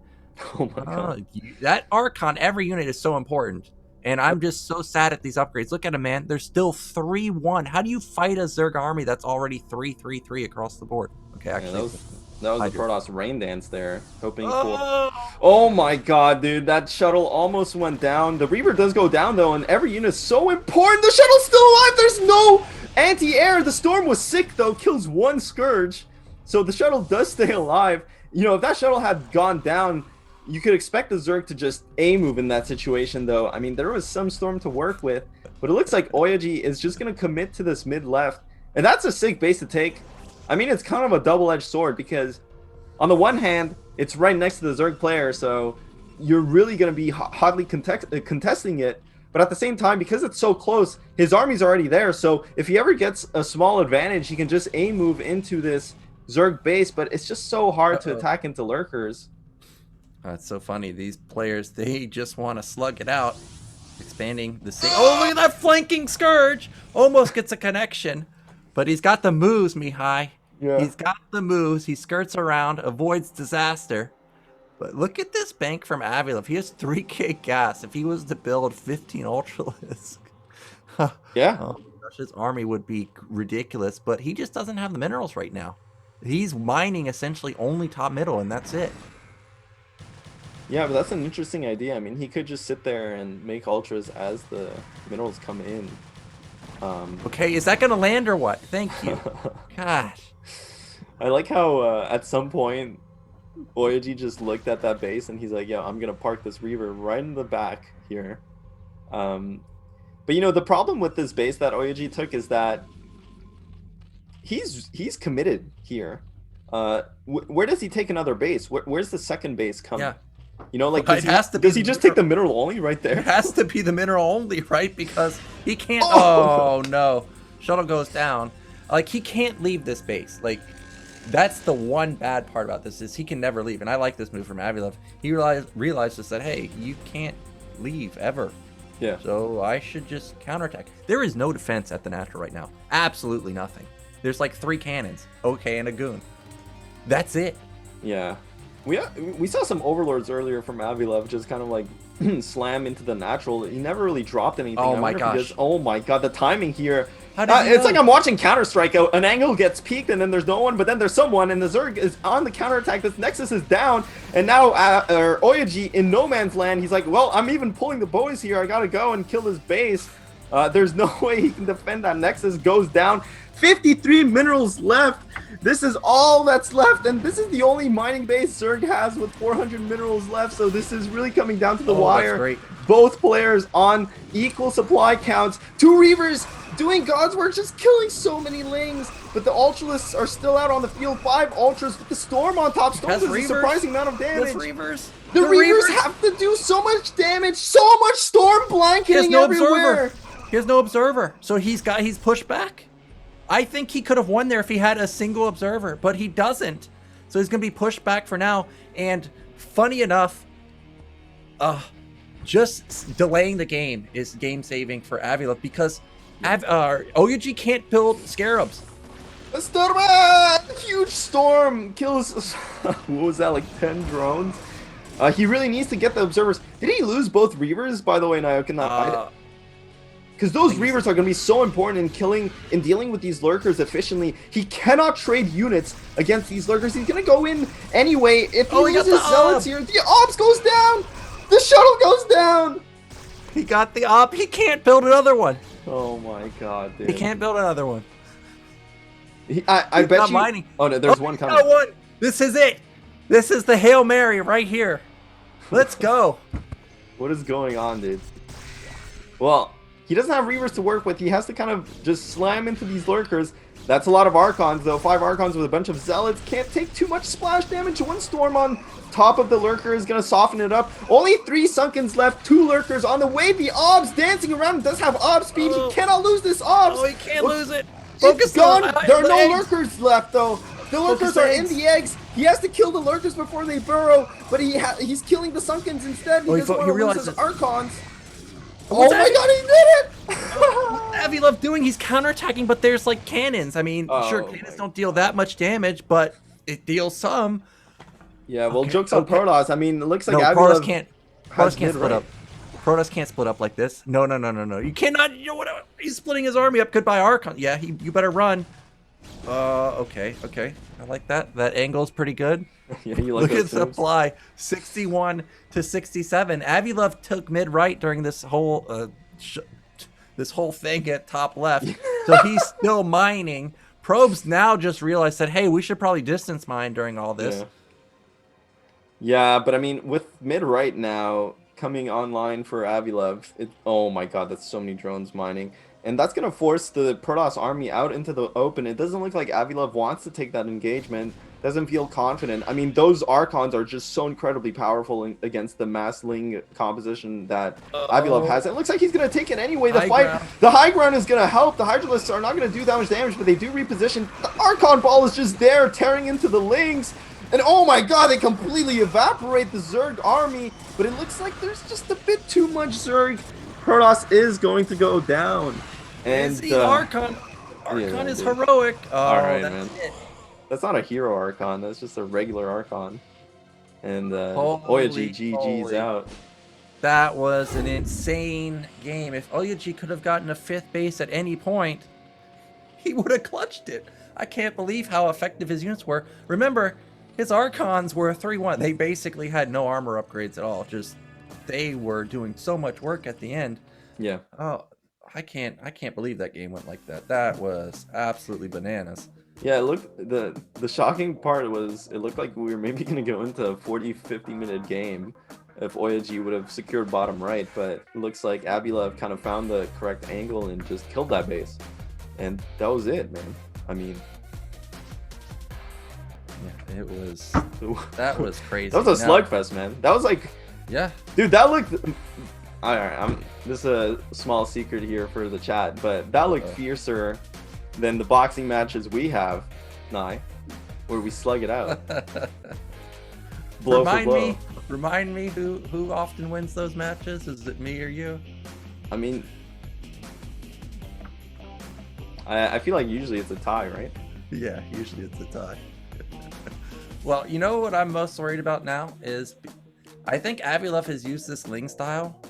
Oh my god. That Archon, every unit is so important. And I'm just so sad at these upgrades. Look at him, man. They're still 3-1. How do you fight a Zerg army that's already 3-3-3 across the board? Okay, actually. That was the Protoss rain dance there. Hoping for... Oh my god, dude. That shuttle almost went down. The Reaver does go down, though, and every unit is so important. The shuttle's still alive. There's no Anti-air, the storm was sick though, kills 1 Scourge. So the shuttle does stay alive. You know, if that shuttle had gone down, you could expect the Zerg to just A-move in that situation though. I mean, there was some storm to work with, but it looks like OyA is just going to commit to this mid-left. And that's a sick base to take. I mean, it's kind of a double-edged sword because on the one hand, it's right next to the Zerg player, so you're really going to be hotly contesting it. But at the same time, because it's so close, his army's already there. So if he ever gets a small advantage, he can just A-move into this Zerg base. But it's just so hard to attack into lurkers. It's so funny. These players, they just want to slug it out. Expanding the same. Oh, look at that flanking Scourge! Almost gets a connection. But he's got the moves, Mihai. Yeah. He's got the moves. He skirts around, avoids disaster. But look at this bank from Avi-Love. He has 3k gas. If he was to build 15 Ultralisk, Yeah. oh my gosh, his army would be ridiculous. But he just doesn't have the minerals right now. He's mining essentially only top middle, and that's it. Yeah, but that's an interesting idea. I mean, he could just sit there and make ultras as the minerals come in. Okay, is that going to land or what? Thank you. Gosh. I like how at some point OyA just looked at that base and he's like, yeah, I'm going to park this Reaver right in the back here. But, you know, the problem with this base that OyA took is that he's committed here. Where does he take another base? Where's the second base coming? Yeah. You know, like, does he just take the mineral only right there? It has to be the mineral only, right? Because he can't. Oh no, shuttle goes down. Like, he can't leave this base. Like, that's the one bad part about this, is he can never leave. And I like this move from Avi-Love. He realized that, hey, you can't leave ever. Yeah. So I should just counterattack. There is no defense at the natural right now. Absolutely nothing. There's like 3 cannons, okay, and a goon. That's it. Yeah. We saw some overlords earlier from Avi-Love just kind of like slam into the natural. He never really dropped anything. Oh my gosh. Oh my god, the timing here. How did It's like I'm watching Counter-Strike. An angle gets peaked and then there's no one, but then there's someone, and the Zerg is on the counterattack. This Nexus is down, and now OyA in no man's land. He's like, well, I'm even pulling the boys here. I gotta go and kill this base. There's no way he can defend that. Nexus goes down. 53 minerals left. This is all that's left, and this is the only mining base Zerg has with 400 minerals left, so this is really coming down to the wire. That's great. Both players on equal supply counts. 2 Reavers doing God's work, just killing so many Lings, but the Ultralists are still out on the field. 5 Ultras with the Storm on top. Storm does a surprising amount of damage. The Reavers have to do so much damage, so much Storm blanketing everywhere. He has no observer, so he's pushed back. I think he could have won there if he had a single observer, but he doesn't. So he's going to be pushed back for now. And funny enough, just delaying the game is game saving for Avi-Love, because OyA can't build Scarabs. A storm, huge storm kills. What was that, like 10 drones? He really needs to get the observers. Did he lose both Reavers, by the way? Now I cannot find it. Because those Reavers are going to be so important in dealing with these lurkers efficiently. He cannot trade units against these lurkers. He's going to go in anyway. If he loses zealots here, the ops goes down. The shuttle goes down. He got the op. He can't build another one. Oh my god, dude. He can't build another one. I bet you. Mining. Oh no, there's one coming. Got one. This is it. This is the Hail Mary right here. Let's go. What is going on, dude? Well, he doesn't have Reavers to work with. He has to kind of just slam into these lurkers. That's a lot of Archons, though. 5 Archons with a bunch of Zealots. Can't take too much splash damage. 1 Storm on top of the lurker is going to soften it up. Only 3 Sunkens left. 2 lurkers on the way. The Obs dancing around. Does have Ob speed. He cannot lose this Obs. Oh, he can't lose it. It's gone. There are no lurkers left, though. The lurkers are in the eggs. He has to kill the lurkers before they burrow, but he's killing the Sunkens instead. He doesn't want to lose his Archons. Oh my god, he did it! What's Avi-Love doing? He's counterattacking, but there's like cannons. I mean, sure, cannons don't deal that much damage, but it deals some. Yeah, well, jokes on Protoss. I mean, it looks like Protoss can't split up. Protoss can't split up like this. No. You cannot. You know what? He's splitting his army up. Goodbye, Archon. Yeah, you better run. Okay. I like that. That angle's pretty good. Yeah, you like Look at supply, 61 to 67. Avi-Love took mid right during this whole this whole thing at top left. So he's still mining. Probes now just realized that, hey, we should probably distance mine during all this. Yeah, but I mean, with mid-right now coming online for Avi-Love, oh my god, that's so many drones mining. And that's going to force the Protoss army out into the open. It doesn't look like Avi-Love wants to take that engagement. Doesn't feel confident. I mean, those Archons are just so incredibly powerful against the mass Ling composition that Avi-Love has. It looks like he's going to take it anyway. The high ground is going to help. The Hydralisks are not going to do that much damage, but they do reposition. The Archon ball is just there, tearing into the Lings. And oh my god, they completely evaporate the Zerg army. But it looks like there's just a bit too much Zerg. Protoss is going to go down. And Archon is heroic. Oh, all right, man. That's not a hero Archon. That's just a regular Archon. And OyA GG's out. That was an insane game. If OyA could have gotten a 5th base at any point, he would have clutched it. I can't believe how effective his units were. Remember, his Archons were 3-1. They basically had no armor upgrades at all. Just they were doing so much work at the end. Yeah. Oh, I can't believe that game went like that. That was absolutely bananas. Yeah, the shocking part was it looked like we were maybe going to go into a 40-50 minute game if OyA would have secured bottom right, but it looks like Avi-Love kind of found the correct angle and just killed that base. And that was it, man. I mean, yeah, that was crazy. That was a slugfest, man. That was like, yeah, dude, that looked. All right, this is a small secret here for the chat, but that looked fiercer than the boxing matches we have, where we slug it out. Blow for blow. Remind me who often wins those matches? Is it me or you? I mean, I feel like usually it's a tie, right? Yeah, usually it's a tie. Well, you know what I'm most worried about now is I think Avi-Love has used this Ling style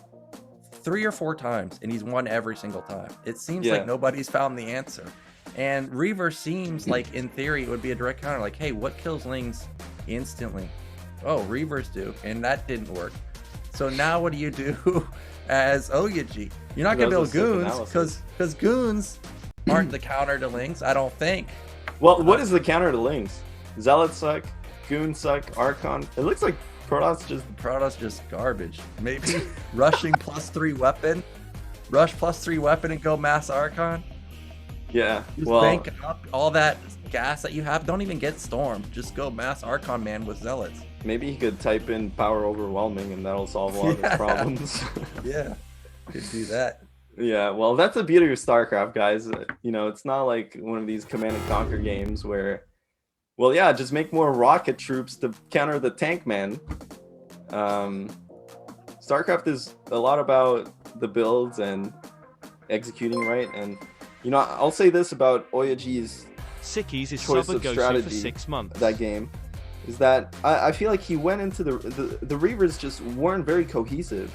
3 or 4 times, and he's won every single time. It seems like nobody's found the answer. And Reaver seems like, in theory, it would be a direct counter. Like, hey, what kills Lings instantly? Oh, Reavers do. And that didn't work. So now what do you do as OyA? You're not going to build goons, because goons aren't the counter to Lings, I don't think. Well, what is the counter to Lings? Zealots suck, goons suck, Archon. It looks like Protoss just garbage. Maybe rushing +3 weapon. Rush +3 weapon and go mass Archon. Yeah. Just bank up all that gas that you have. Don't even get Storm. Just go mass Archon man with Zealots. Maybe he could type in power overwhelming and that'll solve a lot of his problems. Yeah. Could do that. Yeah, well, that's the beauty of StarCraft, guys. You know, it's not like one of these Command and Conquer games where, well, yeah, just make more rocket troops to counter the tank man. StarCraft is a lot about the builds and executing right. And, you know, I'll say this about OyA's choice of strategy for 6 months. That game is that I feel like he went into the Reavers just weren't very cohesive.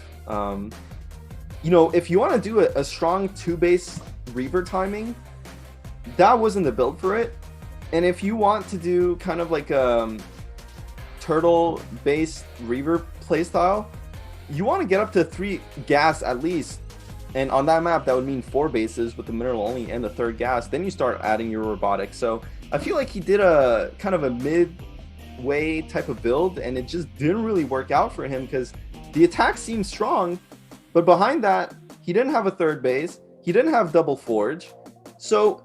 You know, if you want to do a strong 2-base Reaver timing, that wasn't the build for it. And if you want to do kind of like a turtle-based Reaver playstyle, you want to get up to 3 gas at least. And on that map, that would mean 4 bases with the mineral only and the 3rd gas. Then you start adding your robotics. So I feel like he did a kind of a midway type of build, and it just didn't really work out for him because the attack seemed strong, but behind that, he didn't have a 3rd base. He didn't have double forge. So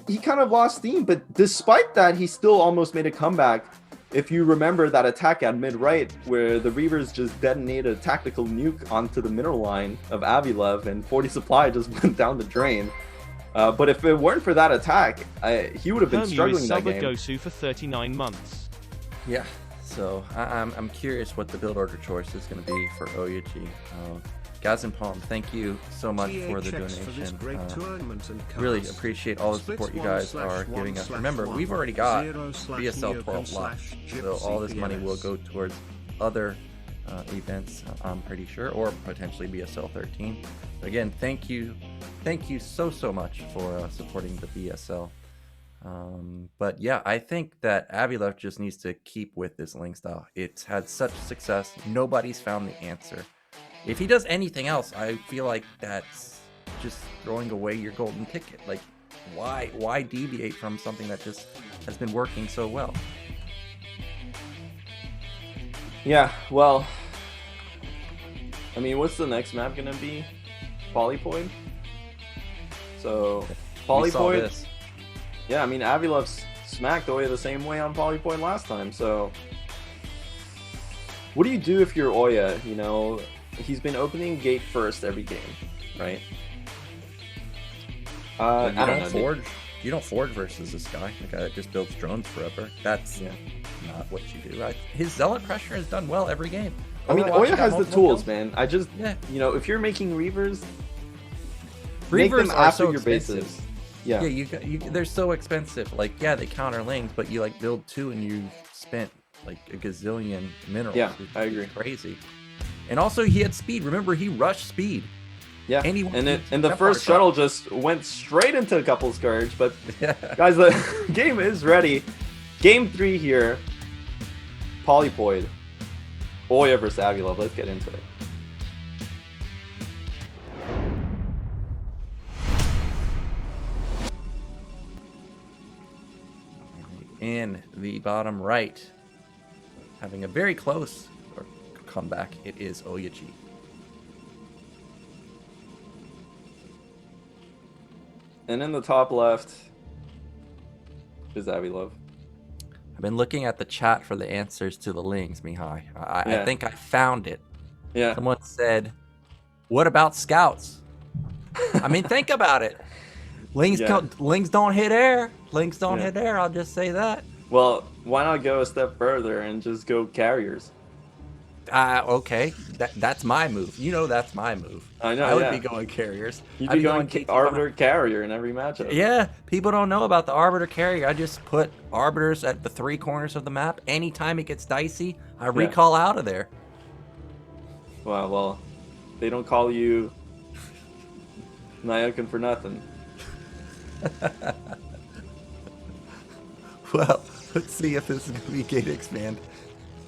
he kind of lost steam, but despite that, he still almost made a comeback. If you remember that attack at mid-right, where the Reavers just detonated a tactical nuke onto the mineral line of Avi-Love, and 40 supply just went down the drain. But if it weren't for that attack, he would have been struggling that game. Gosu for 39 months. Yeah, so I'm curious what the build order choice is going to be for OyA. Gaz and Palm, thank you so much for the donation. Really appreciate all the support you guys are giving us. Remember, we've already got BSL 12 live, so all this money will go towards other events, I'm pretty sure, or potentially BSL 13. But again, thank you so much for supporting the BSL. But yeah, I think that Avi-Love just needs to keep with this Ling style. It's had such success. Nobody's found the answer. If he does anything else, I feel like that's just throwing away your golden ticket. Like, why deviate from something that just has been working so well? Yeah, well, I mean, what's the next map gonna be? Polypoid? So, We saw Polypoid, this. yeah, I mean, Avi-Love smacked Oya the same way on Polypoid last time, so... What do you do if you're Oya, you know? He's been opening gate first every game, right? I don't know. You don't forge versus this guy, the guy that just builds drones forever. That's not what you do. His zealot pressure has done well every game. I mean, Overwatch Oya got has the multiple tools, kills. man. I just, Yeah. you know, if you're making Reavers, make them Reavers are after so your expensive. bases. Yeah. Yeah, they're so expensive. Like, yeah, they counter lings, but you like build 2 and you spent like a gazillion minerals. Yeah, It's I agree. Crazy. And also, he had speed. Remember, he rushed speed. Yeah, And he- and the Templar first shot. shuttle just went straight into a couple Scourge, but Yeah. guys, the game is ready. Game 3 here. Polypoid. Oya versus Avi-Love. Let's get into it. In the bottom right, having a very close comeback, it is OyA. And in the top left is Avi-Love. I've been looking at the chat for the answers to the lings, Mihai. I Yeah. think I found it. Yeah. Someone said, "What about scouts?" I mean, think about it. Lings Yeah. lings don't hit air. Lings don't Yeah. hit air. I'll just say that. Well, why not go a step further and just go carriers? Okay, that's my move. You know that's my move. I know, I would yeah. be going carriers. You'd I'd be going KT Arbiter carrier in every matchup. Yeah, people don't know about the Arbiter carrier. I just put Arbiters at the 3 corners of the map. Anytime it gets dicey, I recall out of there. Well, they don't call you Nyokin for nothing. Well, let's see if this is going to be gate expand.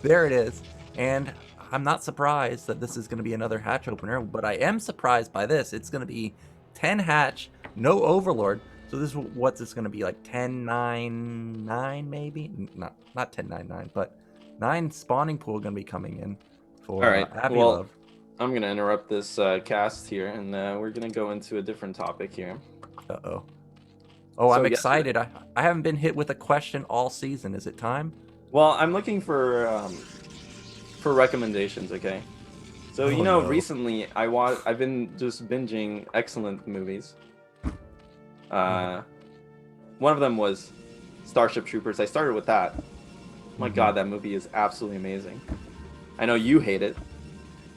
There it is. And I'm not surprised that this is going to be another hatch opener, but I am surprised by this. It's going to be 10 hatch, no overlord. So this is what's this going to be, like 10-9-9 maybe? Not 10-9-9, but 9 spawning pool going to be coming in for All right, Avi-Love. I'm going to interrupt this cast here, and we're going to go into a different topic here. Uh-oh. Oh, So I'm yes- excited. I haven't been hit with a question all season. Is it time? Well, I'm looking for recommendations, okay? So, you Oh, know, no. recently I've been just binging excellent movies. One of them was Starship Troopers. I started with that. My God, that movie is absolutely amazing. I know you hate it.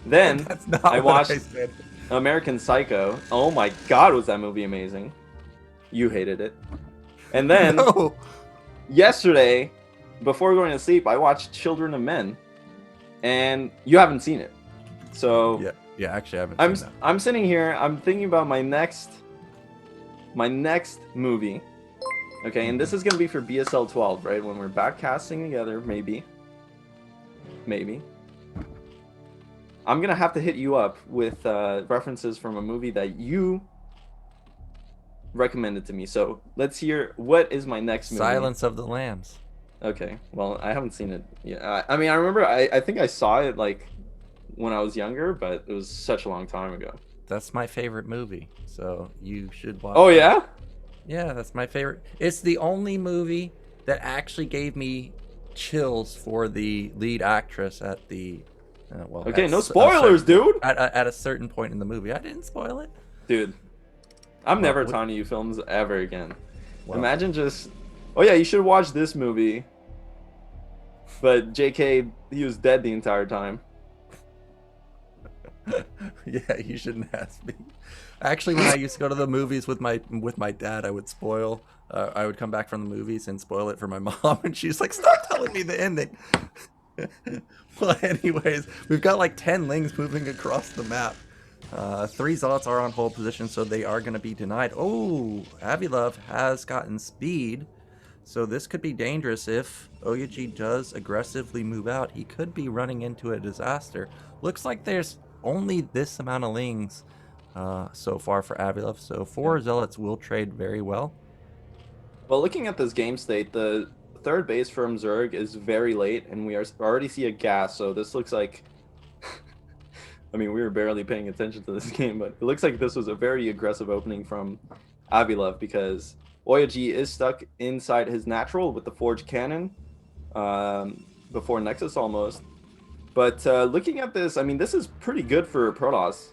Then That's not I what watched I said. American Psycho. Oh my God, was that movie amazing? You hated it. And then No. yesterday, before going to sleep, I watched Children of Men, and you haven't seen it. So Yeah, actually I haven't seen that. I'm sitting here. I'm thinking about my next movie. Okay, and this is gonna be for BSL12, right? When we're back casting together, maybe. I'm gonna have to hit you up with references from a movie that you recommended to me. So let's hear, what is my next movie? Silence of the Lambs. Okay, well, I haven't seen it. Yeah, I mean, I remember. I think I saw it like when I was younger, but it was such a long time ago. That's my favorite movie, so you should watch. Oh it. yeah. Yeah, that's my favorite. It's the only movie that actually gave me chills for the lead actress at the. Okay, at no a spoilers, certain- dude. At a certain point in the movie, I didn't spoil it. Dude, I'm never what- talking to you films ever again. Well, Imagine just, oh yeah, you should watch this movie. But JK, he was dead the entire time. Yeah, you shouldn't ask me. Actually, when I used to go to the movies with my dad, I would spoil. I would come back from the movies and spoil it for my mom, and she's like, "Stop telling me the ending." Well, anyways, we've got like 10 lings moving across the map. 3 zealots are on hold position, so they are going to be denied. Oh, Avi-Love has gotten speed, so this could be dangerous if OyA does aggressively move out. He could be running into a disaster. Looks like there's only this amount of lings so far for Avi-Love. So 4 zealots will trade very well. Well, looking at this game state, the third base from Zerg is very late, and we already see a gas. So this looks like, I mean, we were barely paying attention to this game, but it looks like this was a very aggressive opening from Avi-Love because OyA is stuck inside his natural with the Forge Cannon before Nexus almost. But looking at this, I mean, this is pretty good for Protoss.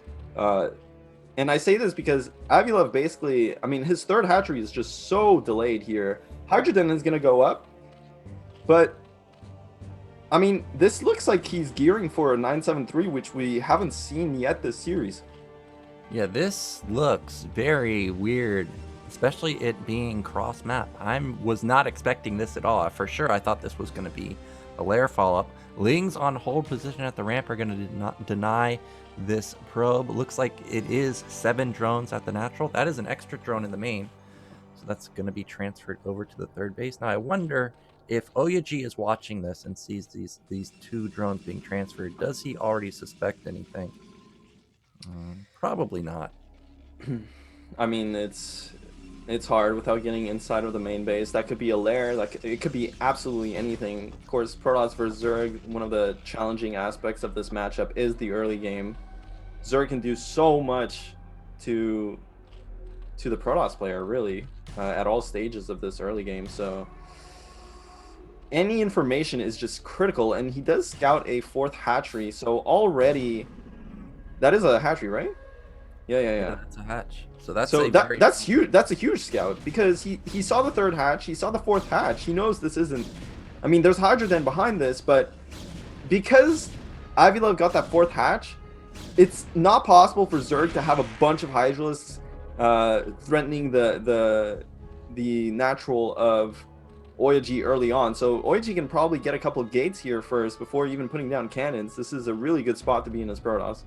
And I say this because Avi-Love basically, I mean, his third hatchery is just so delayed here. Hydrogen is going to go up. But, I mean, this looks like he's gearing for a 973, which we haven't seen yet this series. Yeah, this looks very weird, especially it being cross-map. I was not expecting this at all. For sure, I thought this was going to be a lair follow-up. Lings on hold position at the ramp are going to not deny this probe. Looks like it is 7 drones at the natural. That is an extra drone in the main. So that's going to be transferred over to the third base. Now I wonder if OyA is watching this and sees these 2 drones being transferred, does he already suspect anything? Probably not. I mean, it's hard without getting inside of the main base. That could be a lair. Like it could be absolutely anything. Of course, Protoss versus Zerg, one of the challenging aspects of this matchup is the early game. Zerg can do so much to the Protoss player, really, at all stages of this early game. So any information is just critical, and he does scout a 4th hatchery. So already, that is a hatchery, right? Yeah. That's a hatch. So that's that's huge. That's a huge scout because he saw the 3rd hatch, he saw the 4th hatch. He knows this isn't. I mean, there's Hydrogen behind this, but because Avi-Love got that 4th hatch, it's not possible for Zerg to have a bunch of Hydralisks threatening the natural of OyA early on. So OyA can probably get a couple of gates here first before even putting down cannons. This is a really good spot to be in as Protoss.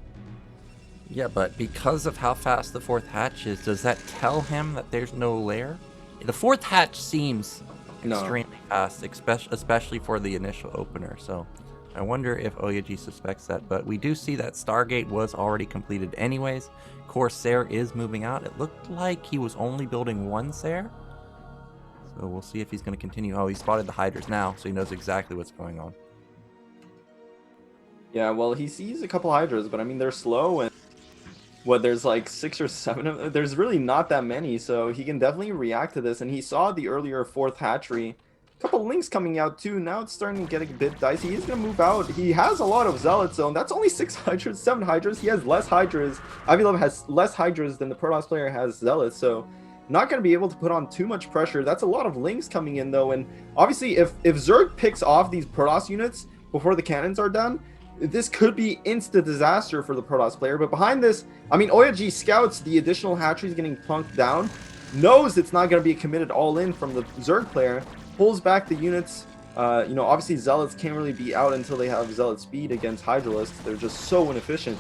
Yeah, but because of how fast the 4th hatch is, does that tell him that there's no lair? The 4th hatch seems extremely fast, especially for the initial opener. So I wonder if OyA suspects that. But we do see that Stargate was already completed anyways. Corsair is moving out. It looked like he was only building 1 Sair. So we'll see if he's going to continue. Oh, he spotted the Hydras now, so he knows exactly what's going on. Yeah, well, he sees a couple Hydras, but I mean, they're slow, and there's like 6 or 7 of them. There's really not that many, so he can definitely react to this. And he saw the earlier 4th hatchery. A couple links coming out too. Now it's starting to get a bit dicey. He's going to move out. He has a lot of zealots, so that's only 6 Hydras, 7 Hydras. He has less Hydras. Avi-Love has less Hydras than the Protoss player has zealots, so not going to be able to put on too much pressure. That's a lot of links coming in though, and obviously if Zerg picks off these Protoss units before the cannons are done, this could be instant disaster for the Protoss player. But behind this, I mean, OyA scouts the additional hatcheries getting plunked down, knows it's not going to be committed all in from the Zerg player, pulls back the units. You know, obviously zealots can't really be out until they have zealot speed against Hydralisks. They're just so inefficient.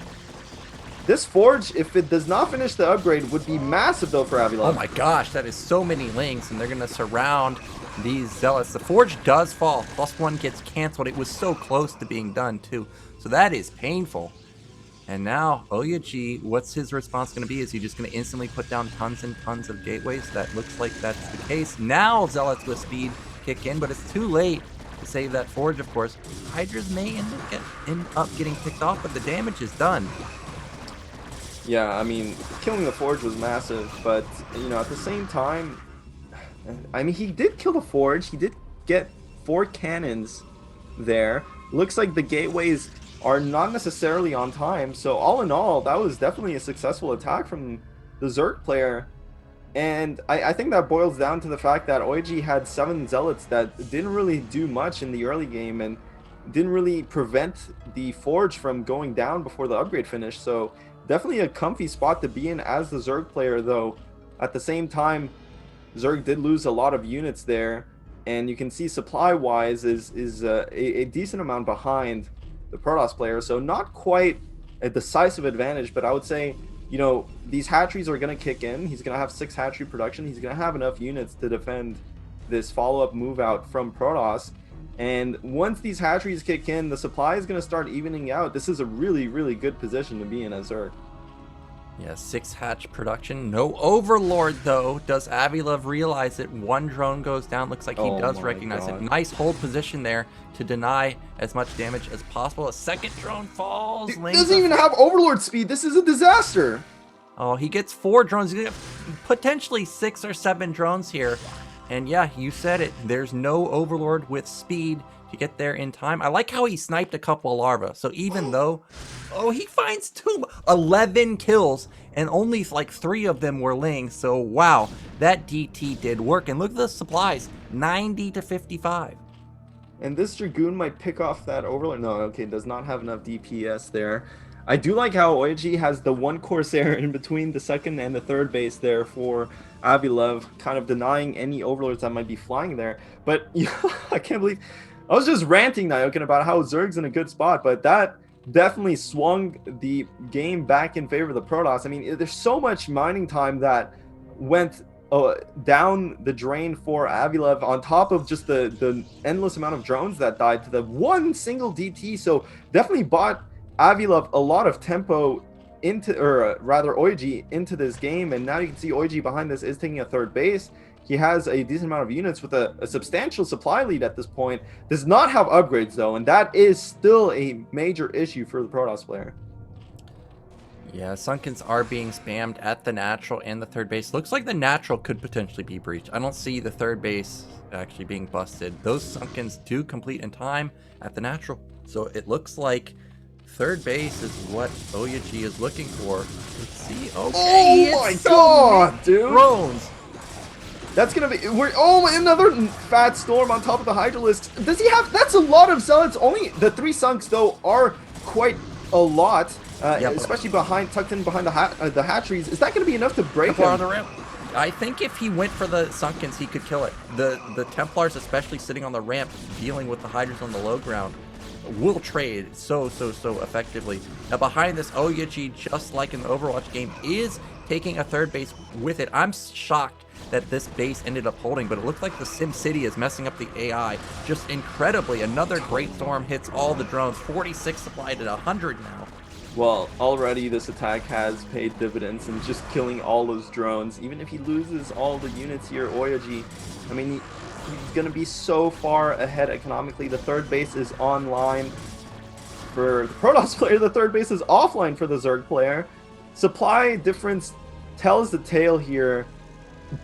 This Forge, if it does not finish the upgrade, would be massive though for Avi-Love. Oh my gosh, that is so many links, and they're going to surround these zealots. The Forge does fall. +1 gets canceled. It was so close to being done too. So that is painful. And now OyA, what's his response going to be? Is he just going to instantly put down tons and tons of gateways? That looks like that's the case. Now zealots with speed kick in, but it's too late to save that Forge, of course. Hydras may end up getting picked off, but the damage is done. Yeah, I mean, killing the Forge was massive, but, you know, at the same time, I mean, he did kill the Forge. He did get 4 cannons there. Looks like the gateways are not necessarily on time. So all in all, that was definitely a successful attack from the Zerg player. And I think that boils down to the fact that OyA had 7 zealots that didn't really do much in the early game and didn't really prevent the Forge from going down before the upgrade finished. So definitely a comfy spot to be in as the Zerg player, though. At the same time, Zerg did lose a lot of units there, and you can see supply-wise is a decent amount behind the Protoss player, so not quite a decisive advantage, but I would say, you know, these hatcheries are going to kick in. He's going to have 6 hatchery production. He's going to have enough units to defend this follow-up move out from Protoss, and once these hatcheries kick in, the supply is going to start evening out. This is a really, really good position to be in as Zerg. Yeah, 6 hatch production. No Overlord, though. Does Avi-Love realize it? One drone goes down. Looks like he Oh does my recognize God. it. Nice hold position there to deny as much damage as possible. A second drone falls. Dude, lands doesn't a- even have Overlord speed. This is a disaster. Oh, he gets 4 drones. He's gonna get potentially 6 or 7 drones here. And yeah, you said it. There's no Overlord with speed to get there in time. I like how he sniped a couple of larvae. So even though, oh, he finds 11 kills, and only like 3 of them were Ling. So wow, that DT did work. And look at the supplies, 90 to 55. And this Dragoon might pick off that Overlord. No, okay, does not have enough DPS there. I do like how OyA has the one Corsair in between the second and the third base there for Avi-Love, kind of denying any Overlords that might be flying there. But I can't believe... I was just ranting, Nyokin, about how Zerg's in a good spot, but that definitely swung the game back in favor of the Protoss. I mean, there's so much mining time that went down the drain for Avi-Love on top of just the endless amount of drones that died to the one single DT. So definitely bought Avi-Love a lot of tempo into, or rather OyA into this game. And now you can see OyA behind this is taking a third base. He has a decent amount of units with a substantial supply lead at this point. Does not have upgrades though, and that is still a major issue for the Protoss player. Yeah, Sunkens are being spammed at the natural and the third base. Looks like the natural could potentially be breached. I don't see the third base actually being busted. Those Sunkens do complete in time at the natural. So it looks like third base is what OyA is looking for. Let's see. Okay, Oh my god, dude! Drones. That's gonna be another fat storm on top of the Hydralisk. Does he have? That's a lot of zealots. Only the 3 sunks though are quite a lot, especially tucked in behind the hatcheries. Is that gonna be enough to break him? I think if he went for the Sunkens, he could kill it. The Templars, especially sitting on the ramp, dealing with the Hydras on the low ground, will trade so effectively. Now behind this, OyA, just like in the Overwatch game, is taking a third base with it. I'm shocked that this base ended up holding, but it looks like the Sim City is messing up the AI just incredibly. Another great storm hits all the drones. 46 supplied at 100 now. Well, already this attack has paid dividends and just killing all those drones. Even if he loses all the units here, OyA, I mean, he's going to be so far ahead economically. The third base is online for the Protoss player. The third base is offline for the Zerg player. Supply difference tells the tale here.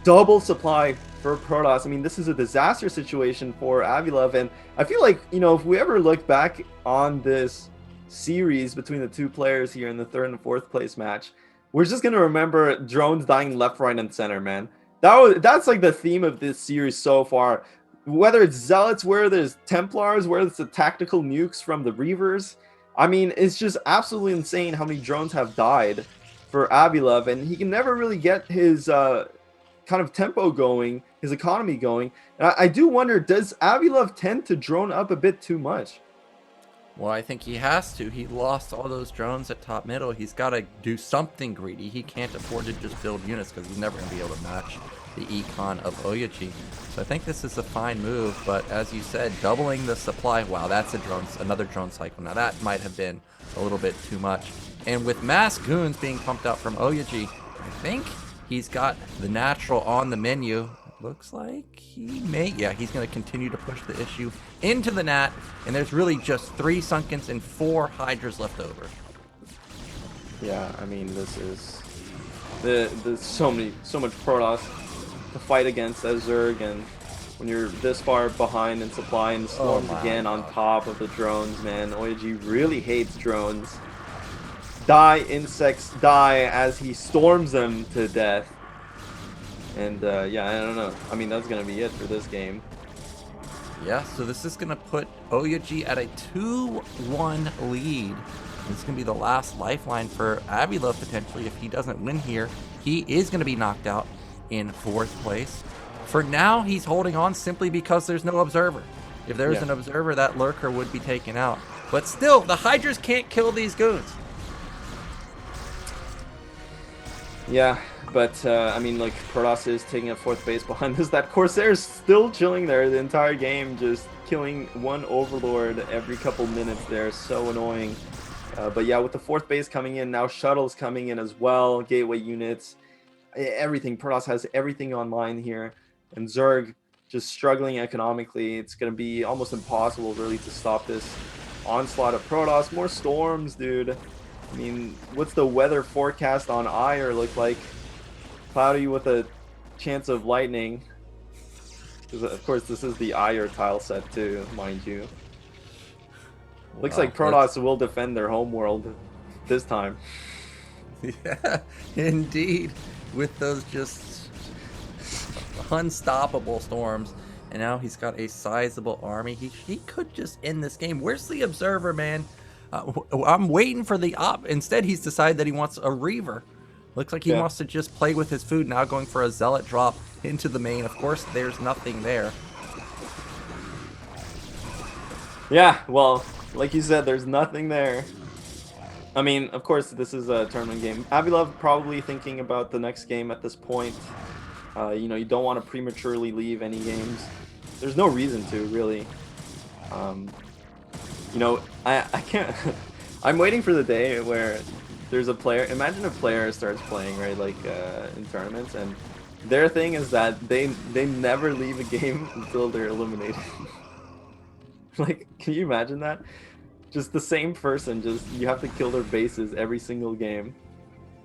Double supply for Protoss. I mean, this is a disaster situation for Avi-Love, and I feel like, you know, if we ever look back on this series between the two players here in the 3rd and 4th place match, we're just gonna remember drones dying left, right, and center, man. That's like the theme of this series so far. Whether it's Zealots, where there's Templars, where it's the tactical nukes from the Reavers. I mean, it's just absolutely insane how many drones have died for Avi-Love, and he can never really get his kind of tempo going, his economy going. And I do wonder, does Avi-Love tend to drone up a bit too much? Well, I think he has to. He lost all those drones at top middle. He's got to do something greedy. He can't afford to just build units because he's never going to be able to match the econ of OyA. So I think this is a fine move, but as you said, doubling the supply, wow, that's another drone cycle. Now that might have been a little bit too much. And with mass goons being pumped out from OyA, I think he's got the natural on the menu. Looks like he may, yeah, he's going to continue to push the issue into the nat, and there's really just 3 Sunkens and 4 Hydras left over. Yeah, I mean, this is there's so much Protoss to fight against as Zerg, and when you're this far behind in supply and storms again on top of the drones, man, OyA really hates drones. Die, insects, die as he storms them to death. And yeah, I don't know. I mean, that's going to be it for this game. Yeah, so this is going to put OyA at a 2-1 lead. This is going to be the last lifeline for Avi-Love potentially. If he doesn't win here, he is going to be knocked out in 4th place. For now, he's holding on simply because there's no observer. If there was an observer, that lurker would be taken out. But still, the Hydras can't kill these goons. Yeah, but I mean, like, Protoss is taking a 4th base behind us. That Corsair is still chilling there the entire game, just killing one Overlord every couple minutes there. So annoying. But yeah, with the 4th base coming in, now shuttles coming in as well, gateway units, everything. Protoss has everything online here, and Zerg just struggling economically. It's going to be almost impossible really to stop this onslaught of Protoss. More storms, dude. I mean, what's the weather forecast on Ire look like? Cloudy with a chance of lightning. Because of course this is the Ire tile set too, mind you. Looks like Protoss will defend their home world this time. Yeah, indeed. With those just unstoppable storms. And now he's got a sizable army. He could just end this game. Where's the observer, man? I'm waiting for the op. Instead, he's decided that he wants a Reaver. Looks like he wants to just play with his food. Now going for a Zealot drop into the main. Of course, there's nothing there. Yeah, well, like you said, there's nothing there. I mean, of course, this is a tournament game. Avi-Love probably thinking about the next game at this point. You know, you don't want to prematurely leave any games. There's no reason to, really. You know, I can't... I'm waiting for the day where there's a player... Imagine a player starts playing, right, like, in tournaments, and their thing is that they never leave a game until they're eliminated. Like, can you imagine that? Just the same person, just you have to kill their bases every single game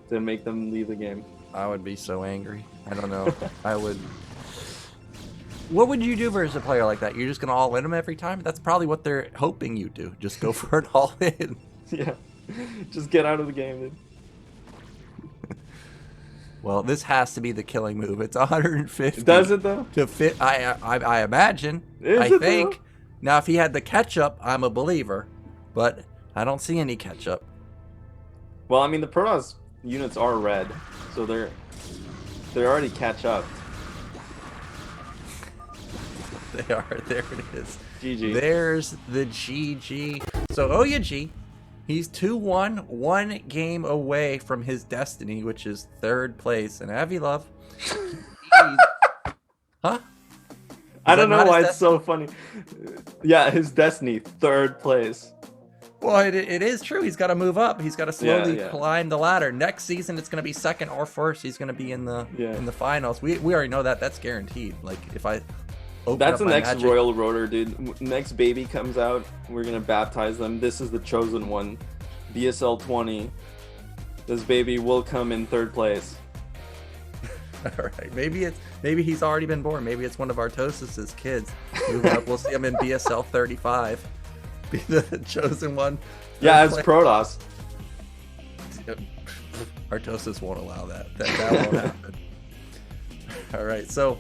to make them leave the game. I would be so angry. I don't know. I would... What would you do versus a player like that? You're just going to all in them every time? That's probably what they're hoping you do. Just go for it all in. Yeah. Just get out of the game, dude. Well, this has to be the killing move. It's 150. Does it, though? To fit, I imagine. Is I it, think. though? Now, if he had the catch-up, I'm a believer. But I don't see any catch-up. Well, I mean, the Protoss units are red, so they're already catch up. They are. There it is. GG. There's the GG. So OyA G, he's 2-1, one game away from his destiny, which is 3rd place. And Avi-Love, huh? I don't know why it's so funny. Yeah, his destiny, 3rd place. Well, it is true. He's got to move up. He's got to slowly climb the ladder. Next season, it's going to be 2nd or 1st. He's going to be in the finals. We already know that. That's guaranteed. Like if I open That's up the my next magic... Royal Rotor, dude. Next baby comes out, we're gonna baptize them. This is the chosen one, BSL20. This baby will come in 3rd place. All right, maybe he's already been born. Maybe it's one of Artosis's kids. We'll see him in BSL 35. Be the chosen one. Yeah, it's Protoss. Artosis won't allow that. That won't happen. All right, so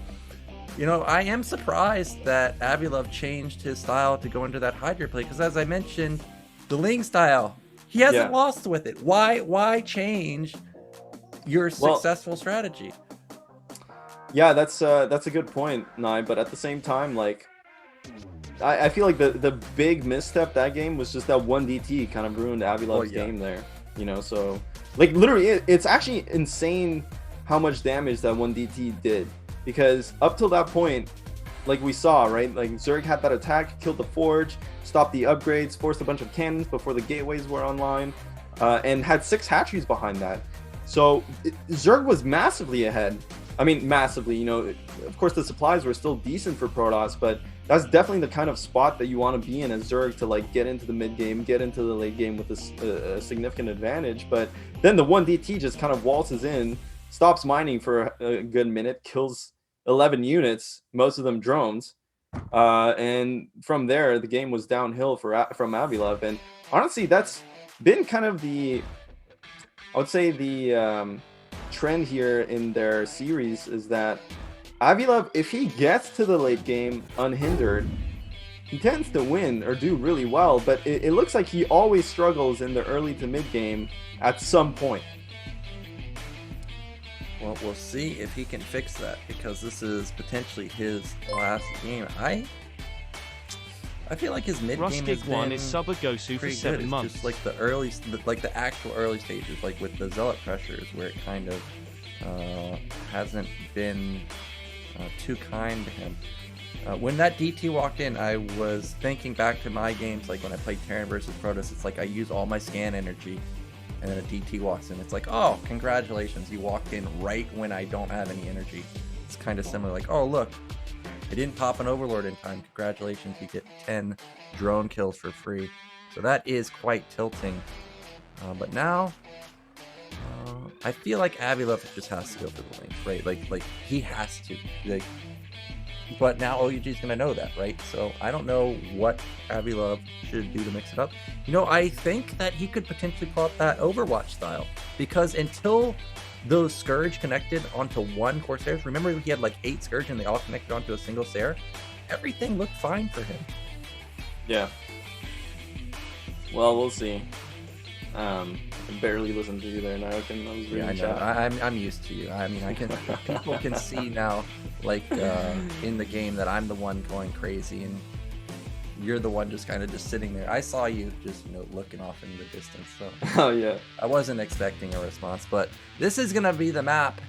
you know, I am surprised that Avi-Love changed his style to go into that Hydra play because, as I mentioned, the Ling style, he hasn't lost with it. Why change your successful strategy? Yeah, that's a good point, Nye. But at the same time, like, I feel like the big misstep that game was just that one DT kind of ruined Avi-Love's game there. You know, so like literally, it's actually insane how much damage that one DT did. Because up till that point, like we saw, right? Like Zerg had that attack, killed the Forge, stopped the upgrades, forced a bunch of cannons before the gateways were online, and had 6 hatcheries behind that. So Zerg was massively ahead. I mean, massively, you know, of course the supplies were still decent for Protoss, but that's definitely the kind of spot that you want to be in as Zerg to like get into the mid game, get into the late game with a significant advantage. But then the one DT just kind of waltzes in, stops mining for a good minute, kills 11 units, most of them drones, and from there the game was downhill from Avi-Love. And honestly, that's been kind of I would say the trend here in their series is that Avi-Love, if he gets to the late game unhindered, he tends to win or do really well, but it looks like he always struggles in the early to mid game at some point. Well, we'll see if he can fix that, because this is potentially his last game. I feel like his mid game has been is Subagosu for 7 good. months. Just like the early, like the actual early stages, like with the Zealot pressures, where it kind of hasn't been too kind to him. When that DT walked in, I was thinking back to my games, like when I played Terran versus Protoss. It's like I use all my scan energy, and then a DT walks in. It's like, oh, congratulations, you walked in right when I don't have any energy. It's kind of similar, like, oh, look, I didn't pop an Overlord in time. Congratulations, you get 10 drone kills for free. So that is quite tilting. But now, I feel like Avi-Love just has to go for the link, right? Like he has to. Like, but now OyA is going to know that, right? So I don't know what Avi-Love should do to mix it up. You know, I think that he could potentially pull up that Overwatch style, because until those Scourge connected onto one Corsair, remember he had like 8 Scourge and they all connected onto a single Sair? Everything looked fine for him. Yeah. Well, we'll see. I barely listened to you there, Naokin. I was reading chat. I'm used to you. I mean, people can see now, like in the game, that I'm the one going crazy and you're the one just kind of just sitting there. I saw you just, you know, looking off in the distance. So Oh yeah. I wasn't expecting a response, but this is gonna be the map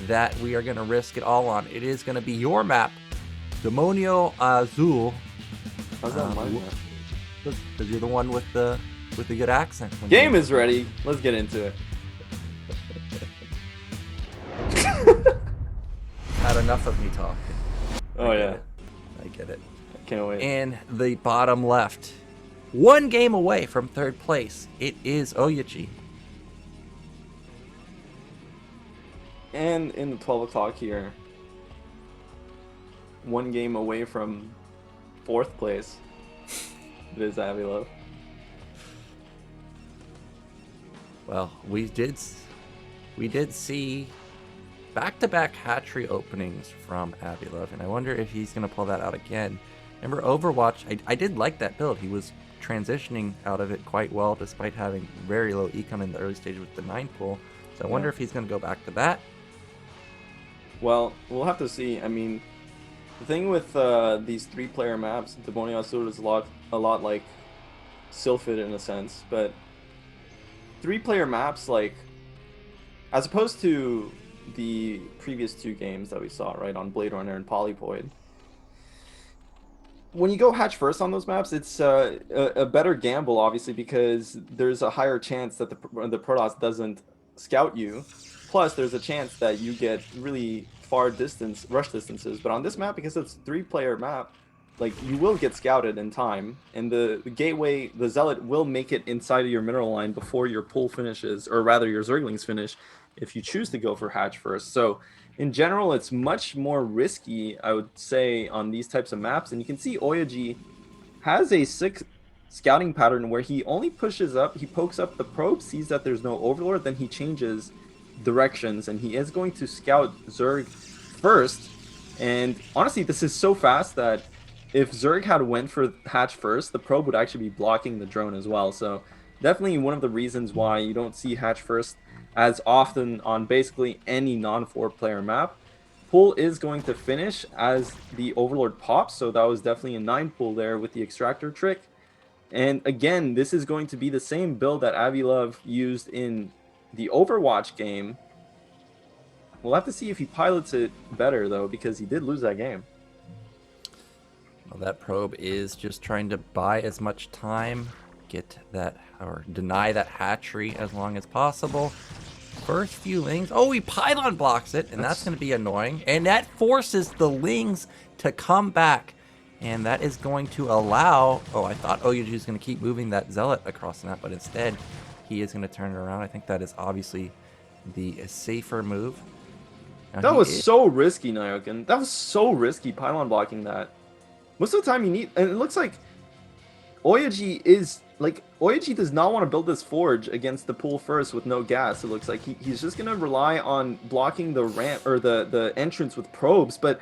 that we are gonna risk it all on. It is gonna be your map, Demonio Azul. How's that mine? Because you're the one with the good accent. Game is ready. Let's get into it. Had enough of me talking. Oh yeah. I get it. Can't wait. In the bottom left, one game away from third place, it is OyA. And in the 12 o'clock here, one game away from 4th place, it is Avi-Love. Well, we did see back-to-back hatchery openings from Avi-Love, and I wonder if he's going to pull that out again. Remember Overwatch, I did like that build. He was transitioning out of it quite well despite having very low econ in the early stage with the 9 pool. So I wonder if he's going to go back to that. Well, we'll have to see. I mean, the thing with these 3-player maps, Demonio Azul is a lot like Sylphid in a sense, but 3-player maps, like, as opposed to the previous 2 games that we saw, right, on Blade Runner and Polyvoid, when you go hatch first on those maps, it's a better gamble, obviously, because there's a higher chance that the Protoss doesn't scout you. Plus, there's a chance that you get really far rush distances. But on this map, because it's a 3-player map, like, you will get scouted in time, and the gateway, the zealot, will make it inside of your mineral line before your pool finishes, or rather your zerglings finish, if you choose to go for hatch first. So in general, it's much more risky, I would say, on these types of maps. And you can see OyA has a 6 scouting pattern where he only pushes up, he pokes up the probe, sees that there's no overlord, then he changes directions, and he is going to scout Zerg first. And honestly, this is so fast that if Zerg had went for hatch first, the probe would actually be blocking the drone as well. So definitely one of the reasons why you don't see hatch first as often on basically any non-4-player map. Pool is going to finish as the Overlord pops, so that was definitely a 9 pool there with the extractor trick. And again, this is going to be the same build that Avi-Love used in the Overwatch game. We'll have to see if he pilots it better, though, because he did lose that game. Well, that probe is just trying to buy as much time, get that, or deny that hatchery as long as possible. First few lings. Oh, he pylon blocks it, and that's going to be annoying. And that forces the lings to come back. And that is going to allow... Oh, I thought OyA was going to keep moving that zealot across the map, but instead he is going to turn it around. I think that is obviously the safer move. Now, that was so risky, Naokin. That was so risky, pylon blocking that. Most of the time you need... And it looks like OyA is... Like, OyA does not want to build this forge against the pool first with no gas. It looks like he's just going to rely on blocking the ramp or the entrance with probes. But,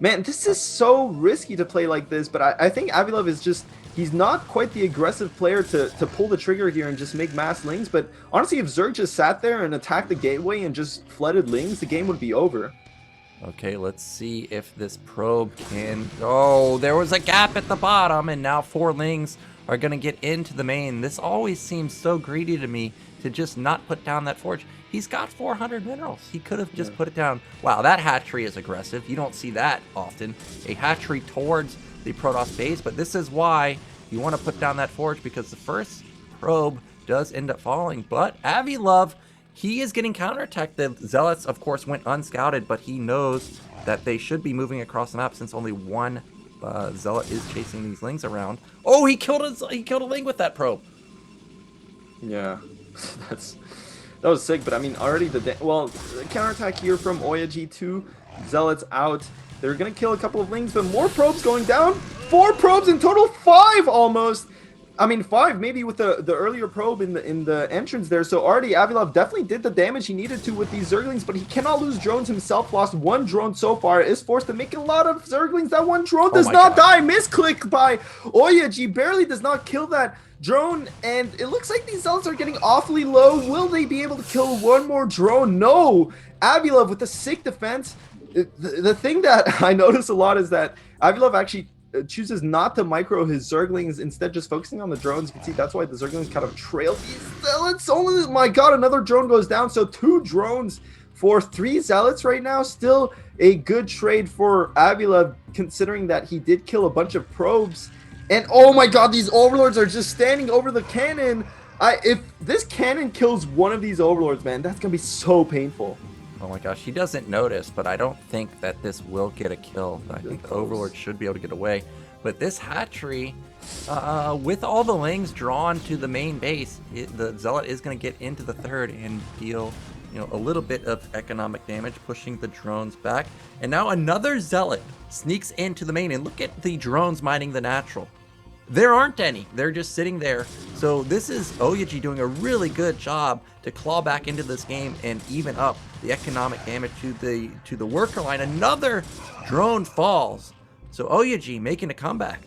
man, this is so risky to play like this. But I think Avi-Love is just... He's not quite the aggressive player to pull the trigger here and just make mass lings. But, honestly, if Zerg just sat there and attacked the gateway and just flooded lings, the game would be over. Okay, let's see if this probe can... Oh, there was a gap at the bottom, and now 4 lings are going to get into the main. This always seems so greedy to me to just not put down that forge. He's got 400 minerals. He could have just put it down. Wow, that hatchery is aggressive. You don't see that often. A hatchery towards the Protoss base, but this is why you want to put down that forge, because the first probe does end up falling. But Avi-Love, he is getting counterattacked. The Zealots, of course, went unscouted, but he knows that they should be moving across the map since only one Zealot is chasing these Lings around. Oh, he killed a Ling with that probe. Yeah, that was sick. But I mean, already the counterattack here from OyA G2. Zealots out. They're gonna kill a couple of Lings, but more probes going down. 4 probes in total, 5 almost. I mean, 5 maybe with the earlier probe in the entrance there. So already Avi-Love definitely did the damage he needed to with these Zerglings, but he cannot lose drones himself. Lost 1 drone so far. Is forced to make a lot of Zerglings. That 1 drone does not die. Misclick by OyA G. Barely does not kill that drone, and it looks like these Zealots are getting awfully low. Will they be able to kill 1 more drone? No. Avi-Love with the sick defense. The thing that I notice a lot is that Avi-Love actually chooses not to micro his Zerglings, instead just focusing on the drones. You can see that's why the Zerglings kind of trail these Zealots. Oh my god, another drone goes down. So 2 drones for 3 Zealots right now. Still a good trade for Avi-Love, considering that he did kill a bunch of probes. And oh my god, these Overlords are just standing over the cannon. If this cannon kills one of these Overlords, man, that's gonna be so painful. Oh my gosh, he doesn't notice, but I don't think that this will get a kill. I think the Overlord should be able to get away. But this hatchery, with all the Lings drawn to the main base, the Zealot is going to get into the 3rd and deal, a little bit of economic damage, pushing the drones back. And now another Zealot sneaks into the main, and look at the drones mining the natural. There aren't any. They're just sitting there. So this is OyA G doing a really good job to claw back into this game and even up the economic damage to the worker line. Another drone falls. So OyA G making a comeback.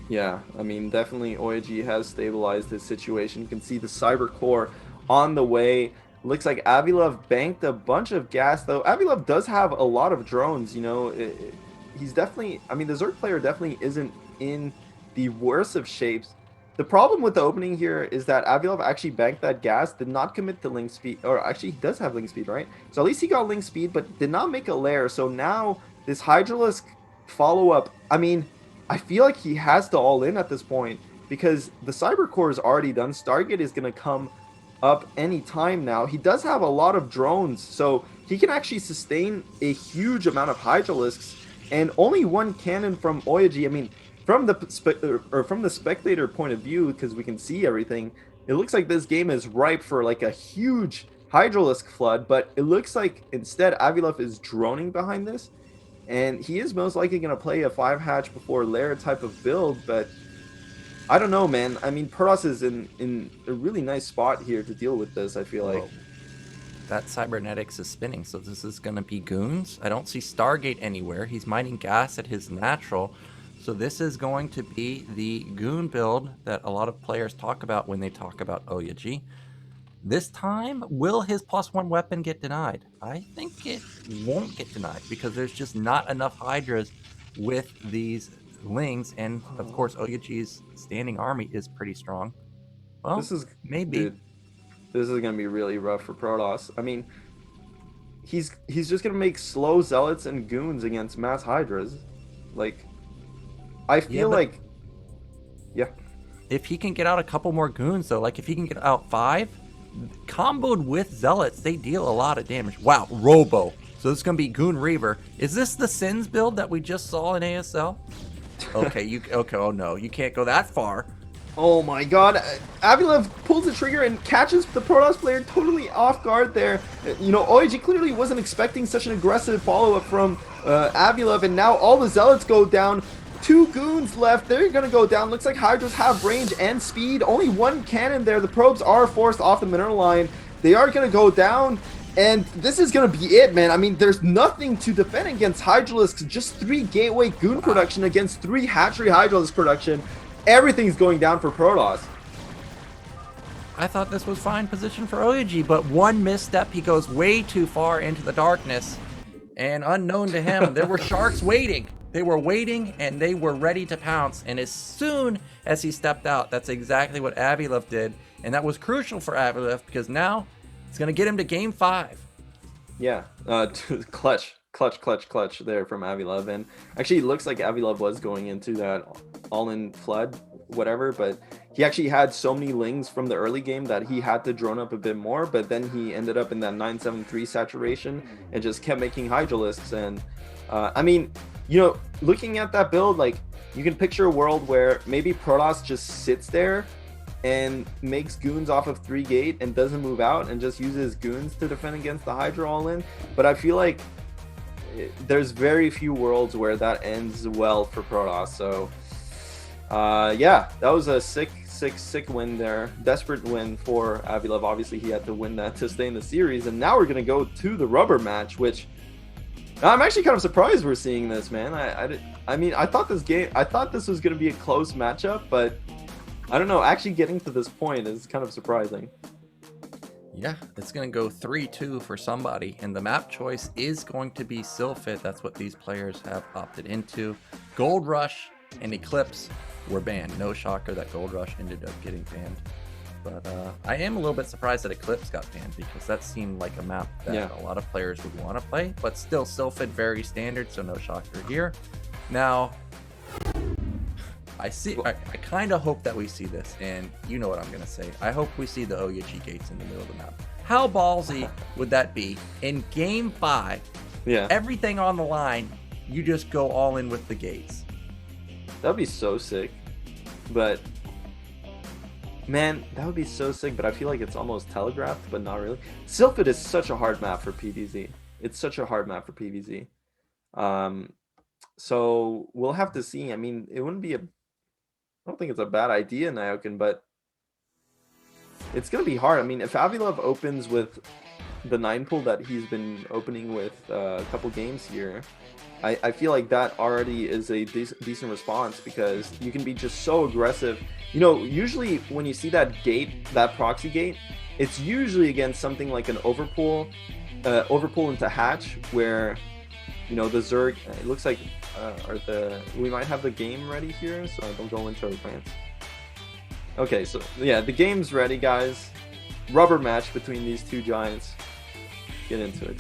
Yeah, I mean, definitely OyA G has stabilized this situation. You can see the Cyber Core on the way. Looks like Avi-Love banked a bunch of gas, though. Avi-Love does have a lot of drones, he's definitely, I mean, the Zerg player definitely isn't in the worst of shapes. The problem with the opening here is that Avi-Love actually banked that gas, did not commit to Link speed, or actually he does have Link speed, right? So at least he got Link speed, but did not make a lair. So now this Hydralisk follow-up, I mean, I feel like he has to all in at this point, because the Cyber Core is already done. Stargate is going to come up any time now. He does have a lot of drones, so he can actually sustain a huge amount of Hydralisks, and only 1 cannon from OyA G. I mean, from the spectator point of view, because we can see everything, it looks like this game is ripe for like a huge Hydralisk flood, but it looks like instead Avi-Love is droning behind this, and he is most likely going to play a 5 hatch before lair type of build. But I don't know, man. I mean, Protoss is in a really nice spot here to deal with this, I feel like. That cybernetics is spinning, so this is going to be goons. I don't see Stargate anywhere. He's mining gas at his natural. So this is going to be the goon build that a lot of players talk about when they talk about OyA G. This time, will his +1 weapon get denied? I think it won't get denied, because there's just not enough Hydras with these Lings, and of course OyA G's standing army is pretty strong. Well, maybe. Dude, this is going to be really rough for Protoss. I mean, he's just going to make slow Zealots and goons against mass Hydras. Like, I feel like, yeah. If he can get out a couple more goons, though, like if he can get out 5, comboed with Zealots, they deal a lot of damage. Wow, Robo. So this is going to be Goon Reaver. Is this the Sins build that we just saw in ASL? Okay, okay, oh no, you can't go that far. Oh my god, Avi-Love pulls the trigger and catches the Protoss player totally off guard there. OyA G clearly wasn't expecting such an aggressive follow-up from Avi-Love, and now all the Zealots go down. 2 goons left. They're going to go down. Looks like Hydras have range and speed. Only 1 cannon there. The probes are forced off the mineral line. They are going to go down. And this is going to be it, man. I mean, there's nothing to defend against Hydralisks. Just 3 gateway goon production against 3 hatchery Hydralisk production. Everything's going down for Protoss. I thought this was fine position for OyA G, but one misstep, he goes way too far into the darkness. And unknown to him, there were sharks waiting. They were waiting and they were ready to pounce. And as soon as he stepped out, that's exactly what Avi-Love did. And that was crucial for Avi-Love because now it's going to get him to game 5. Yeah, clutch there from Avi-Love. And actually, it looks like Avi-Love was going into that all-in flood, whatever, but he actually had so many lings from the early game that he had to drone up a bit more, but then he ended up in that 973 saturation and just kept making Hydralisks. And I mean, you know, looking at that build, like, you can picture a world where maybe Protoss just sits there and makes goons off of 3 gate and doesn't move out and just uses goons to defend against the Hydra all in. But I feel like there's very few worlds where that ends well for Protoss. So yeah, that was a sick win there. Desperate win for Avi-Love. Obviously, he had to win that to stay in the series. And now we're going to go to the rubber match, which I'm actually kind of surprised we're seeing this, man. I mean, I thought this was going to be a close matchup, but I don't know. Actually getting to this point is kind of surprising. Yeah, it's going to go 3-2 for somebody, and the map choice is going to be Sylphid. That's what these players have opted into. Gold Rush and Eclipse were banned. No shocker that Gold Rush ended up getting banned. But I am a little bit surprised that Eclipse got banned because that seemed like a map that a lot of players would want to play. But still, Sylphid very standard, so no shocker here. Now, I kind of hope that we see this, and you know what I'm going to say. I hope we see the OyA gates in the middle of the map. How ballsy would that be? In game 5, everything on the line, you just go all in with the gates. That'd be so sick. But man, that would be so sick, but I feel like it's almost telegraphed, but not really. Sylphid is such a hard map for PvZ. It's such a hard map for PvZ. So we'll have to see. I mean, it wouldn't be I don't think it's a bad idea, Nyokin, but it's going to be hard. I mean, if Avi-Love opens with the 9 pull that he's been opening with a couple games here, I feel like that already is a decent response because you can be just so aggressive. You know, usually when you see that gate, that proxy gate, it's usually against something like an overpull into hatch where, you know, the Zerg, it looks like we might have the game ready here, so I don't go into our plans. Okay, so yeah, the game's ready, guys. Rubber match between these two giants. Get into it.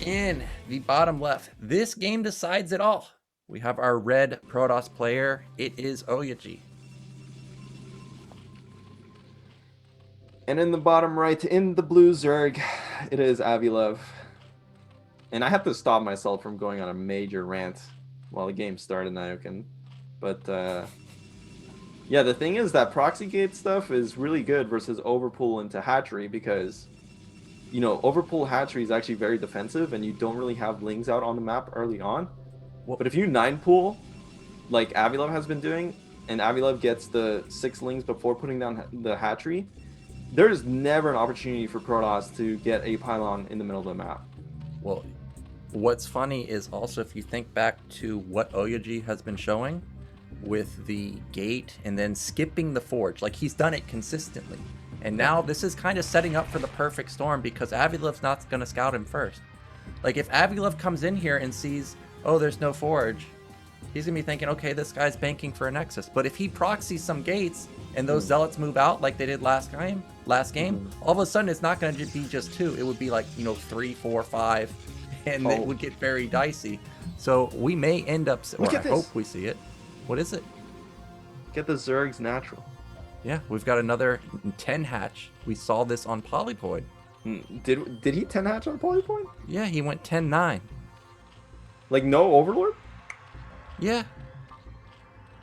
In the bottom left, this game decides it all. We have our red Protoss player. It is OyA. And in the bottom right, in the blue Zerg, it is Avi-Love. And I have to stop myself from going on a major rant while the game started, Nyokin. But yeah, the thing is that proxy gate stuff is really good versus overpull into hatchery because, you know, overpull hatchery is actually very defensive and you don't really have lings out on the map early on. But if you 9 pull, like Avi-Love has been doing, and Avi-Love gets the 6 lings before putting down the hatchery, there's never an opportunity for Protoss to get a pylon in the middle of the map. Well, what's funny is also if you think back to what OyA has been showing with the gate and then skipping the forge, like he's done it consistently. And now this is kind of setting up for the perfect storm because Avi-Love's not going to scout him first. Like if Avi-Love comes in here and sees, oh, there's no forge, he's going to be thinking, okay, this guy's banking for a Nexus. But if he proxies some gates and those zealots move out like they did last game, all of a sudden it's not going to be just 2. It would be like, you know, 3, 4, 5, and it would get very dicey. So we may end up, or I hope we see it. What is it? Get the Zergs natural. Yeah, we've got another 10 hatch. We saw this on Polypoid. Did he 10 hatch on Polypoid? Yeah, he went 10-9. Like no Overlord? Yeah.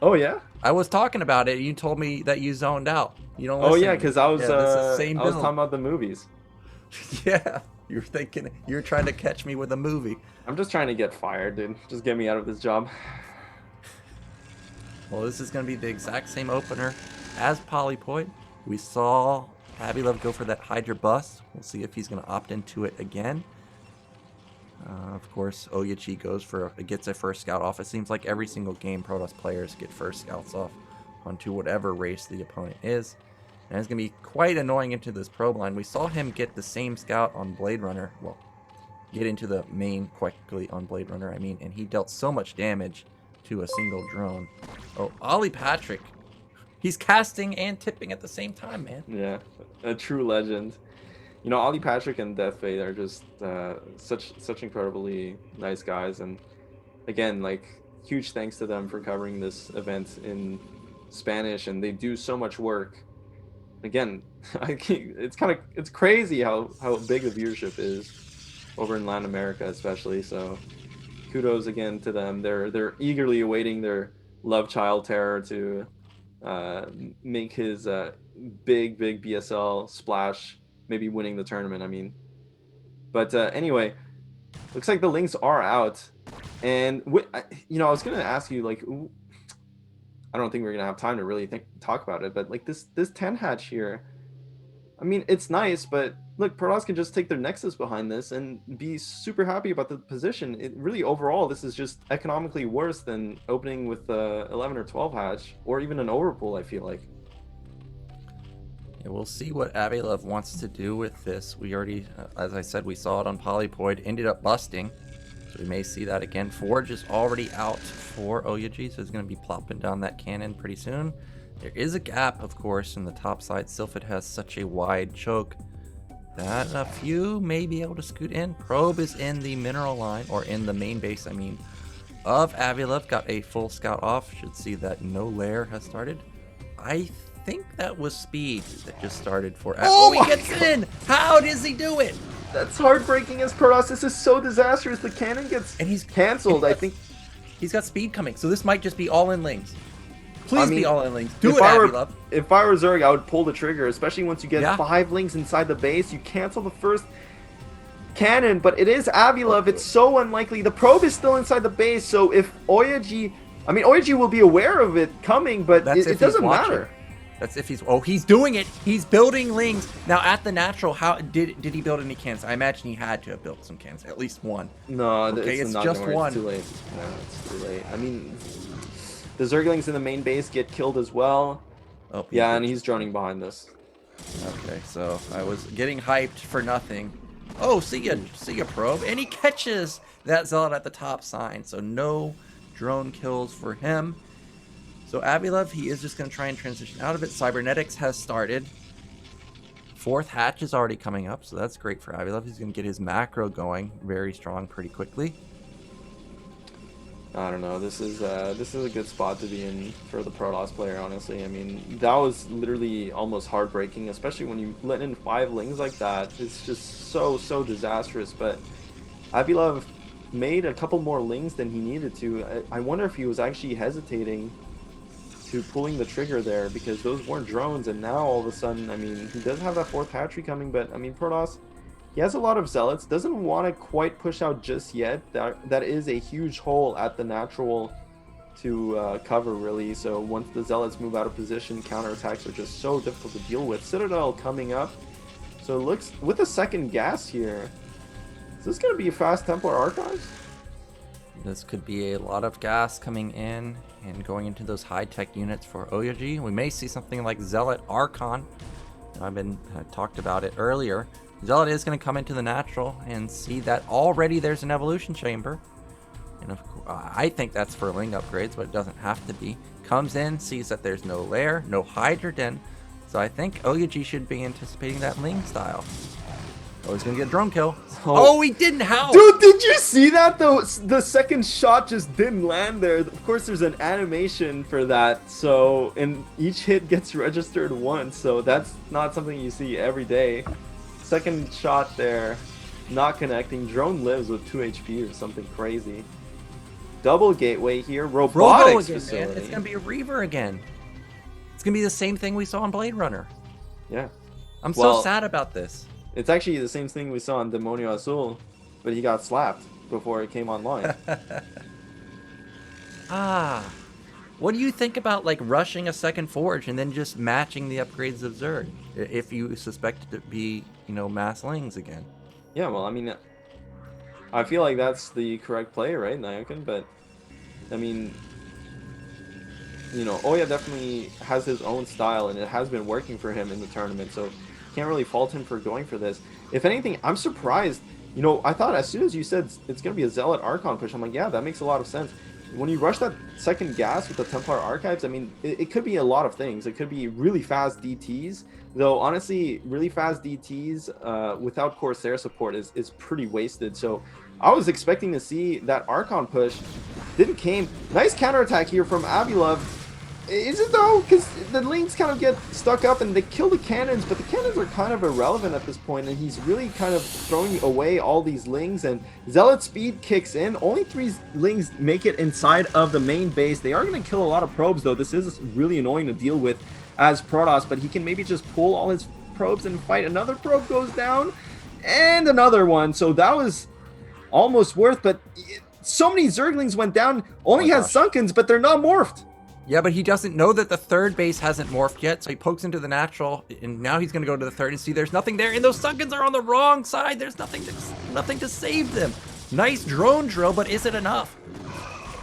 Oh yeah? I was talking about it. You told me that you zoned out. You don't listen. Oh yeah, because I was same I was talking about the movies. Yeah, you're thinking you're trying to catch me with a movie. I'm just trying to get fired, dude. Just get me out of this job. Well, this is going to be the exact same opener as Polypoid. We saw Avi-Love go for that Hydra bust. We'll see if he's going to opt into it again. Of course, OyA gets a first scout off. It seems like every single game Protoss players get first scouts off. onto whatever race the opponent is. And it's going to be quite annoying into this probe line. We saw him get the same scout on Blade Runner. Well, get into the main quickly on Blade Runner, I mean, and he dealt so much damage to a single drone. Oh, Ollie Patrick. He's casting and tipping at the same time, man. Yeah, a true legend. You know, Ollie Patrick and Death Fate are just such incredibly nice guys, and again, like, huge thanks to them for covering this event in Spanish, and they do so much work. Again, it's crazy how big the viewership is over in Latin America, especially. So kudos again to them. They're eagerly awaiting their love child Terror to make his big BSL splash, maybe winning the tournament. I mean, but anyway, looks like the links are out, and you know, I was gonna ask you, like, I don't think we're gonna have time to really talk about it, but like this 10 hatch here, I mean, it's nice, but look, Protoss can just take their Nexus behind this and be super happy about the position. It really, overall, this is just economically worse than opening with 11 or 12 hatch, or even an overpull, I feel like. Yeah, we'll see what Avi-Love wants to do with this. We already, as I said, we saw it on Polypoid, ended up busting. So we may see that again. Forge is already out for OyA, so it's going to be plopping down that cannon pretty soon. There is a gap, of course, in the top side. Sylphid has such a wide choke that a few may be able to scoot in. Probe is in the mineral line, or in the main base, I mean, of Avi-Love. Got a full scout off. Should see that no lair has started. I think that was speed that just started for... Oh, he gets in! How does he do it? That's heartbreaking as Protoss. This is so disastrous. The cannon gets canceled. I think he's got speed coming, so this might just be all in lings. Please be all in lings. Do if it, I were, Avi-Love. If I were Zerg, I would pull the trigger, especially once you get Yeah. 5 lings inside the base. You cancel the first cannon, but it is Avi-Love. It's so unlikely. The probe is still inside the base, so if OyA, I mean, OyA will be aware of it coming, but it doesn't matter. That's if he's... Oh, he's doing it. He's building lings. Now, at the natural, how did he build any cannons? I imagine he had to have built some cannons. At least one. No, okay, it's not just gonna work. one. It's too late. No, it's too late. I mean, the Zerglings in the main base get killed as well. Oh, yeah, and he's droning behind this. Okay, so I was getting hyped for nothing. Oh, see ya, probe. And he catches that zealot at the top sign. So no drone kills for him. So Avi-Love, he is just going to try and transition out of it. Cybernetics has started. 4th hatch is already coming up, so that's great for Avi-Love. He's going to get his macro going very strong pretty quickly. I don't know. This is a good spot to be in for the Protoss player, honestly. I mean, that was literally almost heartbreaking, especially when you let in 5 lings like that. It's just so disastrous. But Avi-Love made a couple more lings than he needed to. I wonder if he was actually hesitating to pulling the trigger there, because those weren't drones, and now all of a sudden, I mean, he does have that 4th hatchery coming, but I mean, Protoss, he has a lot of zealots, doesn't want to quite push out just yet. That is a huge hole at the natural to cover, really. So once the zealots move out of position, counterattacks are just so difficult to deal with. Citadel coming up, so it looks, with a second gas here, is this going to be a fast Templar Archives? This could be a lot of gas coming in and going into those high-tech units for OyA. We may see something like Zealot Archon. I talked about it earlier. Zealot is going to come into the natural and see that already there's an evolution chamber. And I think that's for ling upgrades, but it doesn't have to be. Comes in, sees that there's no lair, no Hydra Den. So I think OyA should be anticipating that ling style. Oh, he's going to get a drone kill. Oh, he didn't. How? Dude, did you see that though? The second shot just didn't land there. Of course, there's an animation for that. So, and each hit gets registered once. So that's not something you see every day. Second shot there, not connecting. Drone lives with 2 HP or something crazy. Double gateway here. Robotics again, facility. Man. It's going to be a Reaver again. It's going to be the same thing we saw in Blade Runner. Yeah. I'm so sad about this. It's actually the same thing we saw in Demonio Azul, but he got slapped before it came online. What do you think about like rushing a second forge and then just matching the upgrades of Zerg if you suspect it to be, you know, mass lings again? Yeah, well, I mean, I feel like that's the correct play, right, Nyokin? But I mean, you know, OyA definitely has his own style, and it has been working for him in the tournament, so can't really fault him for going for this. If anything, I'm surprised. You know, I thought as soon as you said it's going to be a Zealot Archon push, I'm like, yeah, that makes a lot of sense. When you rush that second gas with the Templar Archives, I mean, it could be a lot of things. It could be really fast DTs, though honestly, really fast DTs without Corsair support is pretty wasted. So I was expecting to see that Archon push. Didn't came. Nice counterattack here from Avi-Love. Is it though? Because the Lings kind of get stuck up and they kill the cannons, but the cannons are kind of irrelevant at this point, and he's really kind of throwing away all these Lings, and Zealot speed kicks in. Only 3 Lings make it inside of the main base. They are going to kill a lot of probes, though. This is really annoying to deal with as Protoss, but he can maybe just pull all his probes and fight. Another probe goes down, and another one. So that was almost worth, but so many Zerglings went down. Only has Sunkens, but they're not morphed. Yeah, but he doesn't know that the third base hasn't morphed yet, so he pokes into the natural, and now he's going to go to the third and see there's nothing there, and those Sunkens are on the wrong side. There's nothing to save them. Nice drone drill, but is it enough?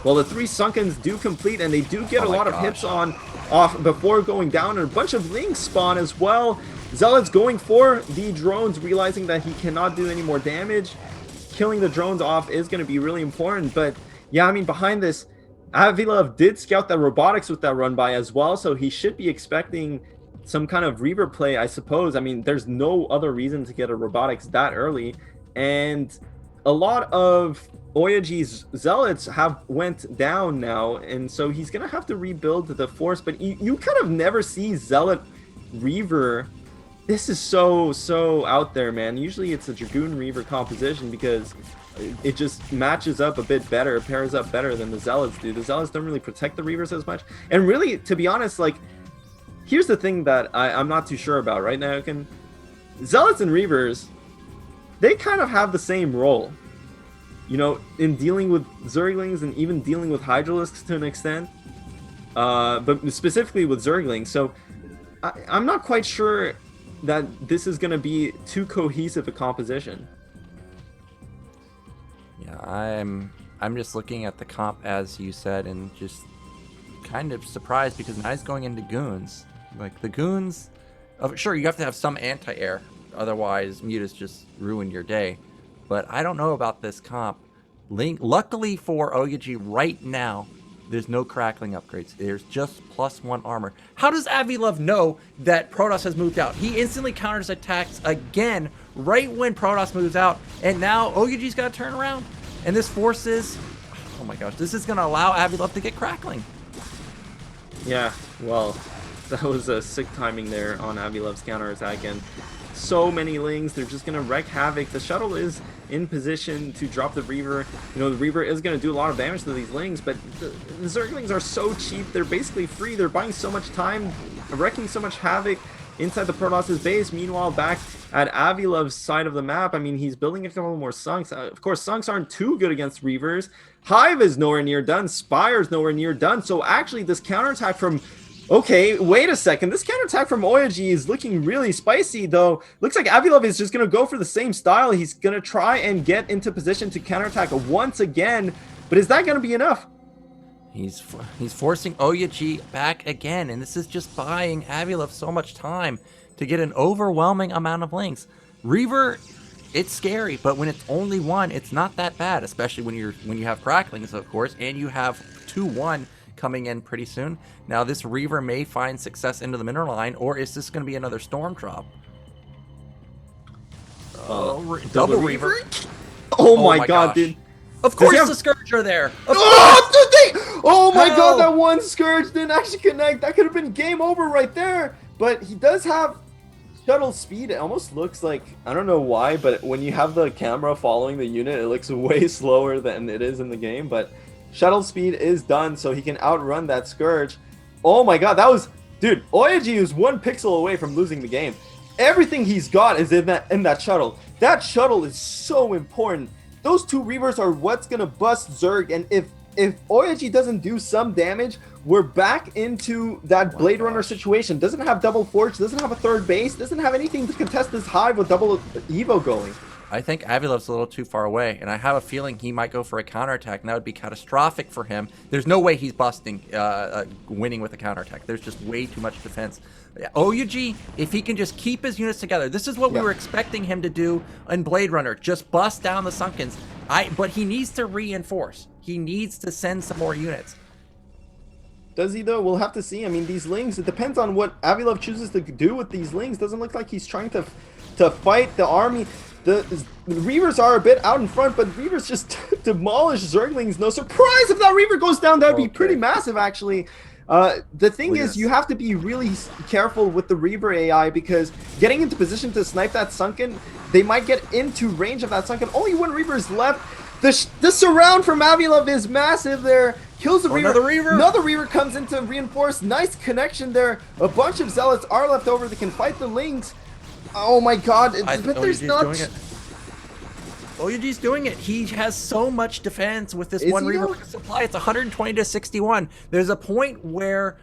Well, the 3 Sunkens do complete, and they do get a lot of hits off before going down, and a bunch of Lings spawn as well. Zealot's going for the drones, realizing that he cannot do any more damage. Killing the drones off is going to be really important, but yeah, I mean, behind this, Avi-Love did scout that robotics with that run by as well, so he should be expecting some kind of Reaver play, I suppose. I mean, there's no other reason to get a robotics that early, and a lot of OyA's Zealots have went down now, and so he's gonna have to rebuild the force, but you kind of never see Zealot Reaver. This is so out there, man. Usually it's a Dragoon Reaver composition because it just matches up a bit better, it pairs up better than the Zealots do. The Zealots don't really protect the Reavers as much. And really, to be honest, like, here's the thing that I'm not too sure about right now. Zealots and Reavers, they kind of have the same role, you know, in dealing with Zerglings and even dealing with Hydralisks to an extent, but specifically with Zerglings. So I'm not quite sure that this is going to be too cohesive a composition. Yeah, I'm just looking at the comp as you said, and just kind of surprised because now he's going into goons. Like the goons, sure, you have to have some anti-air, otherwise mutas just ruin your day. But I don't know about this comp. Luckily for OyA right now, there's no crackling upgrades. There's just +1 armor. How does Avi-Love know that Protoss has moved out? He instantly counters attacks again right when Protoss moves out, and now OyA's got to turn around. And this forces, oh my gosh, this is going to allow Avi-Love to get crackling. Yeah, well, that was a sick timing there on Avi-Love's counterattack, and so many Lings, they're just going to wreak havoc. The shuttle is in position to drop the Reaver. You know, the Reaver is going to do a lot of damage to these Lings, but the Zerglings are so cheap. They're basically free. They're buying so much time, wrecking so much havoc inside the Protoss's base. Meanwhile, back at Avi-Love's side of the map, I mean, he's building a couple more Sunks. Of course, Sunks aren't too good against Reavers. Hive is nowhere near done. Spire's nowhere near done. So actually, this counterattack from... Okay, wait a second. This counterattack from OyA is looking really spicy, though. Looks like Avi-Love is just going to go for the same style. He's going to try and get into position to counterattack once again. But is that going to be enough? He's forcing OyA back again, and this is just buying Avi-Love so much time to get an overwhelming amount of Lings. Reaver, it's scary, but when it's only one, it's not that bad, especially when you have cracklings, of course, and you have 2-1 coming in pretty soon. Now this Reaver may find success into the mineral line, or is this going to be another storm drop? Double Reaver. Oh my god, dude. Of course the Scourge are there. Oh my god, that one Scourge didn't actually connect. That could have been game over right there. But he does have shuttle speed. It almost looks like, I don't know why, but when you have the camera following the unit, it looks way slower than it is in the game. But shuttle speed is done, so he can outrun that Scourge. Oh my god, that was... Dude, OyA is 1 pixel away from losing the game. Everything he's got is in that shuttle. That shuttle is so important. Those 2 Reavers are what's going to bust Zerg, and if OyA doesn't do some damage, we're back into that Blade Runner situation. Doesn't have double Forge, doesn't have a third base, doesn't have anything to contest this Hive with double Evo going. I think Avi-Love's a little too far away, and I have a feeling he might go for a counterattack, and that would be catastrophic for him. There's no way he's busting, winning with a counterattack. There's just way too much defense. OyA, if he can just keep his units together, this is what we were expecting him to do in Blade Runner, just bust down the Sunkens. But he needs to reinforce. He needs to send some more units. Does he though? We'll have to see. I mean, these Lings, it depends on what Avi-Love chooses to do with these Lings. Doesn't look like he's trying to fight the army. The Reavers are a bit out in front, but Reavers just demolished Zerglings. No surprise if that Reaver goes down. That would be pretty massive, actually. The thing is, you have to be really careful with the Reaver AI, because getting into position to snipe that Sunken, they might get into range of that Sunken. Only one Reaver is left. The surround from Avi-Love is massive there. Kills the Reaver. Another Reaver comes in to reinforce. Nice connection there. A bunch of Zealots are left over that can fight the Lings. Oh my god, but there's not... OyA's doing it. He has so much defense with this one Reaver supply. It's 120 to 61. There's a point where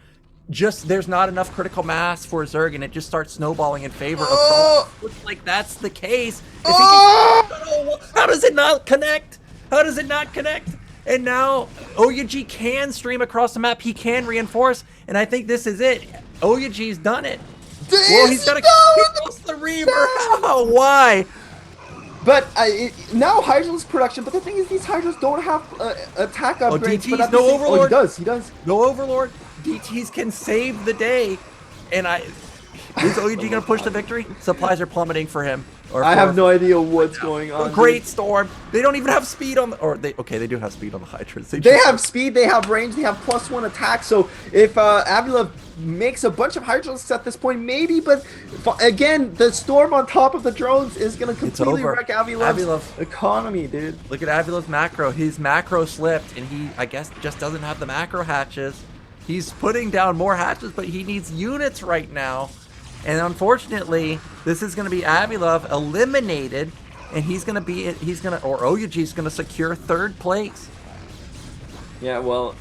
just there's not enough critical mass for Zerg, and it just starts snowballing in favor of Protoss. Looks like that's the case. How does it not connect? How does it not connect? And now OyA can stream across the map. He can reinforce, and I think this is it. OyA's done it. Well, he's got to kill the Reaver. How? Why? But now Hydra's production. But the thing is, these Hydras don't have attack upgrades. DT's but no Overlord. Oh, he does. He does. No Overlord. DTs can save the day. And is OyA gonna push the victory? Supplies are plummeting for him. I have no idea what's going on. Great Storm. They don't even have speed on the, they do have speed on the Hydras. They have speed, they have range, they have +1 attack. So if Avi-Love makes a bunch of Hydras at this point, maybe, but again, the Storm on top of the drones is going to completely wreck Avi-Love's economy, dude. Look at Avi-Love's macro. His macro slipped, and he, I guess, just doesn't have the macro hatches. He's putting down more hatches, but he needs units right now. And unfortunately, this is going to be Avi-Love eliminated, and OyA's going to secure 3rd place. Yeah, well,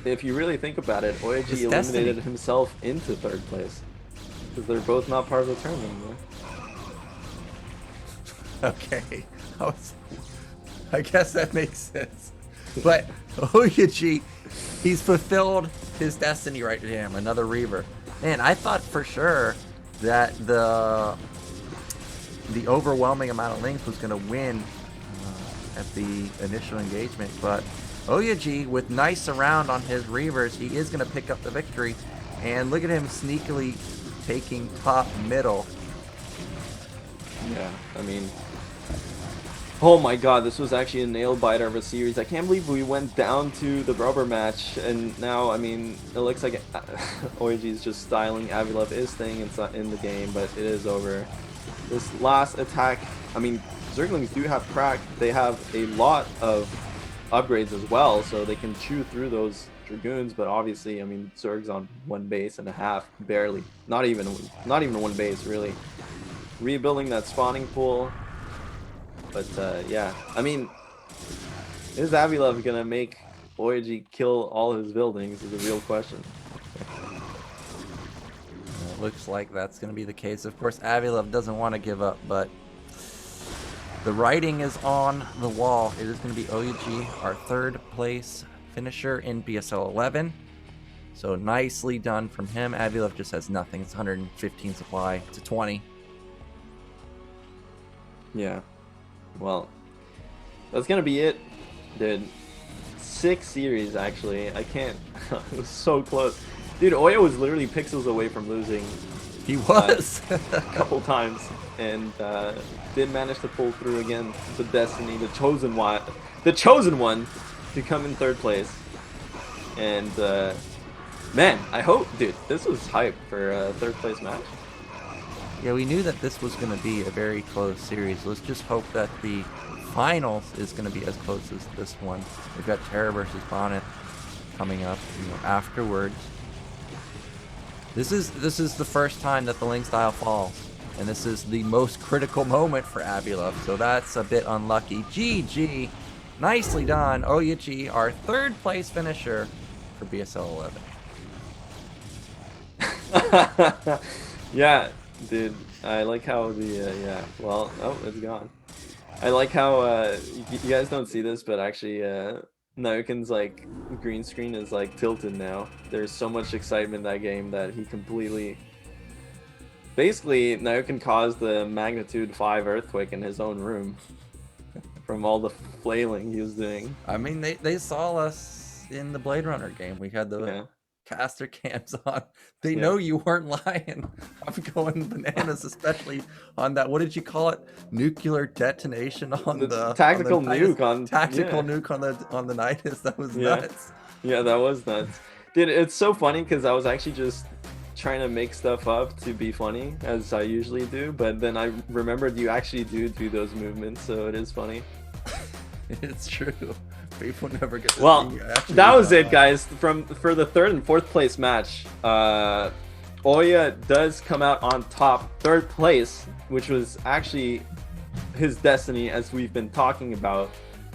if you really think about it, OyA eliminated himself into 3rd place, because they're both not part of the tournament anymore. Okay, I guess that makes sense. But OyA, he's fulfilled his destiny right now. Damn, another Reaver. Man, I thought for sure that the overwhelming amount of Lings was going to win at the initial engagement, but OyA, with nice surround on his Reavers, he is going to pick up the victory. And look at him sneakily taking top middle. Yeah, I mean, oh my god, this was actually a nail-biter of a series. I can't believe we went down to the rubber match, and now, I mean, it looks like OyA is just styling. Avi-Love is staying in the game, but it is over. This last attack, I mean, Zerglings do have crack. They have a lot of upgrades as well, so they can chew through those Dragoons, but obviously, I mean, Zerg's on 1 base and a half, barely. Not even 1 base, really. Rebuilding that spawning pool. But yeah, I mean, is Avi-Love gonna make OyA kill all his buildings is a real question. It looks like that's gonna be the case. Of course, Avi-Love doesn't want to give up, but the writing is on the wall. It is gonna be OyA, our 3rd place finisher in BSL11. So nicely done from him. Avi-Love just has nothing. It's 115 supply to 20. Yeah. Well, that's gonna be it, dude. 6 series, actually. I can't. It was so close. Dude, OyA was literally pixels away from losing. He was. A couple times. And did manage to pull through again. The destiny, the chosen one to come in 3rd place. And, man, I hope, dude, this was hype for a 3rd place match. Yeah, we knew that this was going to be a very close series. Let's just hope that the finals is going to be as close as this one. We've got Terra versus Bonnet coming up, afterwards. This is the first time that the Ling style falls, and this is the most critical moment for Avi-Love, so that's a bit unlucky. GG, nicely done, OyA, our 3rd place finisher for BSL11. Yeah. Dude, I like how the, yeah, well, oh, it's gone. I like how you guys don't see this, but actually Nauken's like green screen is like tilted now. There's so much excitement in that game that he completely. Basically, Nauken caused the magnitude 5 earthquake in his own room from all the flailing he was doing. I mean, they saw us in the Blade Runner game. We had the caster cams on. They know you weren't lying. I'm going bananas, especially on that. What did you call it? Nuclear detonation on the tactical on the nuke on tactical nuke on the Nidus. That was nuts. Yeah, that was nuts. Dude, it's so funny because I was actually just trying to make stuff up to be funny, as I usually do, but then I remembered you actually do those movements, so it is funny. It's true. People never get to well, see you actually that was it, guys. For the 3rd and 4th place match, OyA does come out on top, 3rd place, which was actually his destiny, as we've been talking about.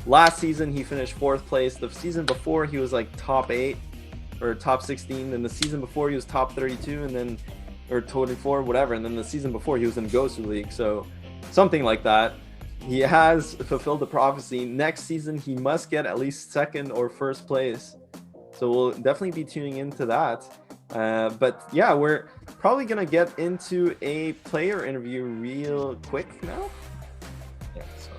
Last season, he finished 4th place. The season before, he was like top 8 or top 16. Then the season before, he was top 32, and then or 24, whatever. And then the season before, he was in Ghost League. So something like that. He has fulfilled the prophecy. Next season, he must get at least 2nd or 1st place. So we'll definitely be tuning into that. But yeah, we're probably going to get into a player interview real quick now. Yeah, so.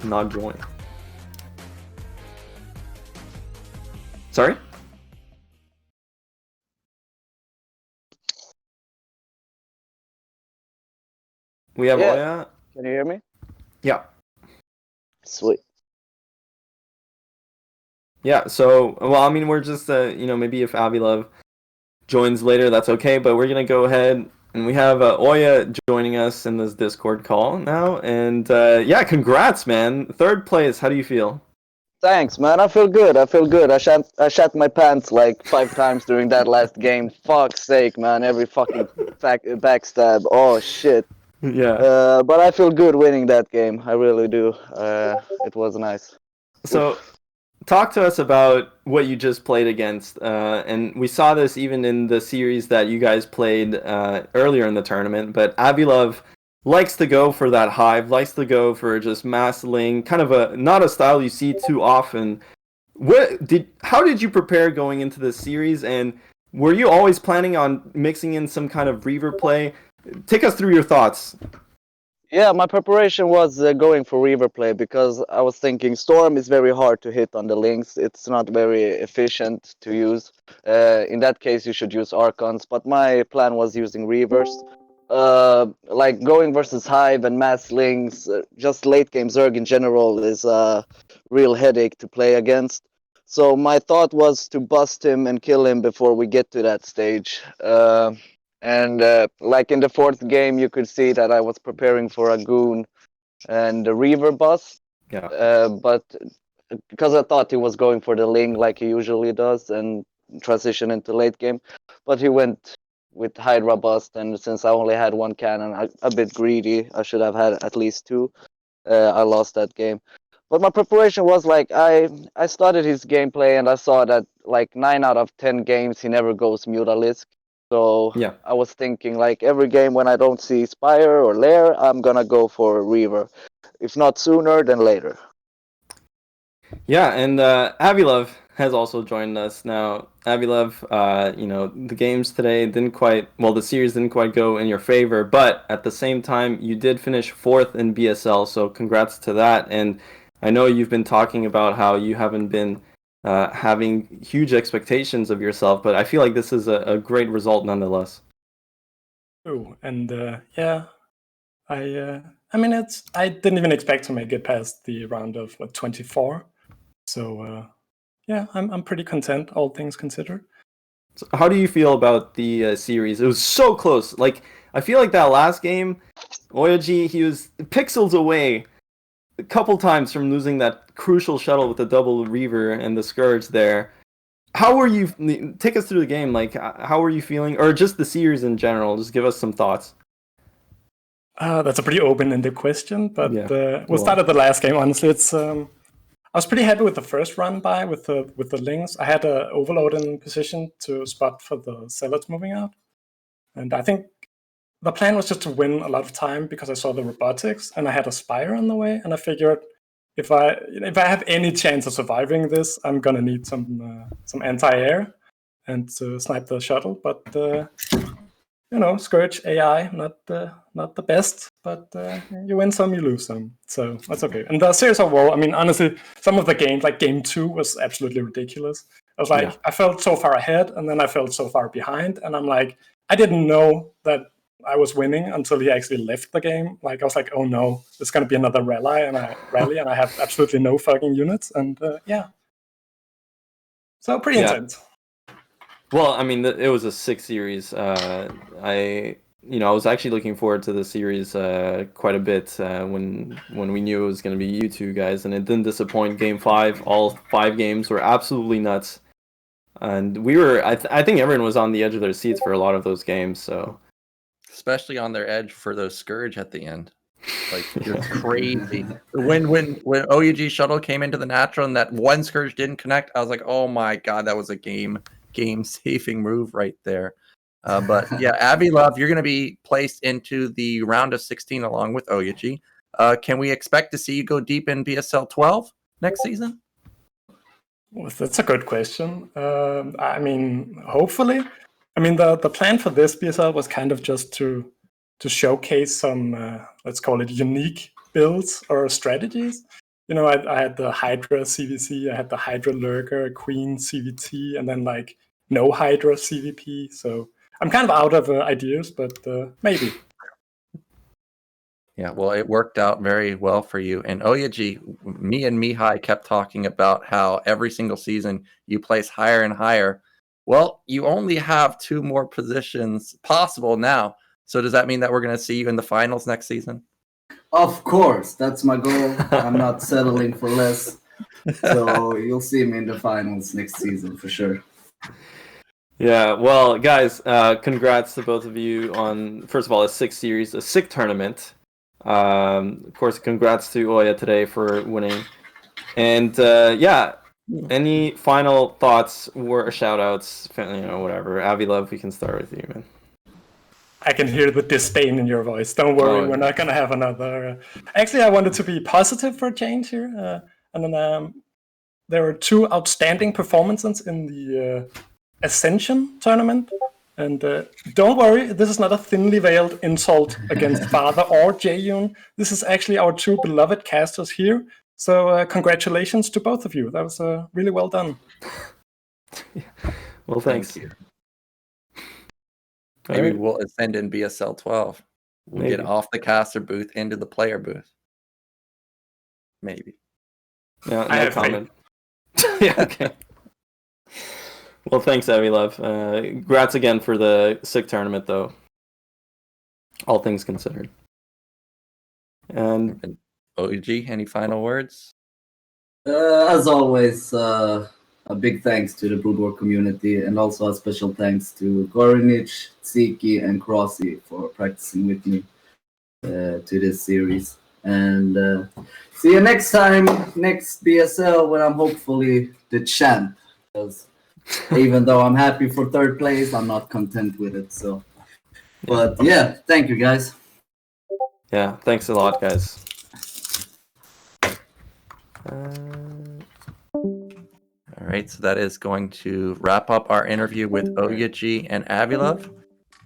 Not join. Sorry? We have OyA. Can you hear me? Yeah. Sweet. Yeah, so, well, I mean, we're just, maybe if Avi-Love joins later, that's okay, but we're going to go ahead, and we have OyA joining us in this Discord call now, and yeah, congrats, man. 3rd place, how do you feel? Thanks, man. I feel good. I shat my pants like 5 times during that last game. Fuck's sake, man. Every fucking backstab. Oh, shit. Yeah. But I feel good winning that game. I really do. It was nice. So, talk to us about what you just played against. And we saw this even in the series that you guys played earlier in the tournament. But Avi-Love likes to go for that hive, likes to go for just massling, kind of not a style you see too often. How did you prepare going into this series, and were you always planning on mixing in some kind of Reaver play? Take us through your thoughts. Yeah, my preparation was going for Reaver play because I was thinking Storm is very hard to hit on the links. It's not very efficient to use. In that case, you should use Archons, but my plan was using Reavers. Like going versus Hive and Mass Links, just late game Zerg in general is a real headache to play against. So my thought was to bust him and kill him before we get to that stage. And like in the 4th game, you could see that I was preparing for a Goon and a Reaver bust. Yeah. But because I thought he was going for the Ling like he usually does and transition into late game, but he went with Hydra bust, and since I only had 1 cannon, a bit greedy. I should have had at least 2. I lost that game. But my preparation was like I started his gameplay and I saw that like 9 out of 10 games he never goes Mutalisk. So yeah. I was thinking like every game when I don't see Spire or Lair, I'm gonna go for Reaver. If not sooner, then later. Yeah, and Avi-Love has also joined us now. Avi-Love, the games today the series didn't quite go in your favor, but at the same time, you did finish 4th in BSL, so congrats to that. And I know you've been talking about how you haven't been having huge expectations of yourself, but I feel like this is a great result nonetheless. Oh, and I didn't even expect to make it past the round of 24. So yeah, I'm pretty content, all things considered. So how do you feel about the series? It was so close. Like, I feel like that last game, OyA, he was pixels away a couple times from losing that crucial shuttle with the double Reaver and the Scourge there. How were you? Take us through the game. Like, how were you feeling, or just the series in general? Just give us some thoughts. That's a pretty open-ended question, but Yeah. we'll start at the last game. Honestly, it's I was pretty happy with the first run by with the links. I had an overload in position to spot for the zealots moving out, and I think the plan was just to win a lot of time because I saw the robotics and I had a spire on the way, and I figured if I have any chance of surviving this, I'm gonna need some anti-air and to snipe the shuttle. But Scourge AI, not the best, but you win some, you lose some, so that's okay. And the series overall, I mean, honestly, some of the games, like Game 2, was absolutely ridiculous. I was like, I felt so far ahead, and then I felt so far behind, and I'm like, I didn't know that I was winning until he actually left the game. Like, I was like, oh no, there's gonna be another rally, and I have absolutely no fucking units, and so pretty intense. Well, I mean, it was a 6 series. I was actually looking forward to the series quite a bit when we knew it was going to be you two guys, and it didn't disappoint. Game 5, all 5 games were absolutely nuts, and we were. I think everyone was on the edge of their seats for a lot of those games. So, especially on their edge for those Scourge at the end. Like, it's crazy. When OyA shuttle came into the natural and that one Scourge didn't connect, I was like, oh my god, that was a game-saving move right there. But yeah, Avi-Love, you're going to be placed into the round of 16 along with OyA. Can we expect to see you go deep in BSL 12 next season? Well, that's a good question. I mean, hopefully. I mean, the plan for this BSL was kind of just to showcase some, let's call it, unique builds or strategies. I had the Hydra CVC, I had the Hydra Lurker, Queen CVT, and then like no Hydra CVP. So I'm kind of out of ideas, but maybe. Yeah, well, it worked out very well for you. And OyA, me and Mihai kept talking about how every single season you place higher and higher. Well, you only have 2 more positions possible now. So does that mean that we're going to see you in the finals next season? Of course, that's my goal. I'm not settling for less. So you'll see me in the finals next season for sure. Yeah, well, guys, congrats to both of you on, first of all, a 6 series, a 6 tournament. Of course, congrats to OyA today for winning. And any final thoughts or shout-outs, whatever. Avi-Love, we can start with you, man. I can hear the disdain in your voice. Don't worry, we're not going to have another. Actually, I wanted to be positive for a change here. And then there were 2 outstanding performances in the Ascension tournament. And don't worry, this is not a thinly veiled insult against Father or Jaeyoon. This is actually our 2 beloved casters here. So congratulations to both of you. That was really well done. Well, thanks. Thank you. Maybe we'll ascend in BSL 12. We'll get off the caster booth into the player booth. Maybe. Yeah, no comment. Yeah, okay. Well, thanks, Avi-Love. Congrats again for the sick tournament, though. All things considered. And OyA, any final words? As always, a big thanks to the Brood War community, and also a special thanks to Gorinich, Tsiki, and Crossy for practicing with me to this series. And see you next time, next BSL, when I'm hopefully the champ. Because even though I'm happy for 3rd place, I'm not content with it. So, but yeah, thank you guys. Yeah, thanks a lot, guys. All right, so that is going to wrap up our interview with OyA and Avi-Love.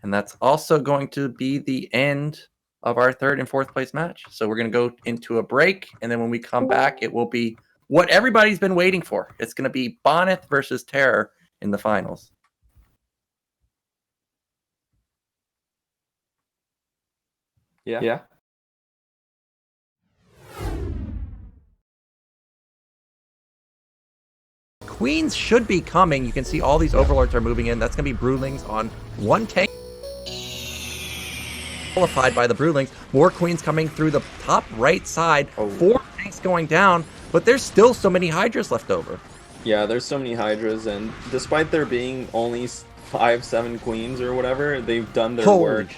And that's also going to be the end of our 3rd and 4th place match. So we're going to go into a break, and then when we come back, it will be what everybody's been waiting for. It's going to be Bonnet versus Terror in the finals. Yeah. Queens should be coming. You can see all these overlords are moving in. That's going to be Broodlings on 1 tank. Qualified by the Broodlings. More Queens coming through the top right side. 4 tanks going down, but there's still so many Hydras left over. Yeah, there's so many Hydras, and despite there being only 5-7 Queens or whatever, they've done their work.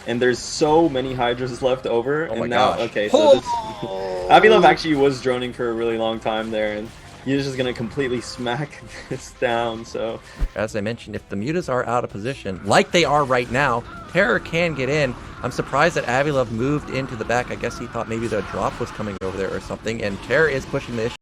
and there's so many Hydras left over. Oh and my now, gosh. okay, so this Avi-Love actually was droning for a really long time there, and he's just gonna completely smack this down. So, as I mentioned, if the mutas are out of position, like they are right now, Terror can get in. I'm surprised that Avi-Love moved into the back. I guess he thought maybe the drop was coming over there or something, and Terror is pushing the issue.